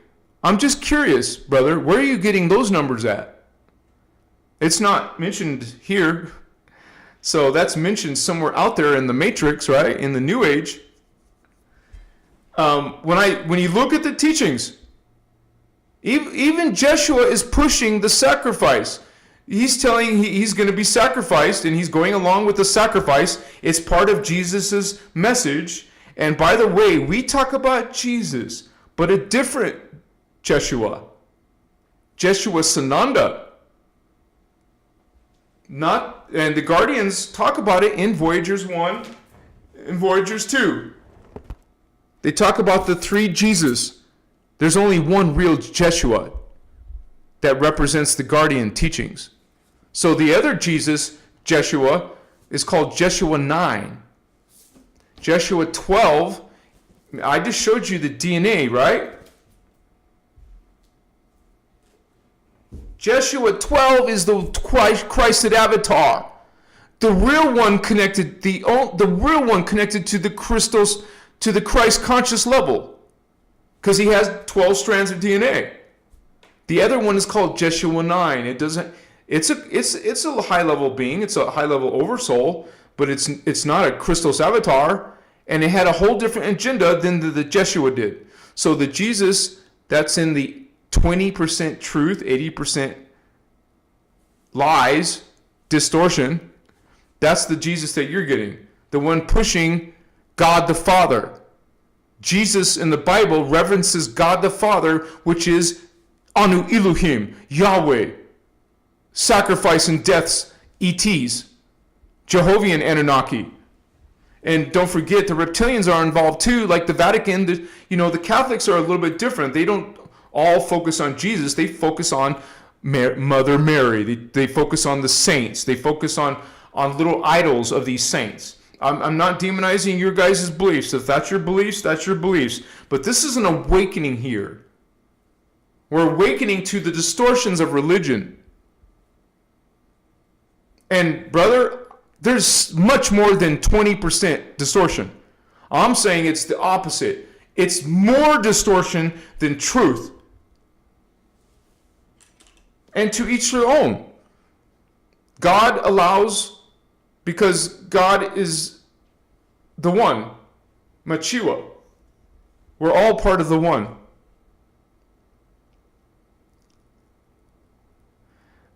I'm just curious, brother, where are you getting those numbers at? It's not mentioned here. So that's mentioned somewhere out there in the Matrix, right? In the New Age. When you look at the teachings, even Jeshua is pushing the sacrifice. He's telling he's going to be sacrificed, and he's going along with the sacrifice. It's part of Jesus's message. And by the way, we talk about Jesus, but a different Jeshua. Jeshua Sananda. And the Guardians talk about it in Voyagers 1 and Voyagers 2. They talk about the 3 Jesus. There's only one real Jeshua that represents the Guardian teachings. So the other Jesus, Jeshua, is called Jeshua 9. Jeshua 12, I just showed you the DNA, right? Jeshua 12 is the Christed avatar. The real one connected, the real one connected to the Christos, to the Christ conscious level. Because he has 12 strands of DNA. The other one is called Jeshua 9. It's a high level being, it's a high level oversoul, but it's not a Christos avatar, and it had a whole different agenda than the Jeshua did. So the Jesus that's in the 20% truth, 80% lies, distortion, that's the Jesus that you're getting. The one pushing God the Father. Jesus in the Bible references God the Father, which is Anu Elohim, Yahweh, sacrifice and deaths, ETs, Jehovah Anunnaki. And don't forget, the reptilians are involved too, like the Vatican. The Catholics are a little bit different. They don't all focus on Jesus. They focus on Mother Mary. They focus on the saints. They focus on little idols of these saints. I'm not demonizing your guys' beliefs. If that's your beliefs, that's your beliefs. But this is an awakening here. We're awakening to the distortions of religion. And brother, there's much more than 20% distortion. I'm saying it's the opposite. It's more distortion than truth. And to each their own. God allows, because God is the one, Machiwa. We're all part of the one.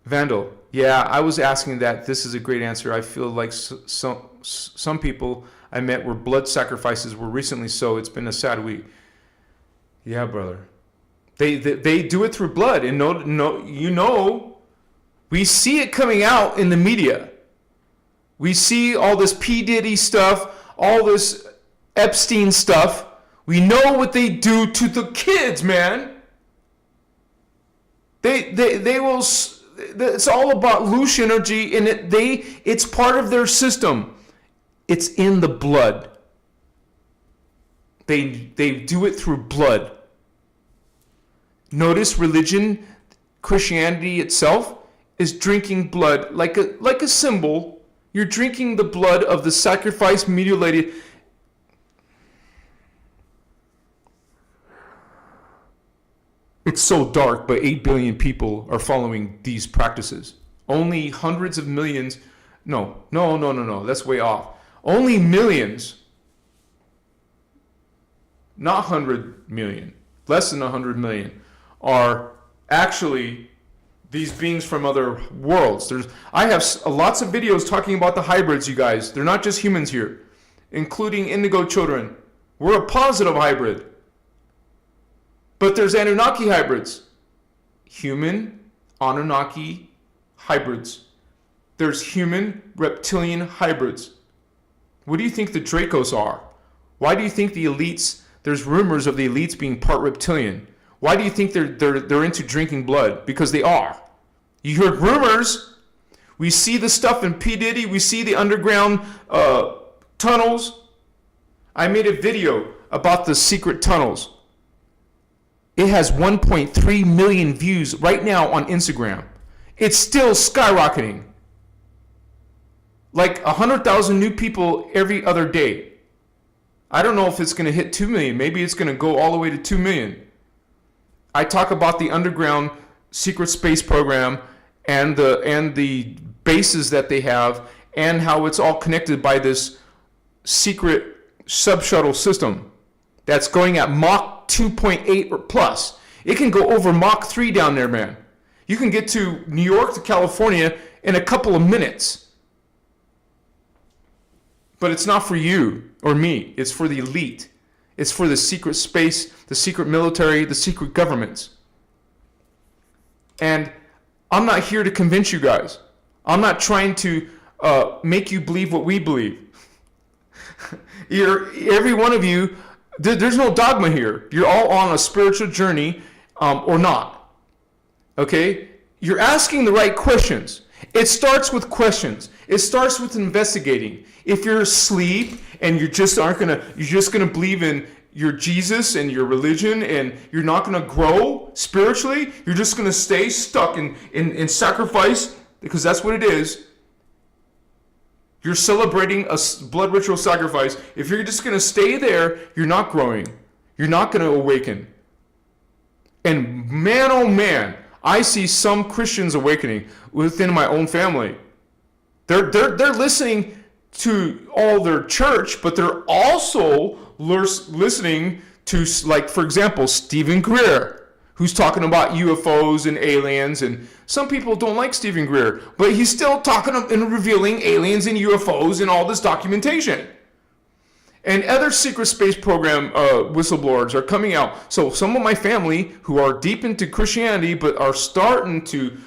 Vandal, yeah, I was asking that. This is a great answer. I feel like some people I met where blood sacrifices were recently so. It's been a sad week. Yeah, brother. They do it through blood, and we see it coming out in the media. We see all this P. Diddy stuff, all this Epstein stuff. We know what they do to the kids, man. They will. It's all about loose energy, and it's part of their system. It's in the blood. They do it through blood. Notice religion, Christianity itself, is drinking blood like a symbol. You're drinking the blood of the sacrificed, mutilated. It's so dark, but 8 billion people are following these practices. Only hundreds of millions. No. That's way off. Only millions. Not 100 million. Less than 100 million are actually these beings from other worlds. I have lots of videos talking about the hybrids, you guys. They're not just humans here, including indigo children. We're a positive hybrid. But there's Anunnaki hybrids. Human Anunnaki hybrids. There's human reptilian hybrids. What do you think the Dracos are? Why do you think the elites, there's rumors of the elites being part reptilian? Why do you think they're into drinking blood? Because they are. You heard rumors. We see the stuff in P. Diddy. We see the underground tunnels. I made a video about the secret tunnels. It has 1.3 million views right now on Instagram. It's still skyrocketing. Like 100,000 new people every other day. I don't know if it's going to hit 2 million. Maybe it's going to go all the way to 2 million. I talk about the underground secret space program and the bases that they have and how it's all connected by this secret sub-shuttle system that's going at Mach 2.8 or plus. It can go over Mach 3 down there, man. You can get to New York to California in a couple of minutes. But it's not for you or me. It's for the elite. It's for the secret space, the secret military, the secret governments. And I'm not here to convince you guys. I'm not trying to make you believe what we believe. Every one of you, there's no dogma here. You're all on a spiritual journey or not. Okay? You're asking the right questions. It starts with questions. It starts with investigating. If you're asleep and you're just gonna believe in your Jesus and your religion and you're not gonna grow spiritually, you're just gonna stay stuck in sacrifice, because that's what it is. You're celebrating a blood ritual sacrifice. If you're just gonna stay there, you're not growing. You're not gonna awaken. And man, oh man, I see some Christians awakening within my own family. They're listening to all their church, but they're also listening to, like, for example, Stephen Greer, who's talking about UFOs and aliens. And some people don't like Stephen Greer, but he's still talking and revealing aliens and UFOs and all this documentation. And other secret space program whistleblowers are coming out. So some of my family who are deep into Christianity but are starting to,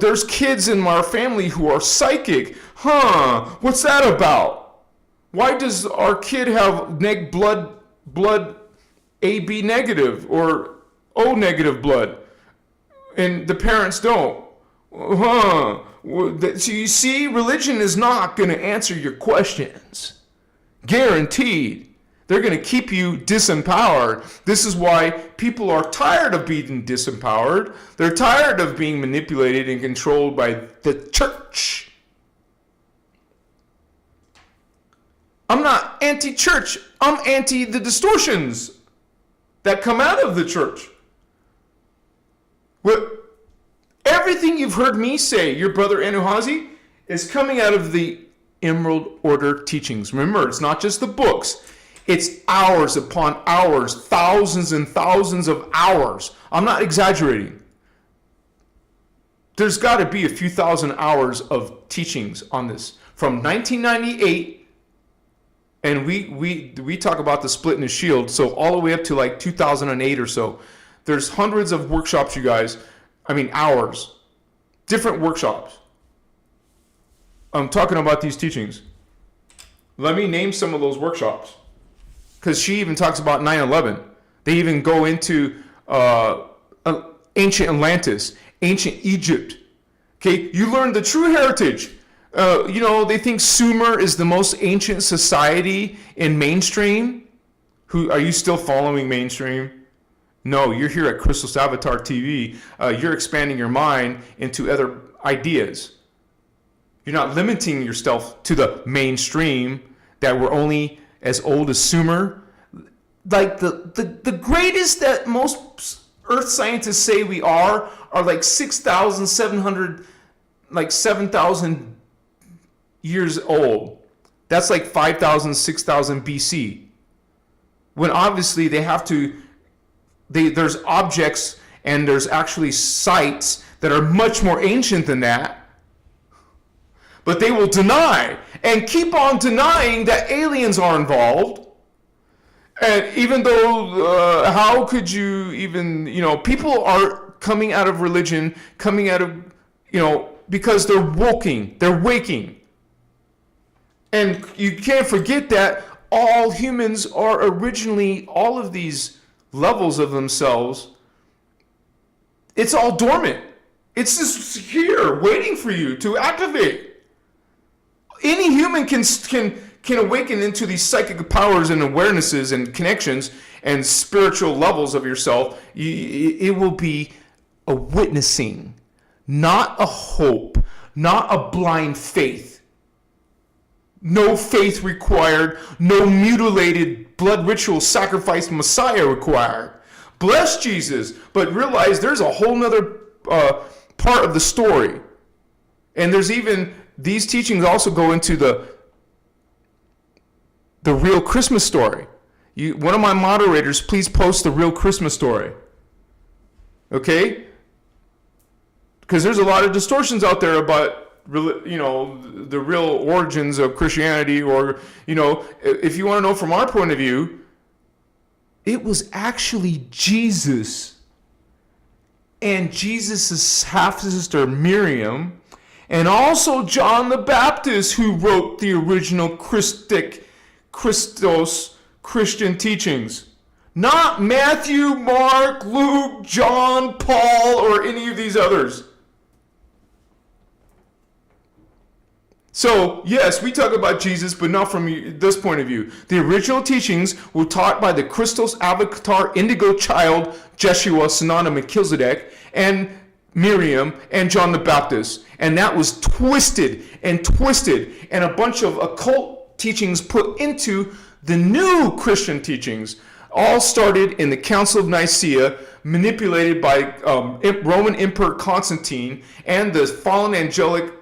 there's kids in my family who are psychic. What's that about? Why does our kid have blood AB negative or O negative blood, and the parents don't? So you see, religion is not going to answer your questions. Guaranteed. They're going to keep you disempowered. This is why people are tired of being disempowered. They're tired of being manipulated and controlled by the church. I'm not anti-church. I'm anti the distortions that come out of the church. Everything you've heard me say, your brother Anuhazi, is coming out of the Emerald Order teachings. Remember, it's not just the books. It's hours upon hours, thousands and thousands of hours. I'm not exaggerating. There's got to be a few thousand hours of teachings on this. From 1998, and we talk about the split in the shield, so all the way up to like 2008 or so. There's hundreds of workshops, you guys. Hours. Different workshops. I'm talking about these teachings. Let me name some of those workshops. Because she even talks about 9/11. They even go into ancient Atlantis, ancient Egypt. Okay, you learn the true heritage. They think Sumer is the most ancient society in mainstream. Are you still following mainstream? No, you're here at Christos Avatar TV. You're expanding your mind into other ideas. You're not limiting yourself to the mainstream that we're only as old as Sumer. Like the greatest that most earth scientists say we are like 6,700, like 7,000 years old. That's like 5,000, 6,000 BC. When obviously they have to, there's objects and there's actually sites that are much more ancient than that. But they will deny and keep on denying that aliens are involved. And even though, how could you even, people are coming out of religion, coming out of, because they're waking. And you can't forget that all humans are originally, all of these levels of themselves, it's all dormant. It's just here waiting for you to activate. Any human can awaken into these psychic powers and awarenesses and connections and spiritual levels of yourself. It will be a witnessing, not a hope, not a blind faith. No faith required, no mutilated blood ritual sacrifice Messiah required. Bless Jesus, but realize there's a whole nother part of the story. And there's even, these teachings also go into the real Christmas story. One of my moderators, please post the real Christmas story. Okay? Because there's a lot of distortions out there about, the real origins of Christianity, or, if you want to know from our point of view, it was actually Jesus and Jesus' half-sister Miriam, and also John the Baptist, who wrote the original Christos Christian teachings. Not Matthew, Mark, Luke, John, Paul, or any of these others. So, yes, we talk about Jesus, but not from this point of view. The original teachings were taught by the Christos Avatar Indigo Child, Jeshua, Sananda, Melchizedek, and Miriam, and John the Baptist. And that was twisted, and a bunch of occult teachings put into the new Christian teachings. All started in the Council of Nicaea, manipulated by Roman Emperor Constantine and the fallen angelic,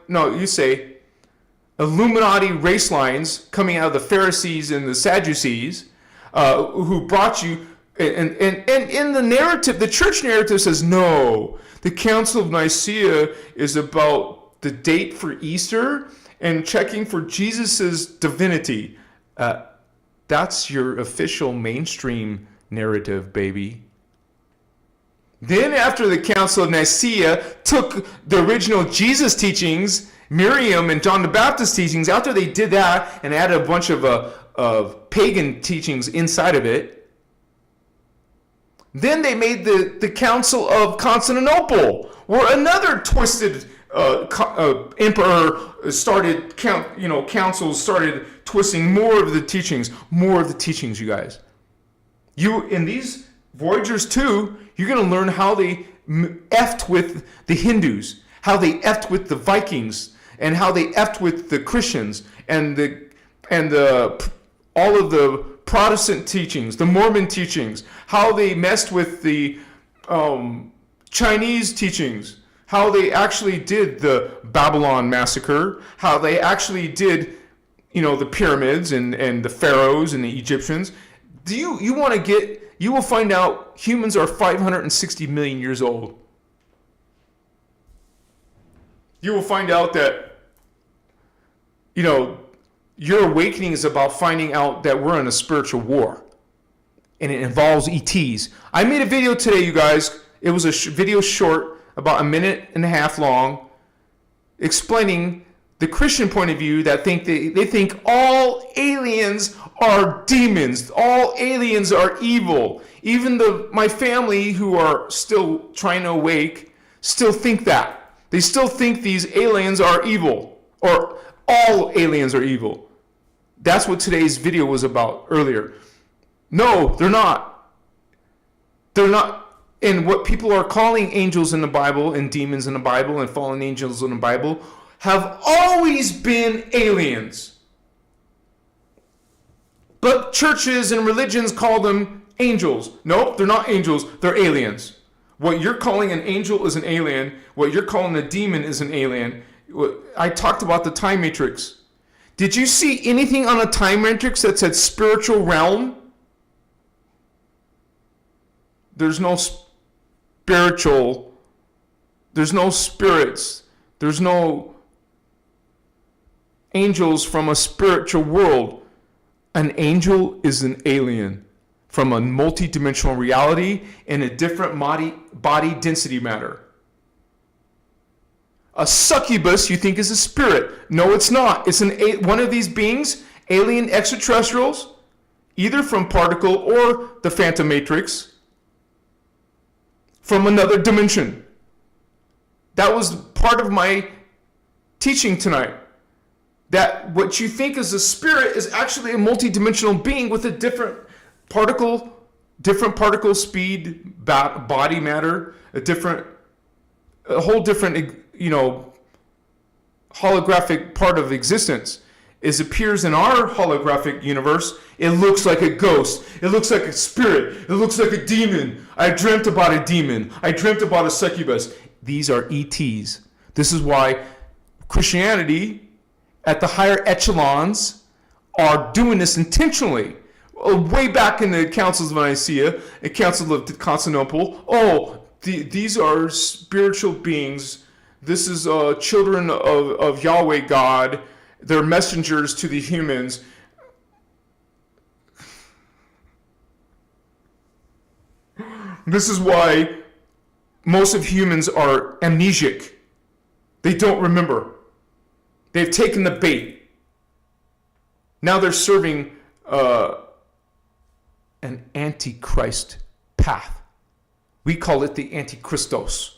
Illuminati race lines coming out of the Pharisees and the Sadducees, who brought you, and in the narrative, the church narrative says, no, the Council of Nicaea is about the date for Easter and checking for Jesus's divinity. That's your official mainstream narrative, baby. Then after the Council of Nicaea took the original Jesus teachings, Miriam and John the Baptist teachings, after they did that and added a bunch of pagan teachings inside of it, then they made the Council of Constantinople, where another twisted emperor started, councils started twisting more of the teachings, you guys. In these Voyagers 2, you're going to learn how they effed with the Hindus, how they effed with the Vikings, and how they effed with the Christians and all of the Protestant teachings, the Mormon teachings, how they messed with the Chinese teachings, how they actually did the Babylon massacre, how they actually did, the pyramids and the pharaohs and the Egyptians. You will find out humans are 560 million years old. You will find out that, your awakening is about finding out that we're in a spiritual war. And it involves ETs. I made a video today, you guys. It was a video short, about a minute and a half long, explaining the Christian point of view that they think all aliens are demons. All aliens are evil. Even my family, who are still trying to awake, still think that. They still think these aliens are evil, or all aliens are evil. That's what today's video was about earlier. No, they're not. They're not. And what people are calling angels in the Bible and demons in the Bible and fallen angels in the Bible have always been aliens. But churches and religions call them angels. Nope, they're not angels. They're aliens. What you're calling an angel is an alien. What you're calling a demon is an alien. I talked about the time matrix. Did you see anything on a time matrix that said spiritual realm? There's no spiritual. There's no spirits. There's no angels from a spiritual world. An angel is an alien from a multi-dimensional reality in a different body density matter. A succubus you think is a spirit. No, it's not. It's one of these beings, alien extraterrestrials, either from particle or the phantom matrix, from another dimension. That was part of my teaching tonight. That what you think is a spirit is actually a multi-dimensional being with a different particle speed, body matter, a whole different, holographic part of existence. It appears in our holographic universe. It looks like a ghost. It looks like a spirit. It looks like a demon. I dreamt about a demon. I dreamt about a succubus. These are ETs. This is why Christianity at the higher echelons are doing this intentionally. Way back in the councils of Nicaea, the council of Constantinople, these are spiritual beings. This is children of Yahweh God. They're messengers to the humans. This is why most of humans are amnesic. They don't remember. They've taken the bait. Now they're serving an antichrist path. We call it the antichristos.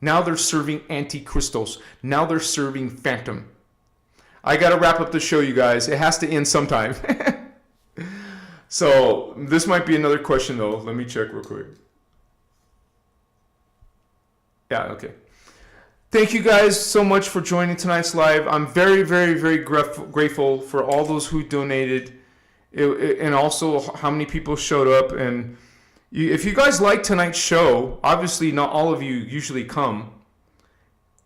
Now they're serving antichristos. Now they're serving phantom. I got to wrap up the show, you guys. It has to end sometime. So this might be another question, though. Let me check real quick. Yeah, okay. Thank you guys so much for joining tonight's live. I'm very, very, very grateful for all those who donated, and also how many people showed up. And if you guys like tonight's show, obviously not all of you usually come.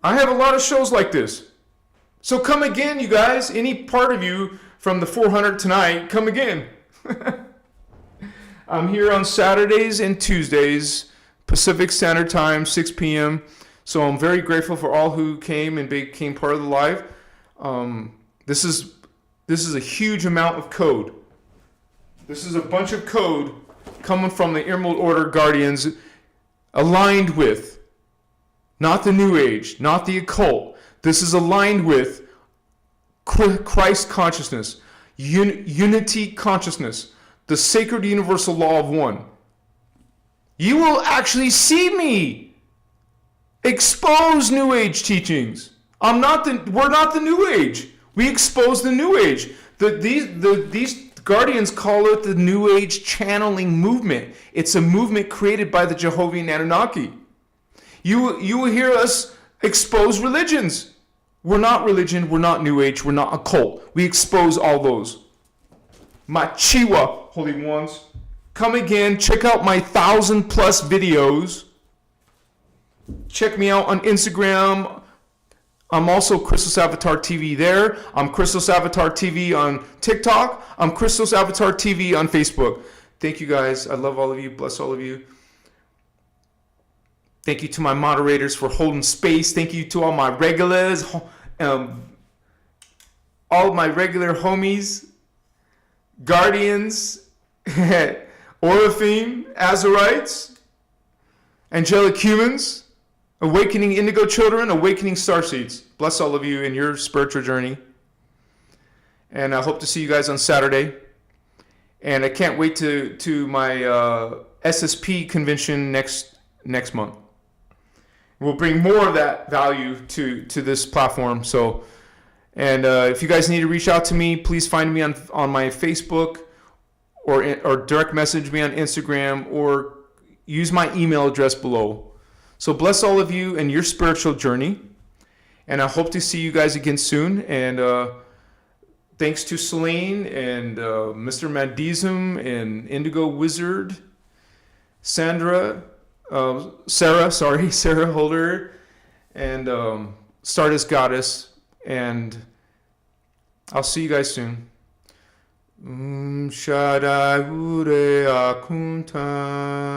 I have a lot of shows like this. So come again, you guys. Any part of you from the 400 tonight, come again. I'm here on Saturdays and Tuesdays, Pacific Standard Time, 6 p.m. So I'm very grateful for all who came and became part of the live. This is a huge amount of code. This is a bunch of code coming from the Emerald Order Guardians, aligned with not the New Age, not the occult. This is aligned with Christ consciousness, unity consciousness, the sacred universal law of one. You will actually see me expose New Age teachings. We're not the New Age. We expose the New Age. These Guardians call it the New Age channeling movement. It's a movement created by the Jehovah and Anunnaki. You will hear us expose religions. We're not religion, we're not New Age, we're not occult. We expose all those. Machiwa, Holy Ones. Come again, check out my 1,000+ videos. Check me out on Instagram. I'm also Christos Avatar TV there. I'm Christos Avatar TV on TikTok. I'm Christos Avatar TV on Facebook. Thank you guys. I love all of you. Bless all of you. Thank you to my moderators for holding space. Thank you to all my regulars, all my regular homies, guardians, Oraphim, Azarites, angelic humans, awakening indigo children, awakening starseeds. Bless all of you in your spiritual journey. And I hope to see you guys on Saturday. And I can't wait to my SSP convention next month. We'll bring more of that value to this platform. So, and if you guys need to reach out to me, please find me on my Facebook or direct message me on Instagram or use my email address below. So bless all of you in your spiritual journey. And I hope to see you guys again soon. And thanks to Celine and Mr. Mandism and Indigo Wizard, Sarah Holder, and Stardust Goddess. And I'll see you guys soon. Shaddai Ure Akuntan.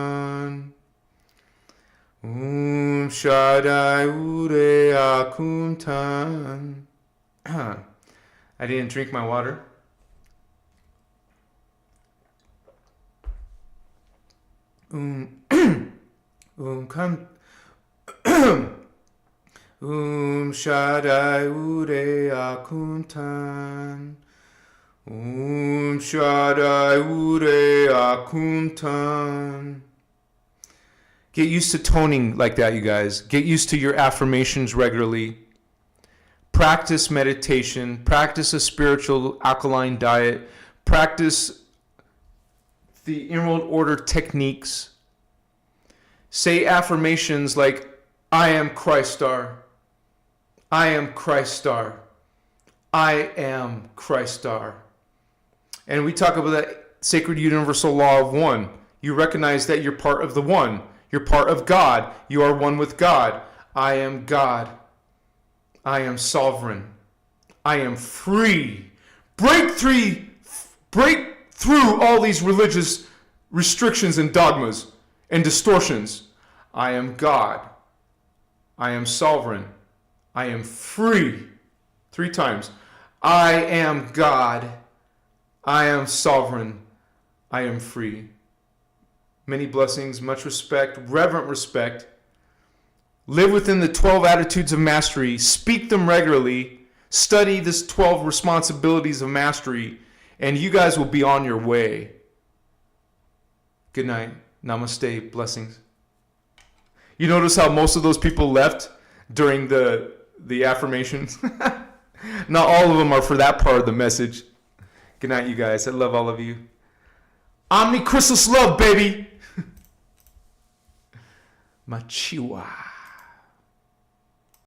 Shaddai Ure Akuntan. I didn't drink my water. Shaddai Ure Akuntan. Shaddai Ure Akuntan. Get used to toning like that, you guys. Get used to your affirmations regularly. Practice meditation. Practice a spiritual alkaline diet. Practice the Emerald Order techniques. Say affirmations like, I am Christ Star. I am Christ Star. I am Christ Star. And we talk about that sacred universal law of one. You recognize that you're part of the one. You're part of God. You are one with God. I am God. I am sovereign. I am free. Break through all these religious restrictions and dogmas and distortions. I am God. I am sovereign. I am free. 3 times. I am God. I am sovereign. I am free. Many blessings, much respect, reverent respect. Live within the 12 attitudes of mastery. Speak them regularly. Study this 12 responsibilities of mastery. And you guys will be on your way. Good night. Namaste. Blessings. You notice how most of those people left during the affirmations? Not all of them are for that part of the message. Good night, you guys. I love all of you. Omni Christos love, baby. Machiwa.